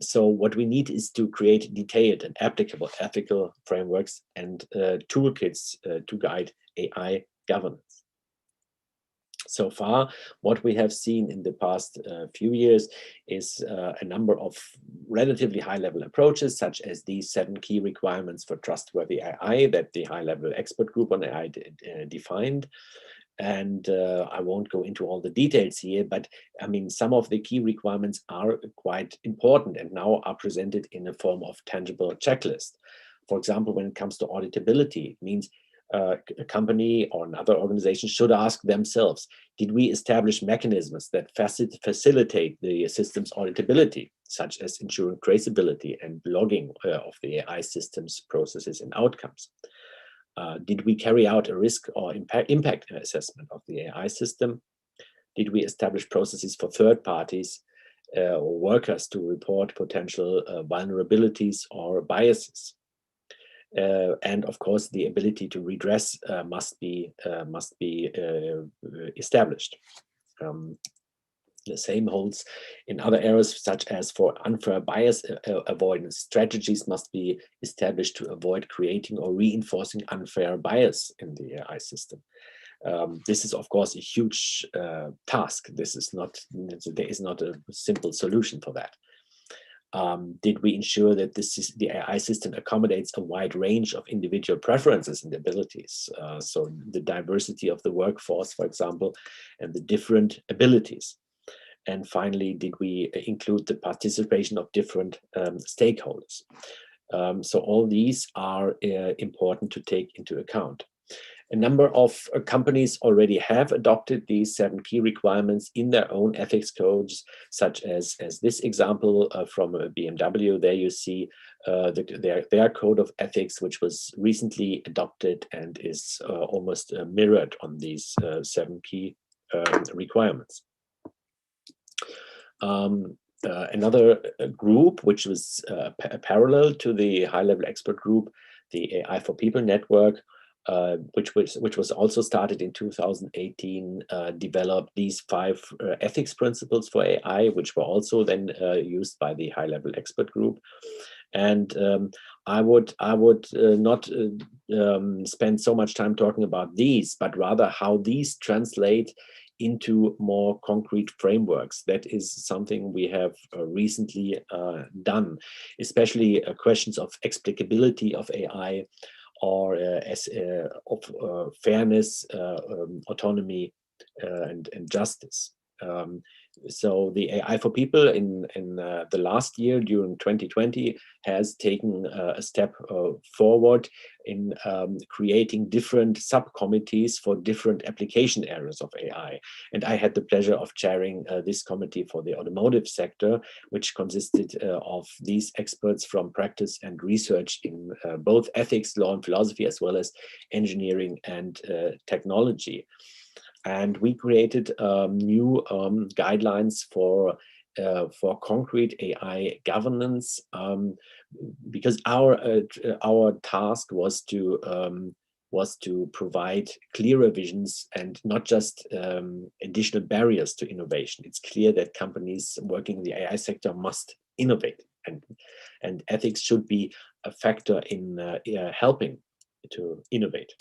So what we need is to create detailed and applicable ethical frameworks and toolkits to guide AI governance. So far, what we have seen in the past few years is a number of relatively high-level approaches, such as these 7 key requirements for trustworthy AI that the high-level expert group on AI defined. And I won't go into all the details here, but I mean, some of the key requirements are quite important and now are presented in a form of tangible checklist. For example, when it comes to auditability, it means a company or another organization should ask themselves, did we establish mechanisms that facilitate the system's auditability, such as ensuring traceability and logging of the AI system's processes and outcomes? Did we carry out a risk or impact assessment of the AI system? Did we establish processes for third parties or workers to report potential vulnerabilities or biases? And of course, the ability to redress must be established. The same holds in other areas, such as for unfair bias avoidance. Strategies must be established to avoid creating or reinforcing unfair bias in the AI system. This is, of course, a huge task. There is not a simple solution for that. Did we ensure that the AI system accommodates a wide range of individual preferences and abilities? So the diversity of the workforce, for example, and the different abilities. And finally, did we include the participation of different stakeholders? So all these are important to take into account. A number of companies already have adopted these 7 key requirements in their own ethics codes, such as this example from BMW. There you see their code of ethics, which was recently adopted and is almost mirrored on these 7 key requirements. Another group, which was parallel to the high-level expert group, the AI for People network, which was also started in 2018, developed these 5 ethics principles for AI, which were also then used by the high-level expert group. And I would not spend so much time talking about these, but rather how these translate into more concrete frameworks. That is something we have recently done, especially questions of explicability of AI, or of fairness, autonomy, and justice. So the AI for People in the last year, during 2020, has taken a step forward in creating different subcommittees for different application areas of AI. And I had the pleasure of chairing this committee for the automotive sector, which consisted of these experts from practice and research in both ethics, law, and philosophy, as well as engineering and technology. And we created new guidelines for concrete AI governance, because our task was to provide clearer visions and not just additional barriers to innovation. It's clear that companies working in the AI sector must innovate, and ethics should be a factor in helping to innovate.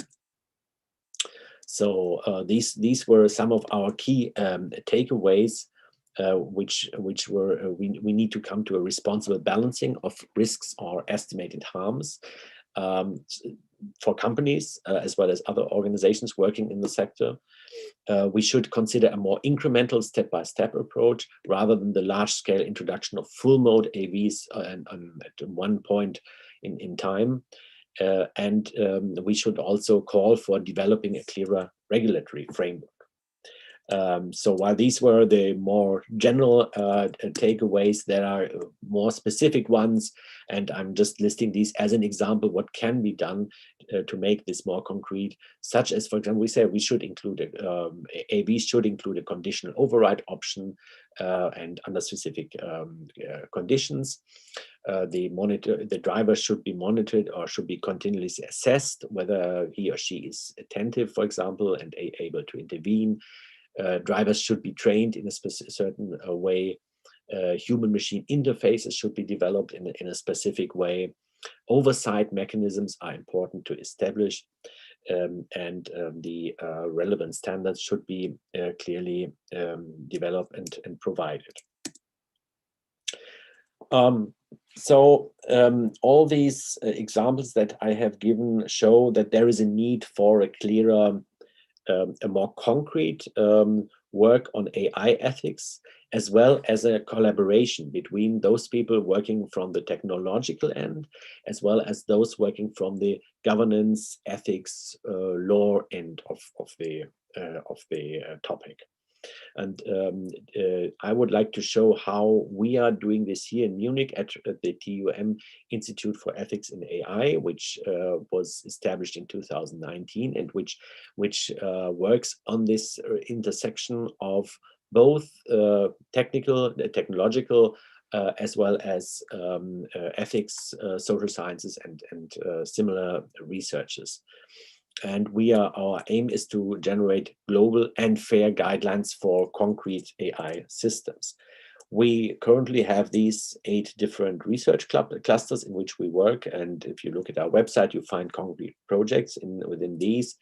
So these were some of our key takeaways, which were we need to come to a responsible balancing of risks or estimated harms for companies as well as other organizations working in the sector. We should consider a more incremental step-by-step approach rather than the large-scale introduction of full-mode AVs at one point in time. And we should also call for developing a clearer regulatory framework. So while these were the more general takeaways, there are more specific ones, and I'm just listing these as an example what can be done to make this more concrete, such as, for example, we say we should include AVs should include a conditional override option, and under specific conditions. The driver should be monitored or should be continuously assessed whether he or she is attentive, for example, and able to intervene. Drivers should be trained in a certain way. Human-machine interfaces should be developed in a specific way. Oversight mechanisms are important to establish, and the relevant standards should be clearly developed and provided. So all these examples that I have given show that there is a need for a clearer, a more concrete work on AI ethics, as well as a collaboration between those people working from the technological end, as well as those working from the governance, ethics, law end of the topic. And I would like to show how we are doing this here in Munich at the TUM Institute for Ethics in AI, which was established in 2019, and which works on this intersection of both technological, as well as ethics, social sciences, and similar researches. And our aim is to generate global and fair guidelines for concrete AI systems. We currently have these 8 different research clusters in which we work. And if you look at our website, you find concrete projects within these.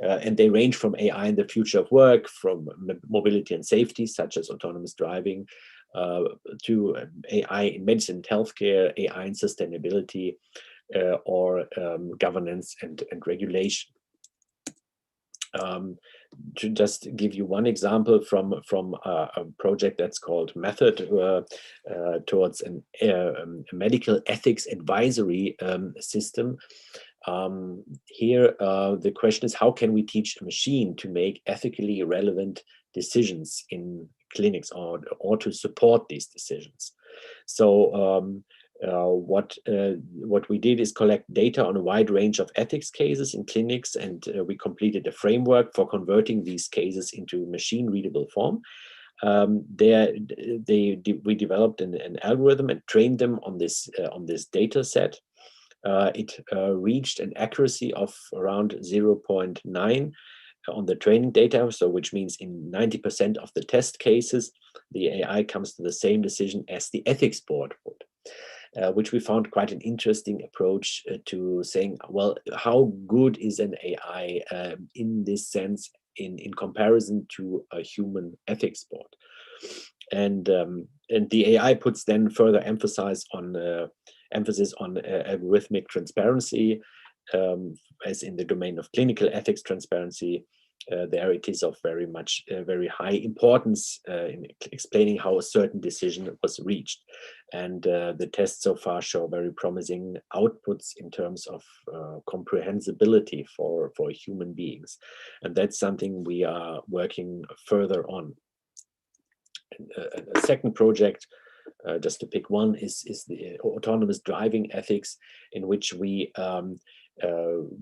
And they range from AI in the future of work, from mobility and safety, such as autonomous driving, to AI in medicine and healthcare, AI in sustainability, or governance and regulation. To just give you one example from a project that's called Method, towards a medical ethics advisory system. Here, the question is, how can we teach a machine to make ethically relevant decisions in clinics, or to support these decisions? So what we did is collect data on a wide range of ethics cases in clinics, and we completed a framework for converting these cases into machine-readable form. We developed an algorithm and trained them on this data set. It reached an accuracy of around 0.9 on the training data, so which means in 90% of the test cases, the AI comes to the same decision as the ethics board would. Which we found quite an interesting approach to saying, well, how good is an AI in this sense in comparison to a human ethics board? And the AI puts then further emphasis on algorithmic transparency, as in the domain of clinical ethics transparency. There it is of very high importance in explaining how a certain decision was reached. And the tests so far show very promising outputs in terms of comprehensibility for human beings. And that's something we are working further on. A second project, just to pick one, is the autonomous driving ethics, in which we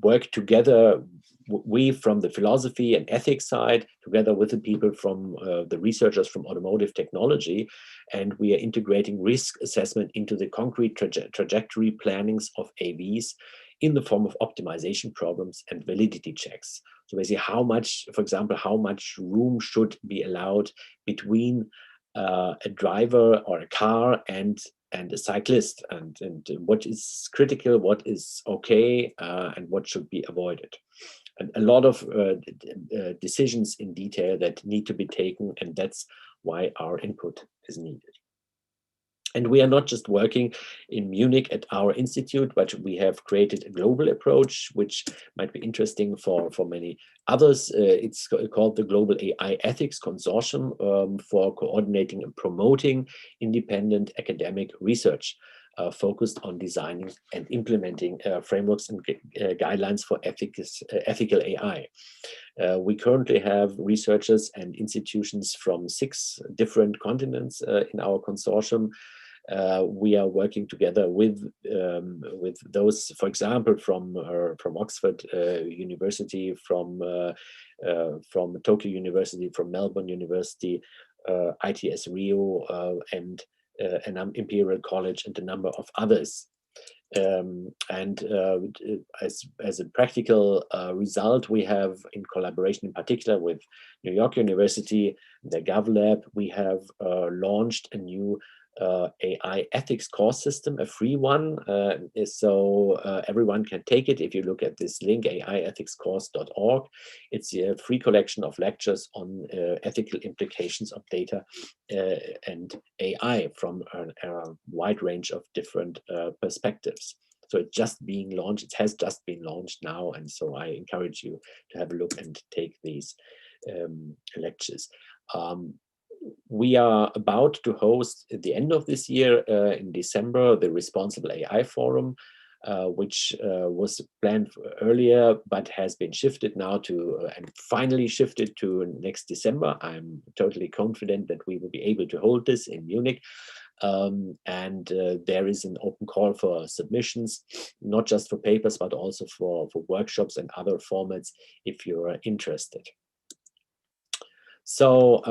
work together, we from the philosophy and ethics side, together with the people from the researchers from automotive technology, and we are integrating risk assessment into the concrete trajectory plannings of AVs in the form of optimization problems and validity checks. So basically, how much, for example, how much room should be allowed between a driver or a car and a cyclist, and what is critical, what is okay, and what should be avoided. And a lot of decisions in detail that need to be taken, and that's why our input is needed. And we are not just working in Munich at our institute, but we have created a global approach, which might be interesting for many others. It's called the Global AI Ethics Consortium, for coordinating and promoting independent academic research, focused on designing and implementing frameworks and guidelines for ethical AI. We currently have researchers and institutions from 6 different continents in our consortium. We are working together with those, for example, from Oxford University, from Tokyo University, from Melbourne University, ITS Rio, and Imperial College, and a number of others. As a practical result, we have, in collaboration in particular with New York University, the GovLab, we have launched a new AI ethics course system, a free one, so everyone can take it. If you look at this link, aiethicscourse.org, it's a free collection of lectures on ethical implications of data and AI from a wide range of different perspectives. So it's just being launched, it has just been launched now, and so I encourage you to have a look and take these lectures. We are about to host at the end of this year, in December, the Responsible AI Forum, which was planned earlier, but has been shifted now to, and finally shifted to next December. I'm totally confident that we will be able to hold this in Munich. There is an open call for submissions, not just for papers, but also for workshops and other formats, if you're interested. So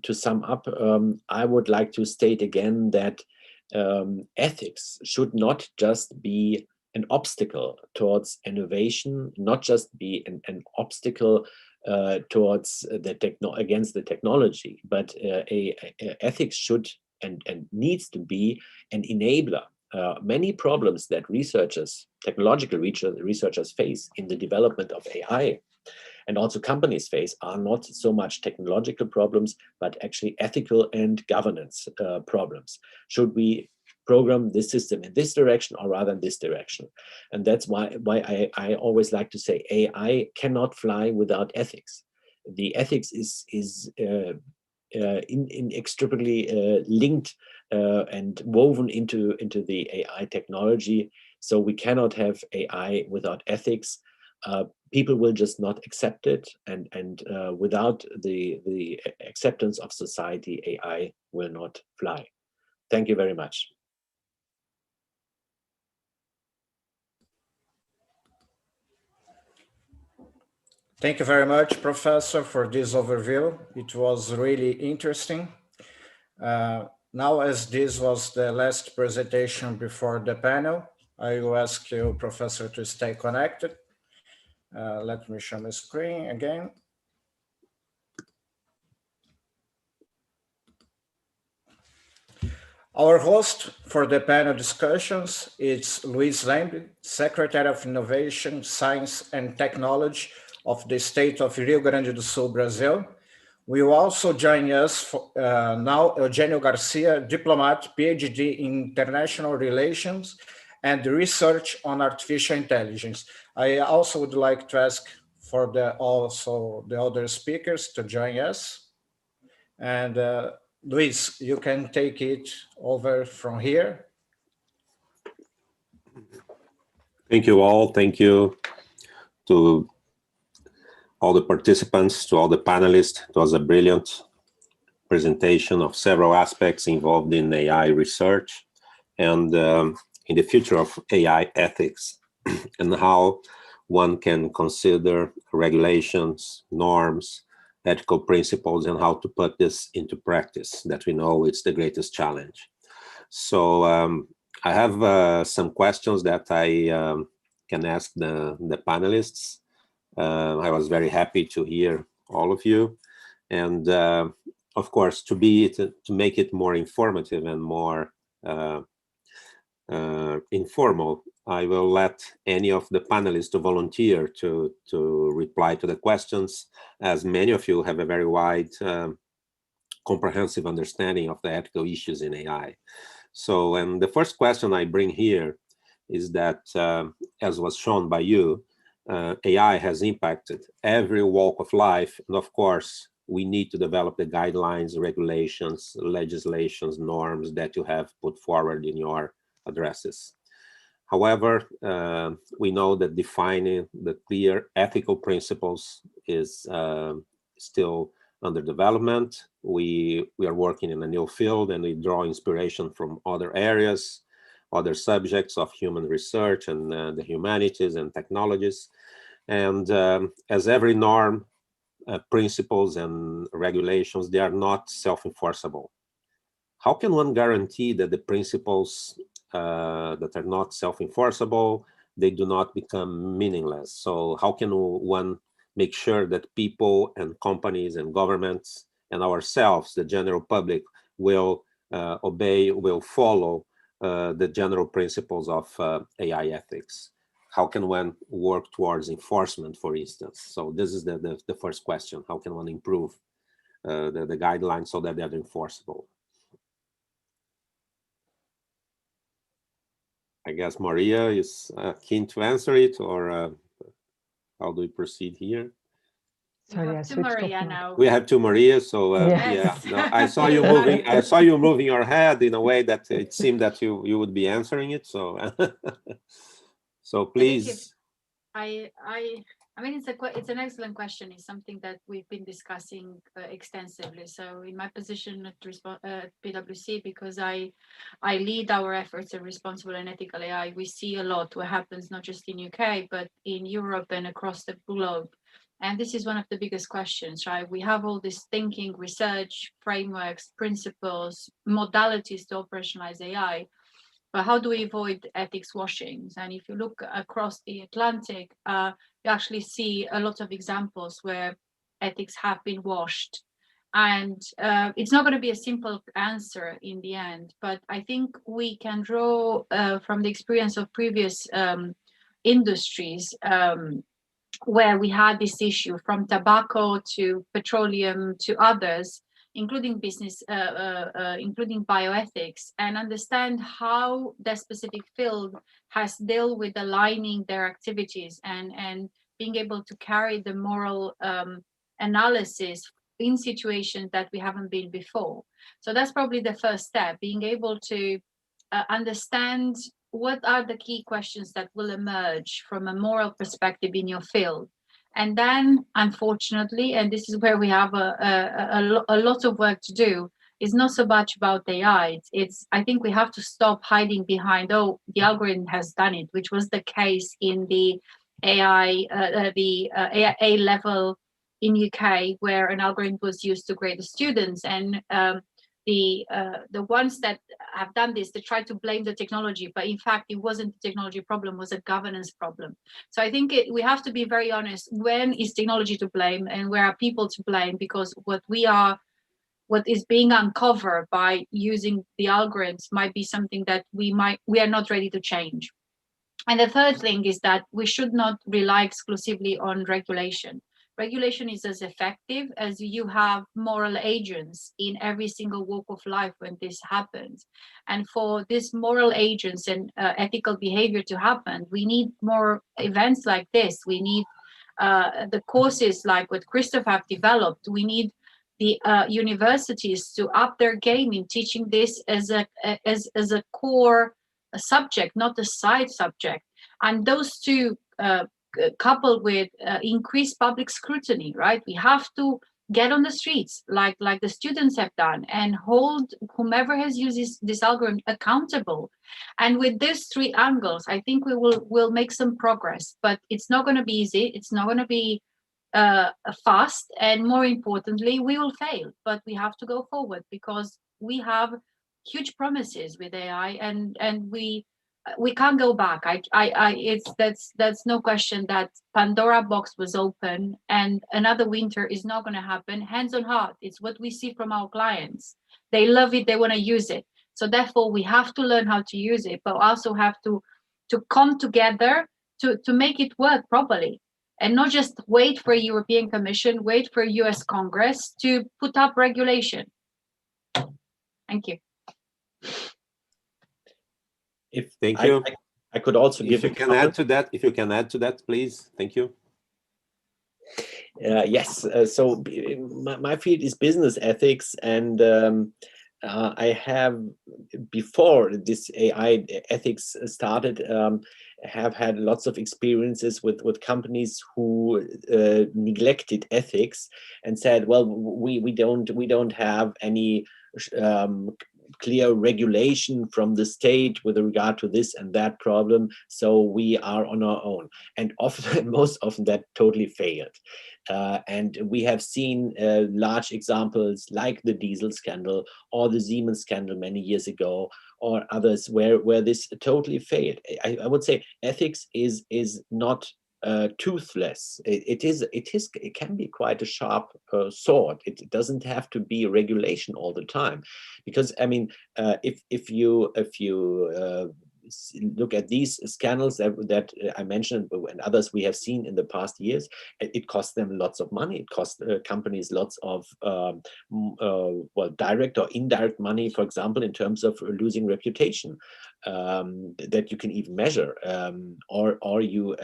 to sum up, I would like to state again that ethics should not just be an obstacle towards innovation, not just be an obstacle towards against the technology, but ethics should and needs to be an enabler. Many problems that technological researchers face in the development of AI and also companies face are not so much technological problems, but actually ethical and governance problems. Should we program this system in this direction or rather in this direction? And that's why I always like to say AI cannot fly without ethics. The ethics is inextricably linked and woven into the AI technology. So we cannot have AI without ethics. People will just not accept it, and without the acceptance of society, AI will not fly. Thank you very much. Thank you very much, Professor, for this overview. It was really interesting. Now, as this was the last presentation before the panel, I will ask you, Professor, to stay connected. Let me show my screen again. Our host for the panel discussions is Luiz Lembe, Secretary of Innovation, Science and Technology of the state of Rio Grande do Sul, Brazil. We will also join us now Eugenio Garcia, diplomat, PhD in International Relations and Research on Artificial Intelligence. I also would like to ask for the other speakers to join us. And Luis, you can take it over from here. Thank you all. Thank you to all the participants, to all the panelists. It was a brilliant presentation of several aspects involved in AI research and in the future of AI ethics and how one can consider regulations, norms, ethical principles, and how to put this into practice, that we know it's the greatest challenge. So I have some questions that I can ask the panelists. I was very happy to hear all of you. And of course, to make it more informative and more informal, I will let any of the panelists to volunteer to reply to the questions, as many of you have a very wide, comprehensive understanding of the ethical issues in AI. So, and the first question I bring here is that, as was shown by you, AI has impacted every walk of life. And of course, we need to develop the guidelines, regulations, legislations, norms that you have put forward in your addresses. However, we know that defining the clear ethical principles is still under development. We are working in a new field, and we draw inspiration from other areas, other subjects of human research and the humanities and technologies. And as every norm, principles and regulations, they are not self-enforceable. How can one guarantee that the principles that are not self-enforceable, they do not become meaningless? So how can one make sure that people and companies and governments and ourselves, the general public, will obey, will follow the general principles of AI ethics? How can one work towards enforcement, for instance? So this is the first question. How can one improve the guidelines so that they're enforceable? I guess Maria is keen to answer it, or how do we proceed here? Sorry, I switched Maria off now. We have two Maria, so Yes. yeah. No, I saw you moving. I saw you moving your head in a way that it seemed that you would be answering it. So, so please. I mean, it's an excellent question. It's something that we've been discussing extensively. So in my position at PwC, because I lead our efforts in responsible and ethical AI, we see a lot what happens not just in UK, but in Europe and across the globe. And this is one of the biggest questions, right? We have all this thinking, research, frameworks, principles, modalities to operationalize AI. But how do we avoid ethics washings? And if you look across the Atlantic, you actually see a lot of examples where ethics have been washed. And it's not going to be a simple answer in the end, but I think we can draw from the experience of previous industries where we had this issue, from tobacco to petroleum to others, including business, including bioethics, and understand how that specific field has dealt with aligning their activities and being able to carry the moral analysis in situations that we haven't been before. So that's probably the first step, being able to understand what are the key questions that will emerge from a moral perspective in your field. And then, unfortunately, and this is where we have a lot of work to do, is not so much about AI. I think we have to stop hiding behind, oh, the algorithm has done it, which was the case in the AI, A level in UK, where an algorithm was used to grade the students. And the ones that have done this, they try to blame the technology, but in fact it wasn't the technology problem, it was a governance problem. So I think we have to be very honest, when is technology to blame and where are people to blame, because what is being uncovered by using the algorithms might be something that we are not ready to change. And the third thing is that we should not rely exclusively on regulation. Regulation is as effective as you have moral agents in every single walk of life when this happens. And for these moral agents and ethical behavior to happen, we need more events like this. We need the courses like what Christoph have developed. We need the universities to up their game in teaching this as a core subject, not a side subject. And those two coupled with increased public scrutiny, right? We have to get on the streets like the students have done and hold whomever has used this algorithm accountable. And with these three angles, I think we'll make some progress, but it's not going to be easy. It's not going to be fast, and more importantly, we will fail, but we have to go forward because we have huge promises with AI, and we can't go back. That's no question that Pandora box was open, and another winter is not going to happen. Hands on heart, it's what we see from our clients. They love it, they want to use it. So therefore, we have to learn how to use it, but also have to come together to make it work properly, and not just wait for a European Commission, wait for US Congress to put up regulation. Thank you. Thank you. I could also give. If you can add to that, please. Thank you. Yes. So my field is business ethics, and I have, before this AI ethics started, have had lots of experiences with companies who neglected ethics and said, well, we don't have any clear regulation from the state with regard to this and that problem, so we are on our own. And often, most often, that totally failed. And we have seen large examples like the diesel scandal or the Siemens scandal many years ago, or others where this totally failed. I would say ethics is not toothless. It can be quite a sharp sword. It doesn't have to be regulation all the time, because I mean, if you look at these scandals that I mentioned and others we have seen in the past years, it costs them lots of money. It costs companies lots of well, direct or indirect money, for example, in terms of losing reputation that you can even measure, or you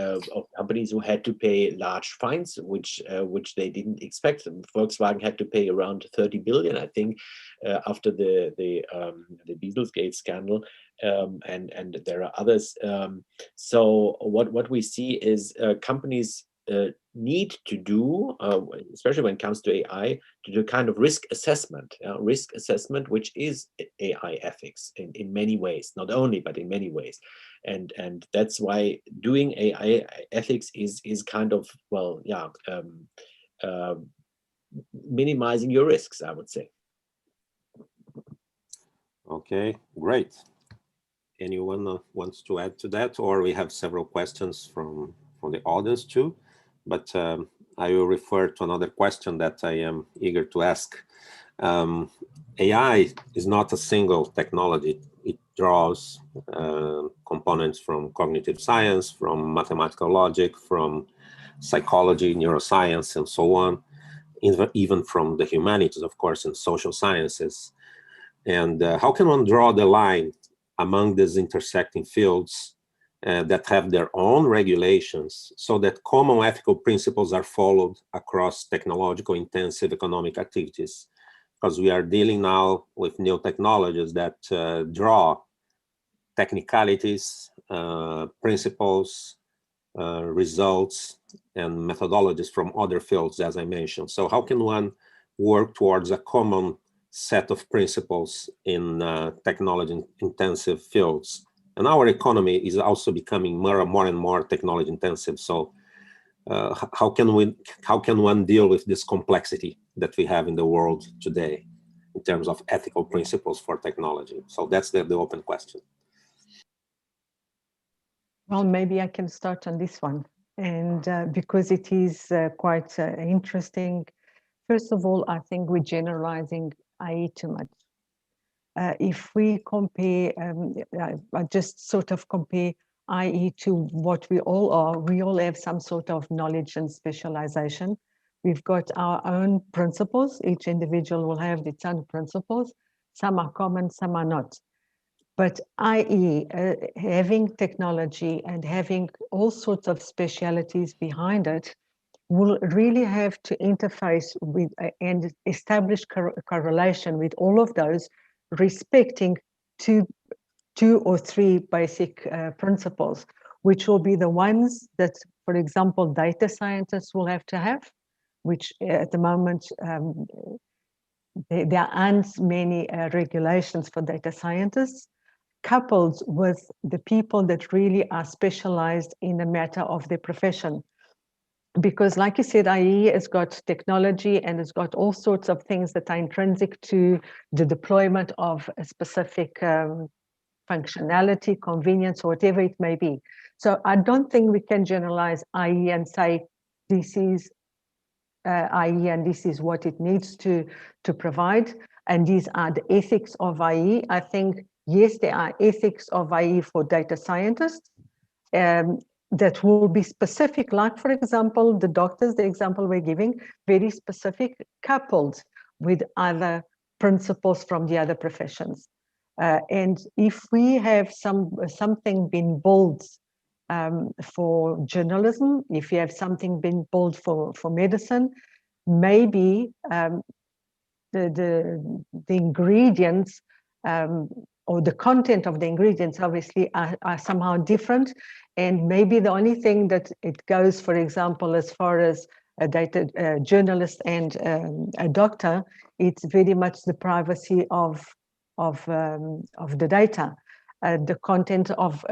companies who had to pay large fines, which they didn't expect. Volkswagen had to pay around 30 billion, I think, after the Dieselgate scandal. And there are others. So what we see is companies need to do, especially when it comes to AI, to do kind of risk assessment, which is AI ethics in many ways, not only, but in many ways. And that's why doing AI ethics is kind of, well, yeah, minimizing your risks, I would say. Okay, great. Anyone wants to add to that? Or we have several questions from the audience too, but I will refer to another question that I am eager to ask. AI is not a single technology. It draws components from cognitive science, from mathematical logic, from psychology, neuroscience, and so on, even from the humanities, of course, and social sciences. And how can one draw the line among these intersecting fields that have their own regulations so that common ethical principles are followed across technological intensive economic activities? Because we are dealing now with new technologies that draw technicalities, principles, results, and methodologies from other fields, as I mentioned. So how can one work towards a common set of principles in technology intensive fields? And our economy is also becoming more and more technology intensive. So how can one deal with this complexity that we have in the world today in terms of ethical principles for technology? So that's the open question. Well, maybe I can start on this one, and because it is quite interesting. First of all, I think we're generalizing AI too much. If we compare, I just sort of compare AI to what we all are. We all have some sort of knowledge and specialization. We've got our own principles. Each individual will have its own principles. Some are common, some are not. But i.e., having technology and having all sorts of specialities behind it will really have to interface with and establish correlation with all of those, respecting two or three basic principles, which will be the ones that, for example, data scientists will have to have, which at the moment there aren't many regulations for data scientists, coupled with the people that really are specialized in the matter of their profession. Because like you said, IE has got technology and it's got all sorts of things that are intrinsic to the deployment of a specific functionality, convenience, or whatever it may be. So I don't think we can generalize IE and say, this is IE and this is what it needs to provide. And these are the ethics of IE. I think, yes, there are ethics of IE for data scientists that will be specific, like, for example, the doctors, the example we're giving, very specific, coupled with other principles from the other professions. And if we have something been built for journalism, if you have something been built for medicine, maybe the ingredients or the content of the ingredients obviously are somehow different, and maybe the only thing that it goes, for example, as far as a data journalist and a doctor, it's very much the privacy of the data, the content of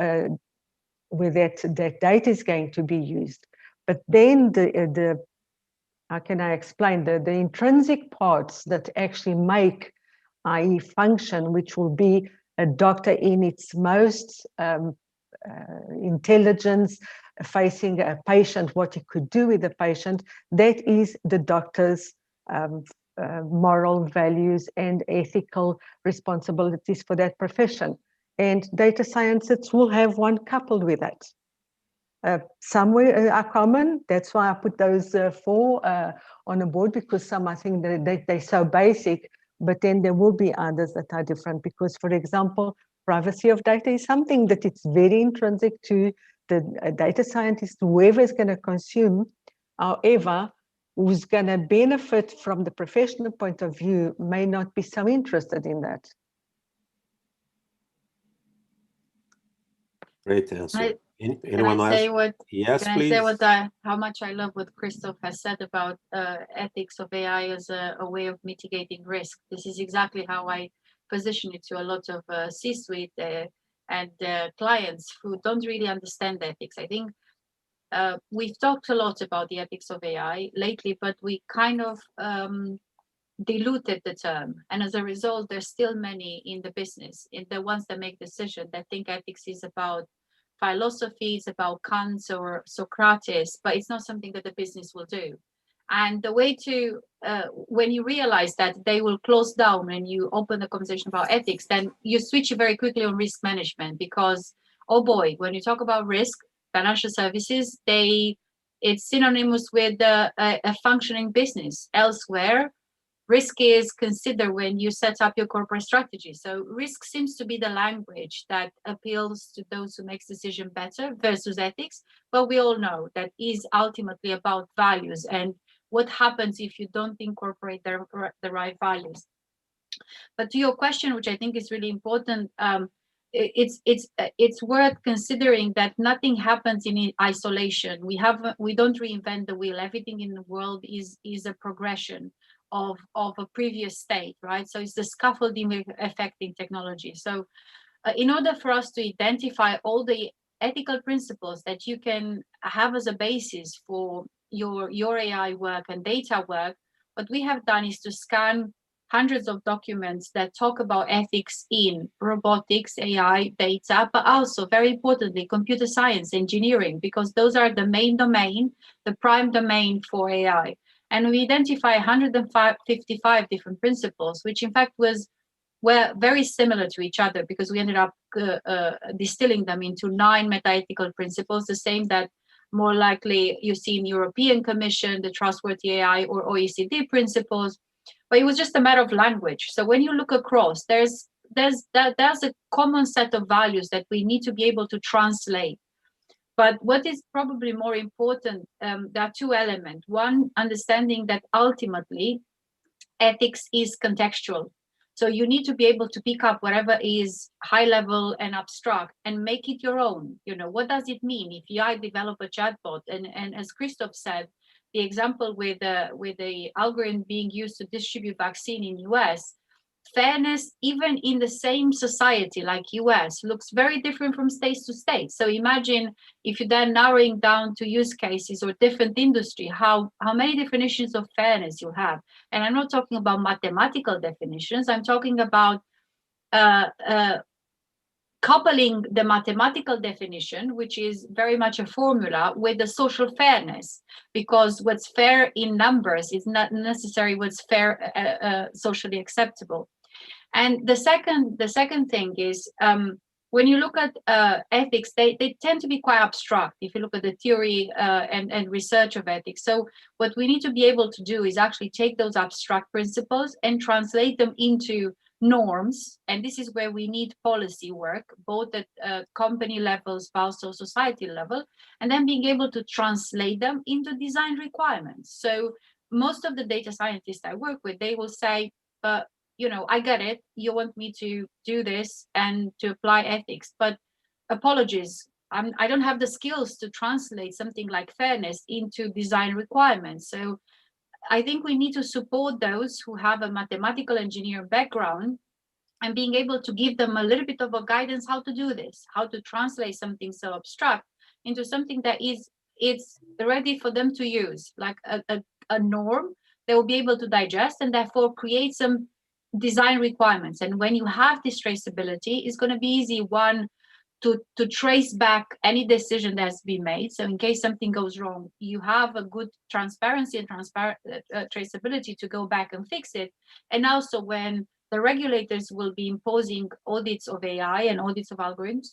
where that data is going to be used. But then the how can I explain, the intrinsic parts that actually make IE function, which will be a doctor in its most intelligence, facing a patient, what he could do with the patient, that is the doctor's moral values and ethical responsibilities for that profession. And data scientists will have one coupled with that. Some are common, that's why I put those four on a board, because some I think that they're so basic, but then there will be others that are different, because, for example, privacy of data is something that it's very intrinsic to the data scientist, whoever is going to consume. However, who's going to benefit from the professional point of view may not be so interested in that. Great answer. Anyone else? Yes, please. Can I say how much I love what Christoph has said about ethics of AI as a way of mitigating risk? This is exactly how I position it to a lot of C-suite and clients who don't really understand ethics. I think we've talked a lot about the ethics of AI lately, but we kind of diluted the term. And as a result, there's still many in the business, in the ones that make decisions, that think ethics is about philosophy, it's about Kant or Socrates, but it's not something that the business will do. And the way to, when you realize that they will close down when you open the conversation about ethics, then you switch very quickly on risk management, because, oh boy, when you talk about risk, financial services, they It's synonymous with a functioning business. Elsewhere, risk is considered when you set up your corporate strategy. So risk seems to be the language that appeals to those who make decisions better versus ethics. But we all know that is ultimately about values and what happens if you don't incorporate the right values. But to your question, which I think is really important, it's worth considering that nothing happens in isolation. We don't reinvent the wheel. Everything in the world is a progression of a previous state, right? So it's the scaffolding affecting technology. So in order for us to identify all the ethical principles that you can have as a basis for your AI work and data work, what we have done is to scan hundreds of documents that talk about ethics in robotics, AI, data, but also very importantly, computer science, engineering, because those are the main domain, the prime domain for AI. And we identify 155 different principles, which in fact were very similar to each other, because we ended up distilling them into 9 meta-ethical principles, the same that more likely you see in European Commission, the Trustworthy AI, or OECD principles. But it was just a matter of language. So when you look across, there's a common set of values that we need to be able to translate. But what is probably more important, there are 2 elements. One, understanding that ultimately ethics is contextual. So you need to be able to pick up whatever is high level and abstract and make it your own. You know, what does it mean if I develop a chatbot? And as Christoph said, the example with the algorithm being used to distribute vaccine in US, fairness, even in the same society like US, looks very different from state to state. So imagine if you're then narrowing down to use cases or different industry, how many definitions of fairness you have. And I'm not talking about mathematical definitions. I'm talking about coupling the mathematical definition, which is very much a formula, with the social fairness, because what's fair in numbers is not necessarily what's fair socially acceptable. And the second thing is, when you look at ethics, they tend to be quite abstract if you look at the theory and research of ethics. So what we need to be able to do is actually take those abstract principles and translate them into norms. And this is where we need policy work, both at company levels, but also society level, and then being able to translate them into design requirements. So most of the data scientists I work with, they will say, you know, I get it. You want me to do this and to apply ethics, but apologies, I don't have the skills to translate something like fairness into design requirements. So I think we need to support those who have a mathematical engineer background and being able to give them a little bit of a guidance how to do this, how to translate something so abstract into something that it's ready for them to use, like a norm they will be able to digest and therefore create some design requirements. And when you have this traceability, it's going to be easy, one, to trace back any decision that has been made. So in case something goes wrong, you have a good transparency and traceability to go back and fix it. And also when the regulators will be imposing audits of AI and audits of algorithms,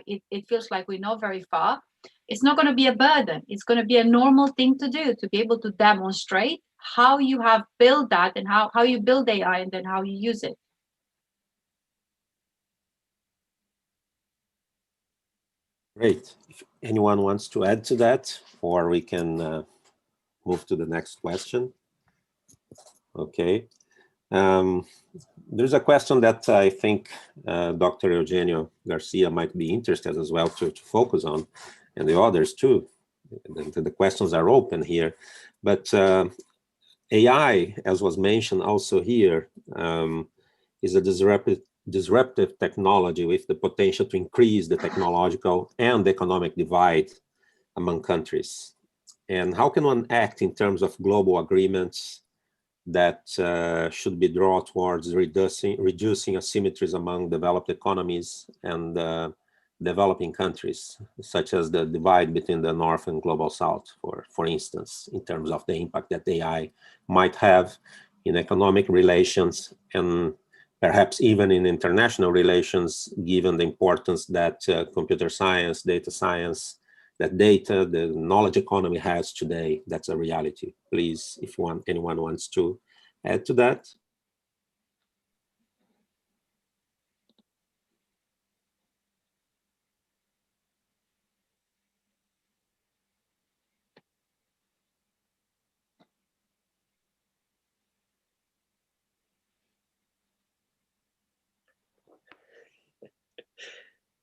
it feels like we're not very far. It's not going to be a burden. It's going to be a normal thing to do, to be able to demonstrate how you have built that and how you build AI and then how you use it. Great. If anyone wants to add to that, or we can move to the next question. Okay. There's a question that I think Dr. Eugenio Garcia might be interested as well to focus on, and the others too. The questions are open here, but AI, as was mentioned also here, is a disruptive technology with the potential to increase the technological and economic divide among countries. And how can one act in terms of global agreements that should be drawn towards reducing asymmetries among developed economies and developing countries, such as the divide between the North and Global South, for instance, in terms of the impact that AI might have in economic relations and perhaps even in international relations, given the importance that computer science, data science, that data, the knowledge economy has today. That's a reality. Please, if anyone wants to add to that.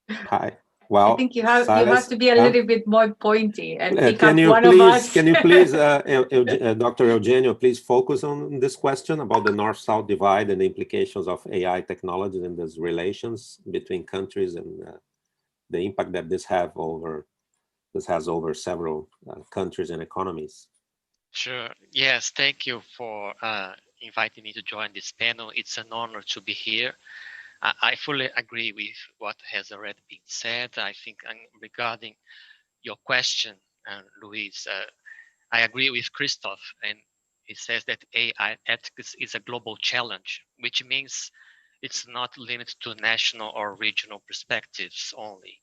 Hi. Well, I think you have to be a little bit more pointy and pick can up you one please, of us. Can you please, Dr. Eugenio, please focus on this question about the North-South divide and the implications of AI technologies and these relations between countries and the impact that this has over several countries and economies. Sure. Yes, thank you for inviting me to join this panel. It's an honor to be here. I fully agree with what has already been said. I think regarding your question, Luis, I agree with Christoph, and he says that AI ethics is a global challenge, which means it's not limited to national or regional perspectives only.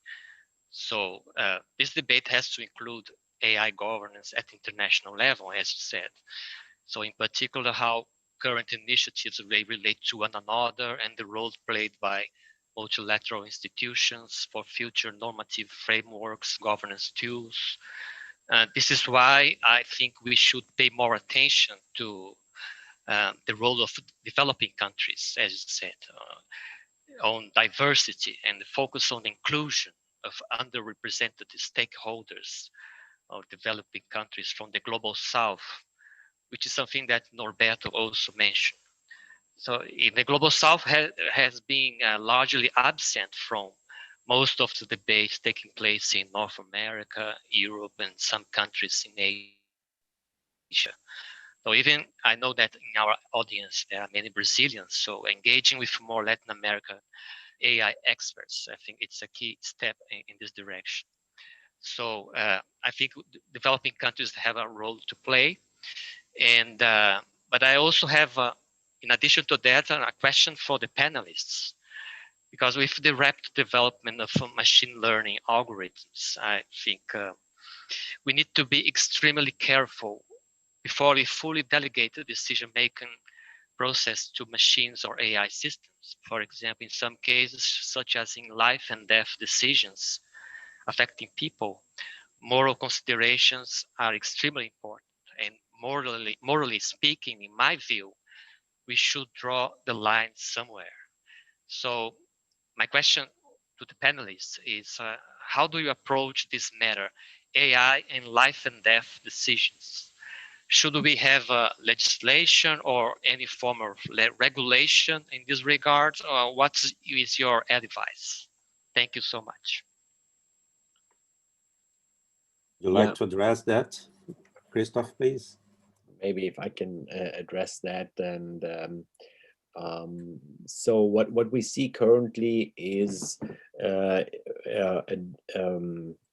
So this debate has to include AI governance at international level, as you said. So in particular, how current initiatives may relate to one another and the role played by multilateral institutions for future normative frameworks, governance tools. This is why I think we should pay more attention to the role of developing countries, as you said, on diversity and focus on inclusion of underrepresented stakeholders of developing countries from the global south, which is something that Norberto also mentioned. So in the global south has been largely absent from most of the debates taking place in North America, Europe, and some countries in Asia. So even I know that in our audience, there are many Brazilians, so engaging with more Latin American AI experts, I think it's a key step in this direction. So I think developing countries have a role to play. And but I also have, in addition to that, a question for the panelists, because with the rapid development of machine learning algorithms, I think we need to be extremely careful before we fully delegate the decision-making process to machines or AI systems. For example, in some cases, such as in life and death decisions affecting people, moral considerations are extremely important. And morally speaking, in my view, we should draw the line somewhere. So my question to the panelists is, how do you approach this matter, AI and life and death decisions? Should we have legislation or any form of regulation in this regard? Or what is your advice? Thank you so much. Would you like to address that, Christoph, please? Maybe if I can address that. And so what we see currently is a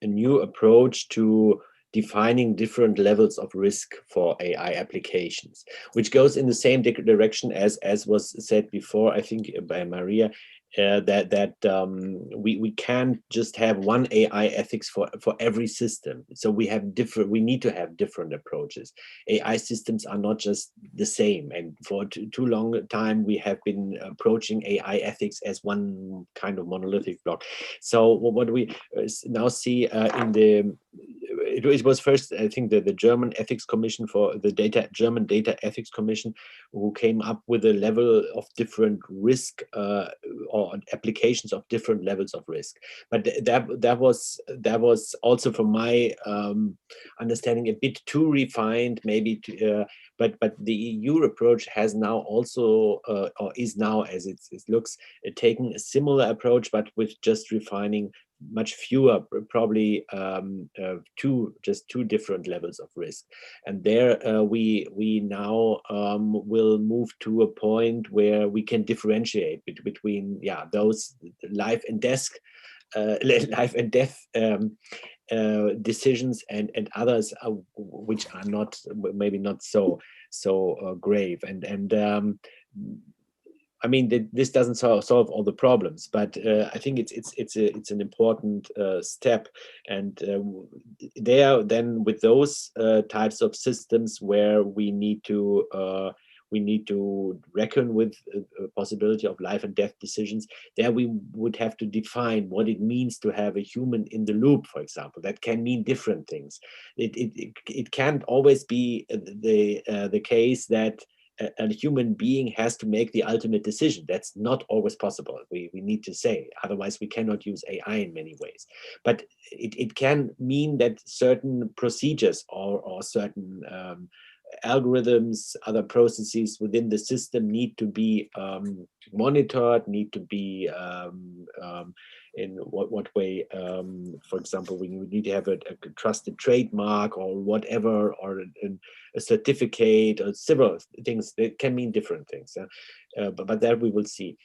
new approach to defining different levels of risk for AI applications, which goes in the same direction as was said before, I think by Maria, that we can't just have one AI ethics for every system. So we need to have different approaches. AI systems are not just the same, and for too long a time we have been approaching AI ethics as one kind of monolithic block. So what we now see it was first, I think, the German Ethics Commission for the German Data Ethics Commission, who came up with a level of different risk or applications of different levels of risk. But that was also, from my understanding, a bit too refined, maybe. But the EU approach has now also, or is now, as it looks, taking a similar approach, but with just refining much fewer, probably two different levels of risk. And there we now will move to a point where we can differentiate between those life and death decisions and others which are not, maybe not so grave. And I mean, this doesn't solve all the problems, but I think it's an important step. And there, then, with those types of systems where we need to reckon with a possibility of life and death decisions, there we would have to define what it means to have a human in the loop, for example. That can mean different things. It can't always be the case that a human being has to make the ultimate decision. That's not always possible. We need to say, otherwise we cannot use AI in many ways. But it can mean that certain procedures or certain algorithms, other processes within the system need to be monitored, need to be in what way, for example, we need to have a trusted trademark or whatever, or a certificate, or several things that can mean different things. But that we will see.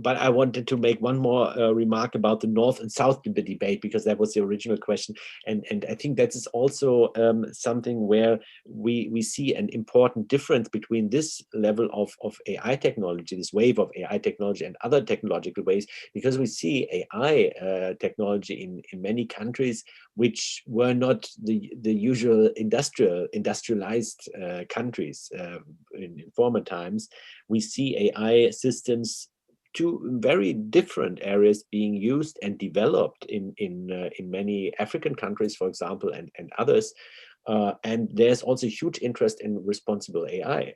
But I wanted to make one more remark about the North and South debate, because that was the original question. And I think that is also something where we see an important difference between this level of AI technology, this wave of AI technology, and other technological ways, because we see AI technology in many countries which were not the usual industrialized countries in former times. We see AI systems to very different areas being used and developed in many African countries, for example, and others. And there's also huge interest in responsible AI.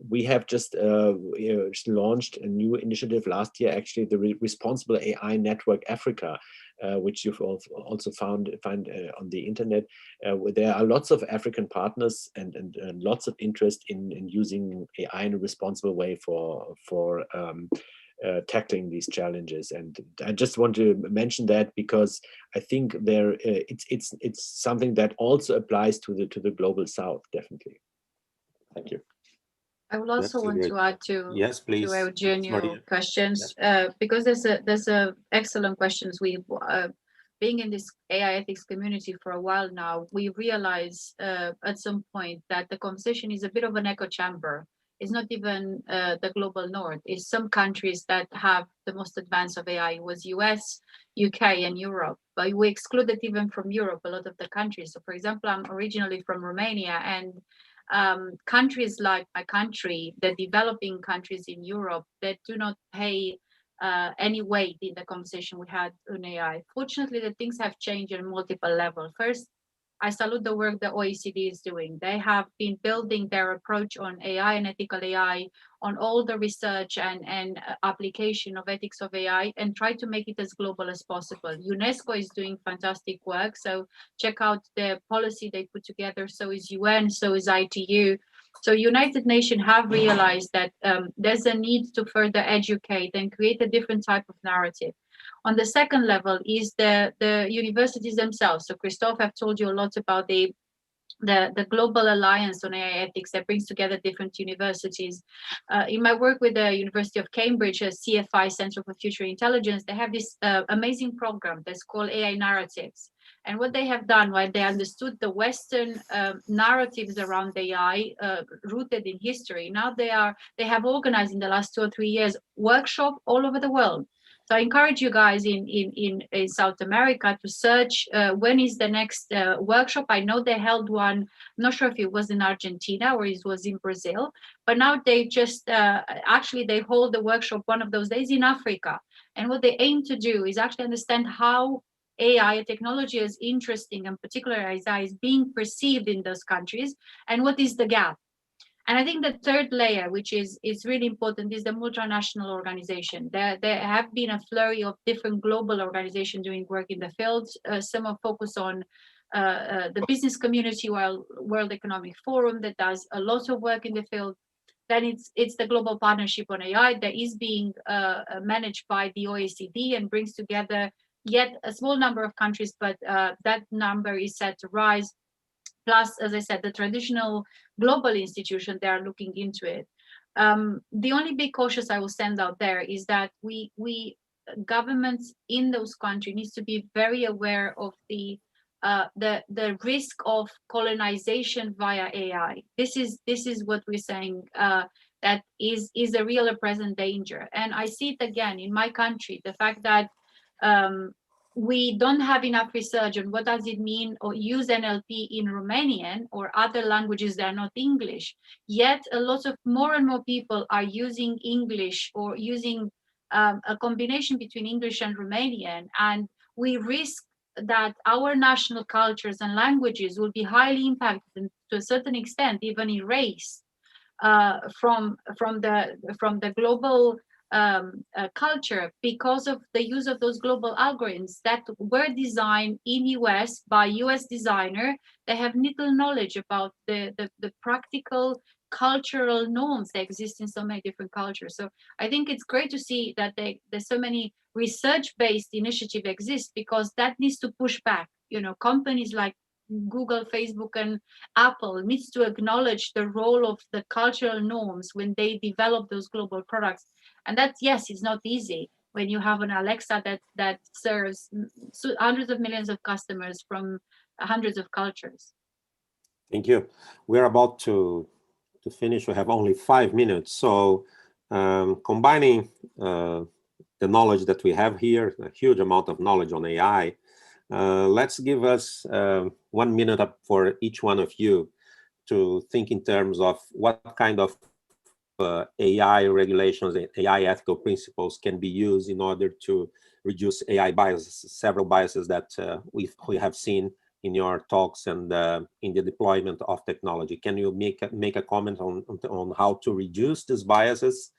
We have just launched a new initiative last year, actually, the Responsible AI Network Africa, which you've also find on the internet. Where there are lots of African partners and lots of interest in using AI in a responsible way for tackling these challenges. And I just want to mention that because I think it's something that also applies to the global South, definitely. Thank you. I would also want to add to yes, please, to Eugenio's questions, because there's a excellent questions. We being in this AI ethics community for a while now, we realize at some point that the conversation is a bit of an echo chamber. It's not even the global north. It's some countries that have the most advanced of AI. It was US, UK, and Europe. But we excluded even from Europe a lot of the countries. So, for example, I'm originally from Romania, and countries like my country, the developing countries in Europe, that do not pay any weight in the conversation we had on AI. Fortunately, the things have changed on multiple levels. First, I salute the work the OECD is doing. They have been building their approach on AI and ethical AI, on all the research and application of ethics of AI, and try to make it as global as possible. UNESCO is doing fantastic work, so check out the policy they put together. So is UN, so is ITU. So United Nations have realized that there's a need to further educate and create a different type of narrative. On the second level is the universities themselves. So Christophe have told you a lot about the Global Alliance on AI Ethics that brings together different universities. In my work with the University of Cambridge, a CFI, Center for Future Intelligence, they have this amazing program that's called AI Narratives. And what they have done, while they understood the Western narratives around AI rooted in history, now they have organized in the last 2 or 3 years workshops all over the world. So I encourage you guys in South America to search when is the next workshop. I know they held one, I'm not sure if it was in Argentina or it was in Brazil, but now they just, actually they hold the workshop one of those days in Africa. And what they aim to do is actually understand how AI technology is interesting, and particularly AI is being perceived in those countries, and what is the gap. And I think the third layer, which is really important, is the multinational organization. There have been a flurry of different global organizations doing work in the field. Some are focused on the business community, while World Economic Forum that does a lot of work in the field. Then it's the Global Partnership on AI that is being managed by the OECD and brings together yet a small number of countries, but that number is set to rise. Plus, as I said, the traditional global institution, they are looking into it. The only big cautious I will send out there is that we governments in those countries needs to be very aware of the risk of colonization via AI. This is what we're saying. that is a real present danger. And I see it again in my country, the fact that we don't have enough research on what does it mean or use NLP in Romanian or other languages that are not English. Yet a lot of more and more people are using English or using a combination between English and Romanian, and we risk that our national cultures and languages will be highly impacted and to a certain extent even erased from the global culture because of the use of those global algorithms that were designed in US by US designer. They have little knowledge about the practical cultural norms that exist in so many different cultures. So I think it's great to see that there's so many research-based initiatives exist, because that needs to push back. You know, companies like Google, Facebook, and Apple needs to acknowledge the role of the cultural norms when they develop those global products. And that, yes, it's not easy when you have an Alexa that serves hundreds of millions of customers from hundreds of cultures. Thank you. We're about to finish. We have only 5 minutes. So combining the knowledge that we have here, a huge amount of knowledge on AI, let's give us 1 minute up for each one of you to think in terms of what kind of AI regulations and AI ethical principles can be used in order to reduce AI biases, several biases that we have seen in your talks and in the deployment of technology. Can you make a comment on how to reduce these biases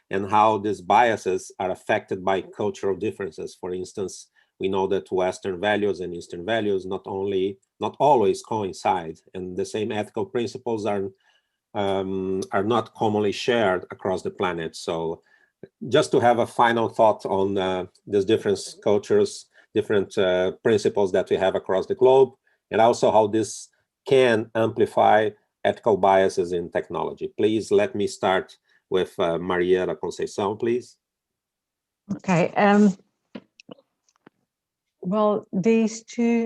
and how these biases are affected by cultural differences? For instance, we know that Western values and Eastern values not always coincide, and the same ethical principles are not commonly shared across the planet. So just to have a final thought on these different cultures, different principles that we have across the globe, and also how this can amplify ethical biases in technology. Please let me start with Maria da Conceição, please. Okay. Well, there's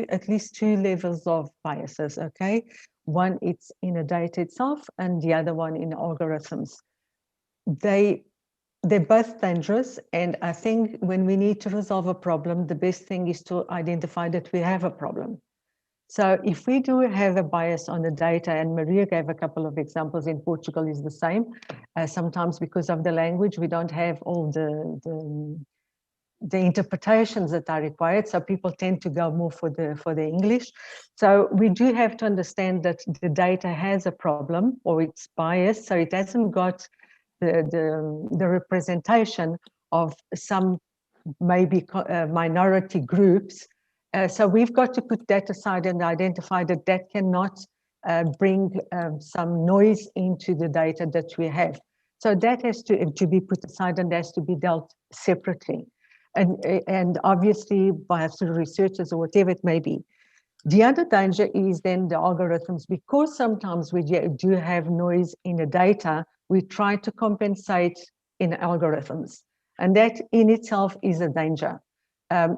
at least two levels of biases, okay? One, it's in a data itself, and the other one in algorithms. They're both dangerous, and I think when we need to resolve a problem, the best thing is to identify that we have a problem. So if we do have a bias on the data, and Maria gave a couple of examples, in Portugal is the same. Sometimes because of the language, we don't have all the interpretations that are required, so people tend to go more for the English. So we do have to understand that the data has a problem, or it's biased, so it hasn't got the representation of some maybe minority groups. So we've got to put that aside and identify that cannot bring some noise into the data that we have. So that has to be put aside and has to be dealt separately. And obviously by through researchers or whatever it may be. The other danger is then the algorithms, because sometimes we do have noise in the data, we try to compensate in algorithms. And that in itself is a danger.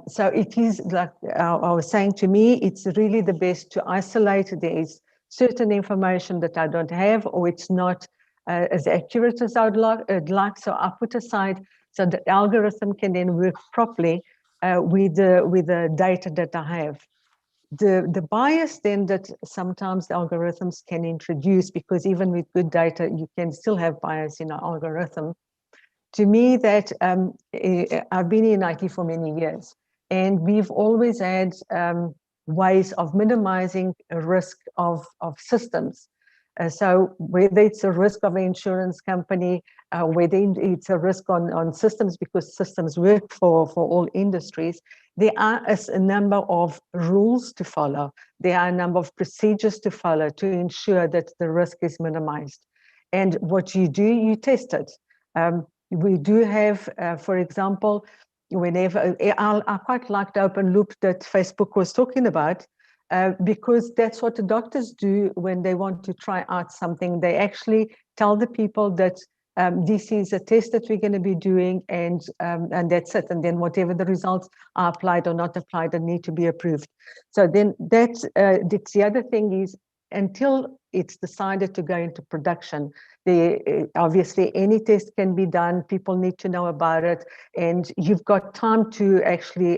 So it is like I was saying, to me, it's really the best to isolate. There is certain information that I don't have, or it's not as accurate as I'd like, so I put aside so the algorithm can then work properly with the data that I have. The bias then that sometimes the algorithms can introduce, because even with good data, you can still have bias in an algorithm. To me, that I've been in IT for many years, and we've always had ways of minimizing a risk of systems. So whether it's a risk of an insurance company, whether it's a risk on systems, because systems work for all industries, there are a number of rules to follow. There are a number of procedures to follow to ensure that the risk is minimized. And what you do, you test it. We do have, for example, whenever I quite like the open loop that Facebook was talking about, because that's what the doctors do when they want to try out something. They actually tell the people that this is a test that we're going to be doing, and that's it. And then whatever the results are applied or not applied and need to be approved. So then that's the other thing is, until it's decided to go into production, obviously any test can be done, people need to know about it, and you've got time to actually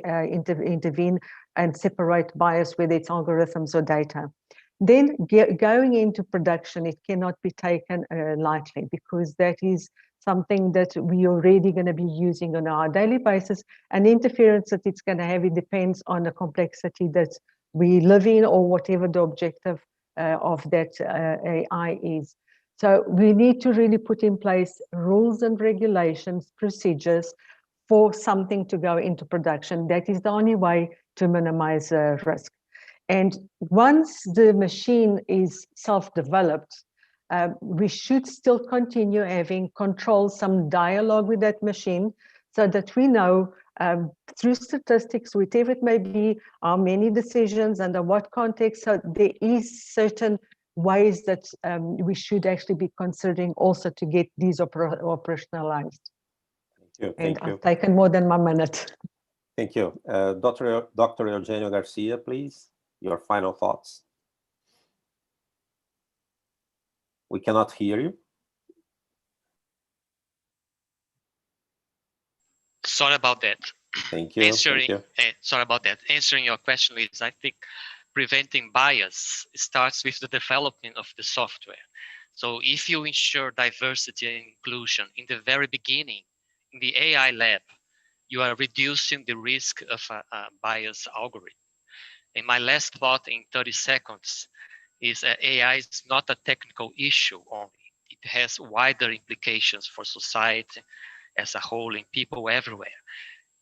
intervene and separate bias, whether it's algorithms or data. Then going into production, it cannot be taken lightly, because that is something that we are already going to be using on our daily basis, and interference that it's going to have, it depends on the complexity that we live in or whatever the objective of that AI is. So we need to really put in place rules and regulations, procedures for something to go into production. That is the only way to minimize risk. And once the machine is self-developed, we should still continue having control, some dialogue with that machine, so that we know through statistics, whatever it may be, how many decisions, under what context. So there is certain ways that we should actually be considering also to get these operationalized. Thank you. And I've taken more than 1 minute. Thank you. Dr. Eugenio Garcia, please, your final thoughts. We cannot hear you. Sorry about that. Thank you. Sorry about that. Answering your question is, I think preventing bias starts with the development of the software. So if you ensure diversity and inclusion in the very beginning, in the AI lab, you are reducing the risk of a bias algorithm. And my last thought in 30 seconds is that AI is not a technical issue only. It has wider implications for society as a whole and people everywhere.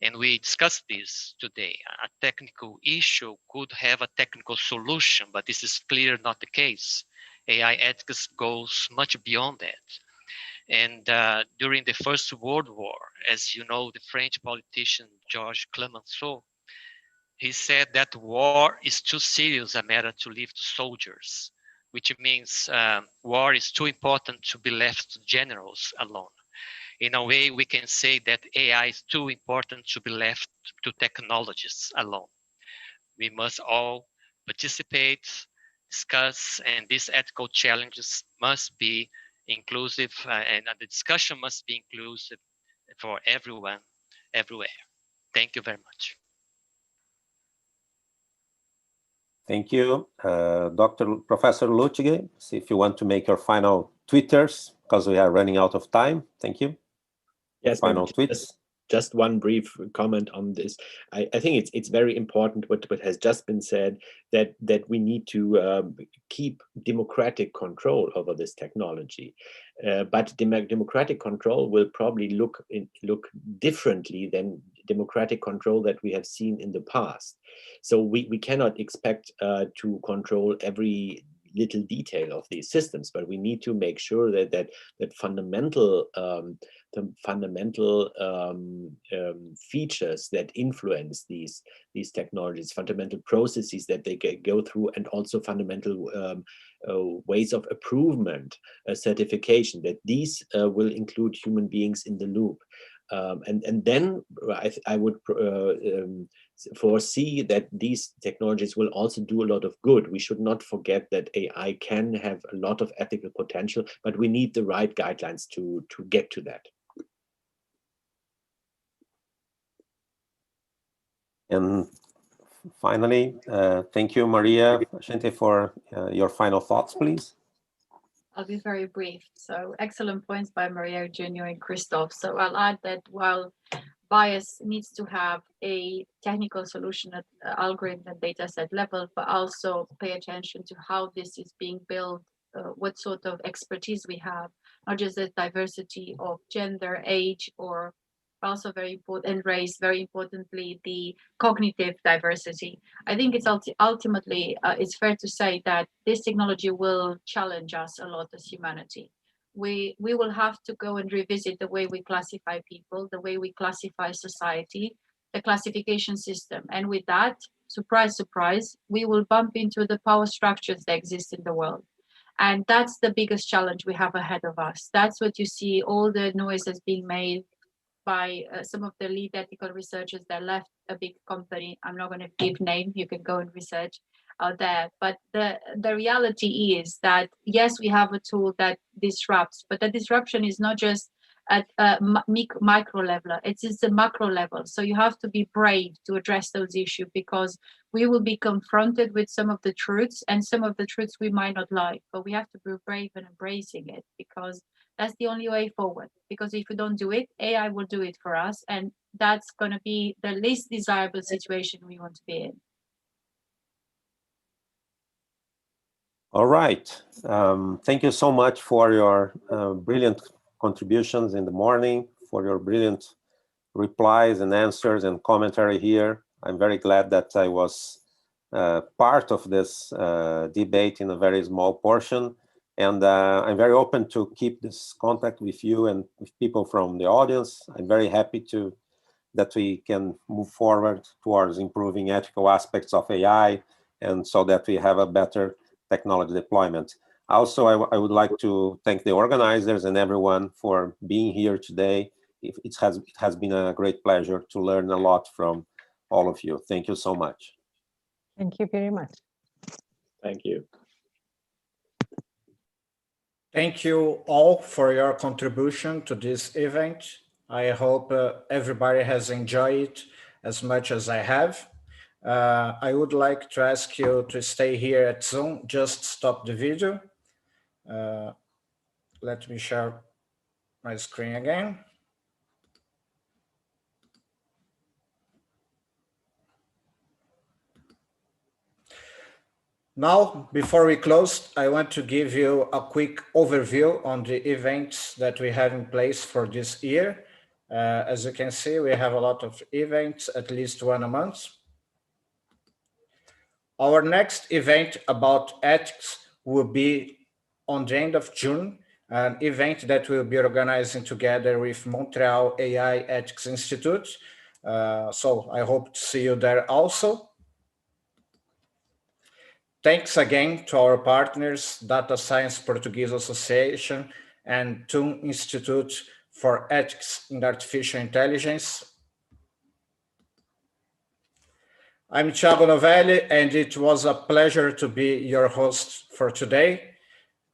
And we discussed this today. A technical issue could have a technical solution, but this is clearly not the case. AI ethics goes much beyond that. And during the First World War, as you know, the French politician Georges Clemenceau, he said that war is too serious a matter to leave to soldiers, which means war is too important to be left to generals alone. In a way, we can say that AI is too important to be left to technologists alone. We must all participate, discuss, and these ethical challenges must be inclusive, and the discussion must be inclusive for everyone, everywhere. Thank you very much. Thank you. Professor Luttiger, see if you want to make your final twitters, because we are running out of time. Thank you. Yes, final tweets. Just one brief comment on this. I think it's very important what has just been said, that we need to keep democratic control over this technology. But democratic control will probably look differently than democratic control that we have seen in the past. So we cannot expect to control every little detail of these systems, but we need to make sure that fundamental features that influence these technologies, fundamental processes that they go through, and also fundamental ways of improvement, certification, that these will include human beings in the loop. And then I would foresee that these technologies will also do a lot of good. We should not forget that AI can have a lot of ethical potential, but we need the right guidelines to get to that. And finally, thank you, Maria Gente, for your final thoughts, please. I'll be very brief. So excellent points by Maria, Eugenio, and Christoph. So I'll add that while bias needs to have a technical solution at algorithm and data set level, but also pay attention to how this is being built, what sort of expertise we have, not just the diversity of gender, age, or also very important, and race, very importantly, the cognitive diversity. I think it's ultimately, it's fair to say that this technology will challenge us a lot as humanity. We will have to go and revisit the way we classify people, the way we classify society, the classification system. And with that, surprise, surprise, we will bump into the power structures that exist in the world. And that's the biggest challenge we have ahead of us. That's what you see all the noises being made by some of the lead ethical researchers that left a big company. I'm not going to give name, you can go and research. out there. But the reality is that, yes, we have a tool that disrupts, but the disruption is not just at a micro level, it is the macro level. So you have to be brave to address those issues, because we will be confronted with some of the truths, and some of the truths we might not like, but we have to be brave in embracing it, because that's the only way forward. Because if we don't do it, AI will do it for us, and that's going to be the least desirable situation we want to be in. All right. Thank you so much for your brilliant contributions in the morning, for your brilliant replies and answers and commentary here. I'm very glad that I was part of this debate in a very small portion. And I'm very open to keep this contact with you and with people from the audience. I'm very happy that we can move forward towards improving ethical aspects of AI, and so that we have a better technology deployment. Also, I would like to thank the organizers and everyone for being here today. It has been a great pleasure to learn a lot from all of you. Thank you so much. Thank you very much. Thank you. Thank you all for your contribution to this event. I hope everybody has enjoyed it as much as I have. I would like to ask you to stay here at Zoom. Just stop the video. Let me share my screen again. Now, before we close, I want to give you a quick overview on the events that we have in place for this year. As you can see, we have a lot of events, at least one a month. Our next event about ethics will be on the end of June, an event that we'll be organizing together with Montreal AI Ethics Institute. So I hope to see you there also. Thanks again to our partners, Data Science Portuguese Association and TUM Institute for Ethics in Artificial Intelligence. I'm Thiago Novelli, and it was a pleasure to be your host for today.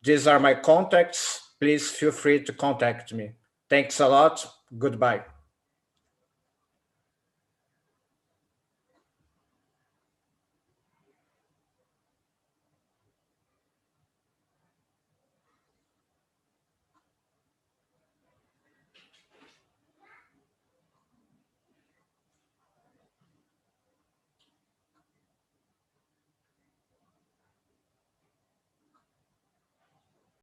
These are my contacts. Please feel free to contact me. Thanks a lot. Goodbye.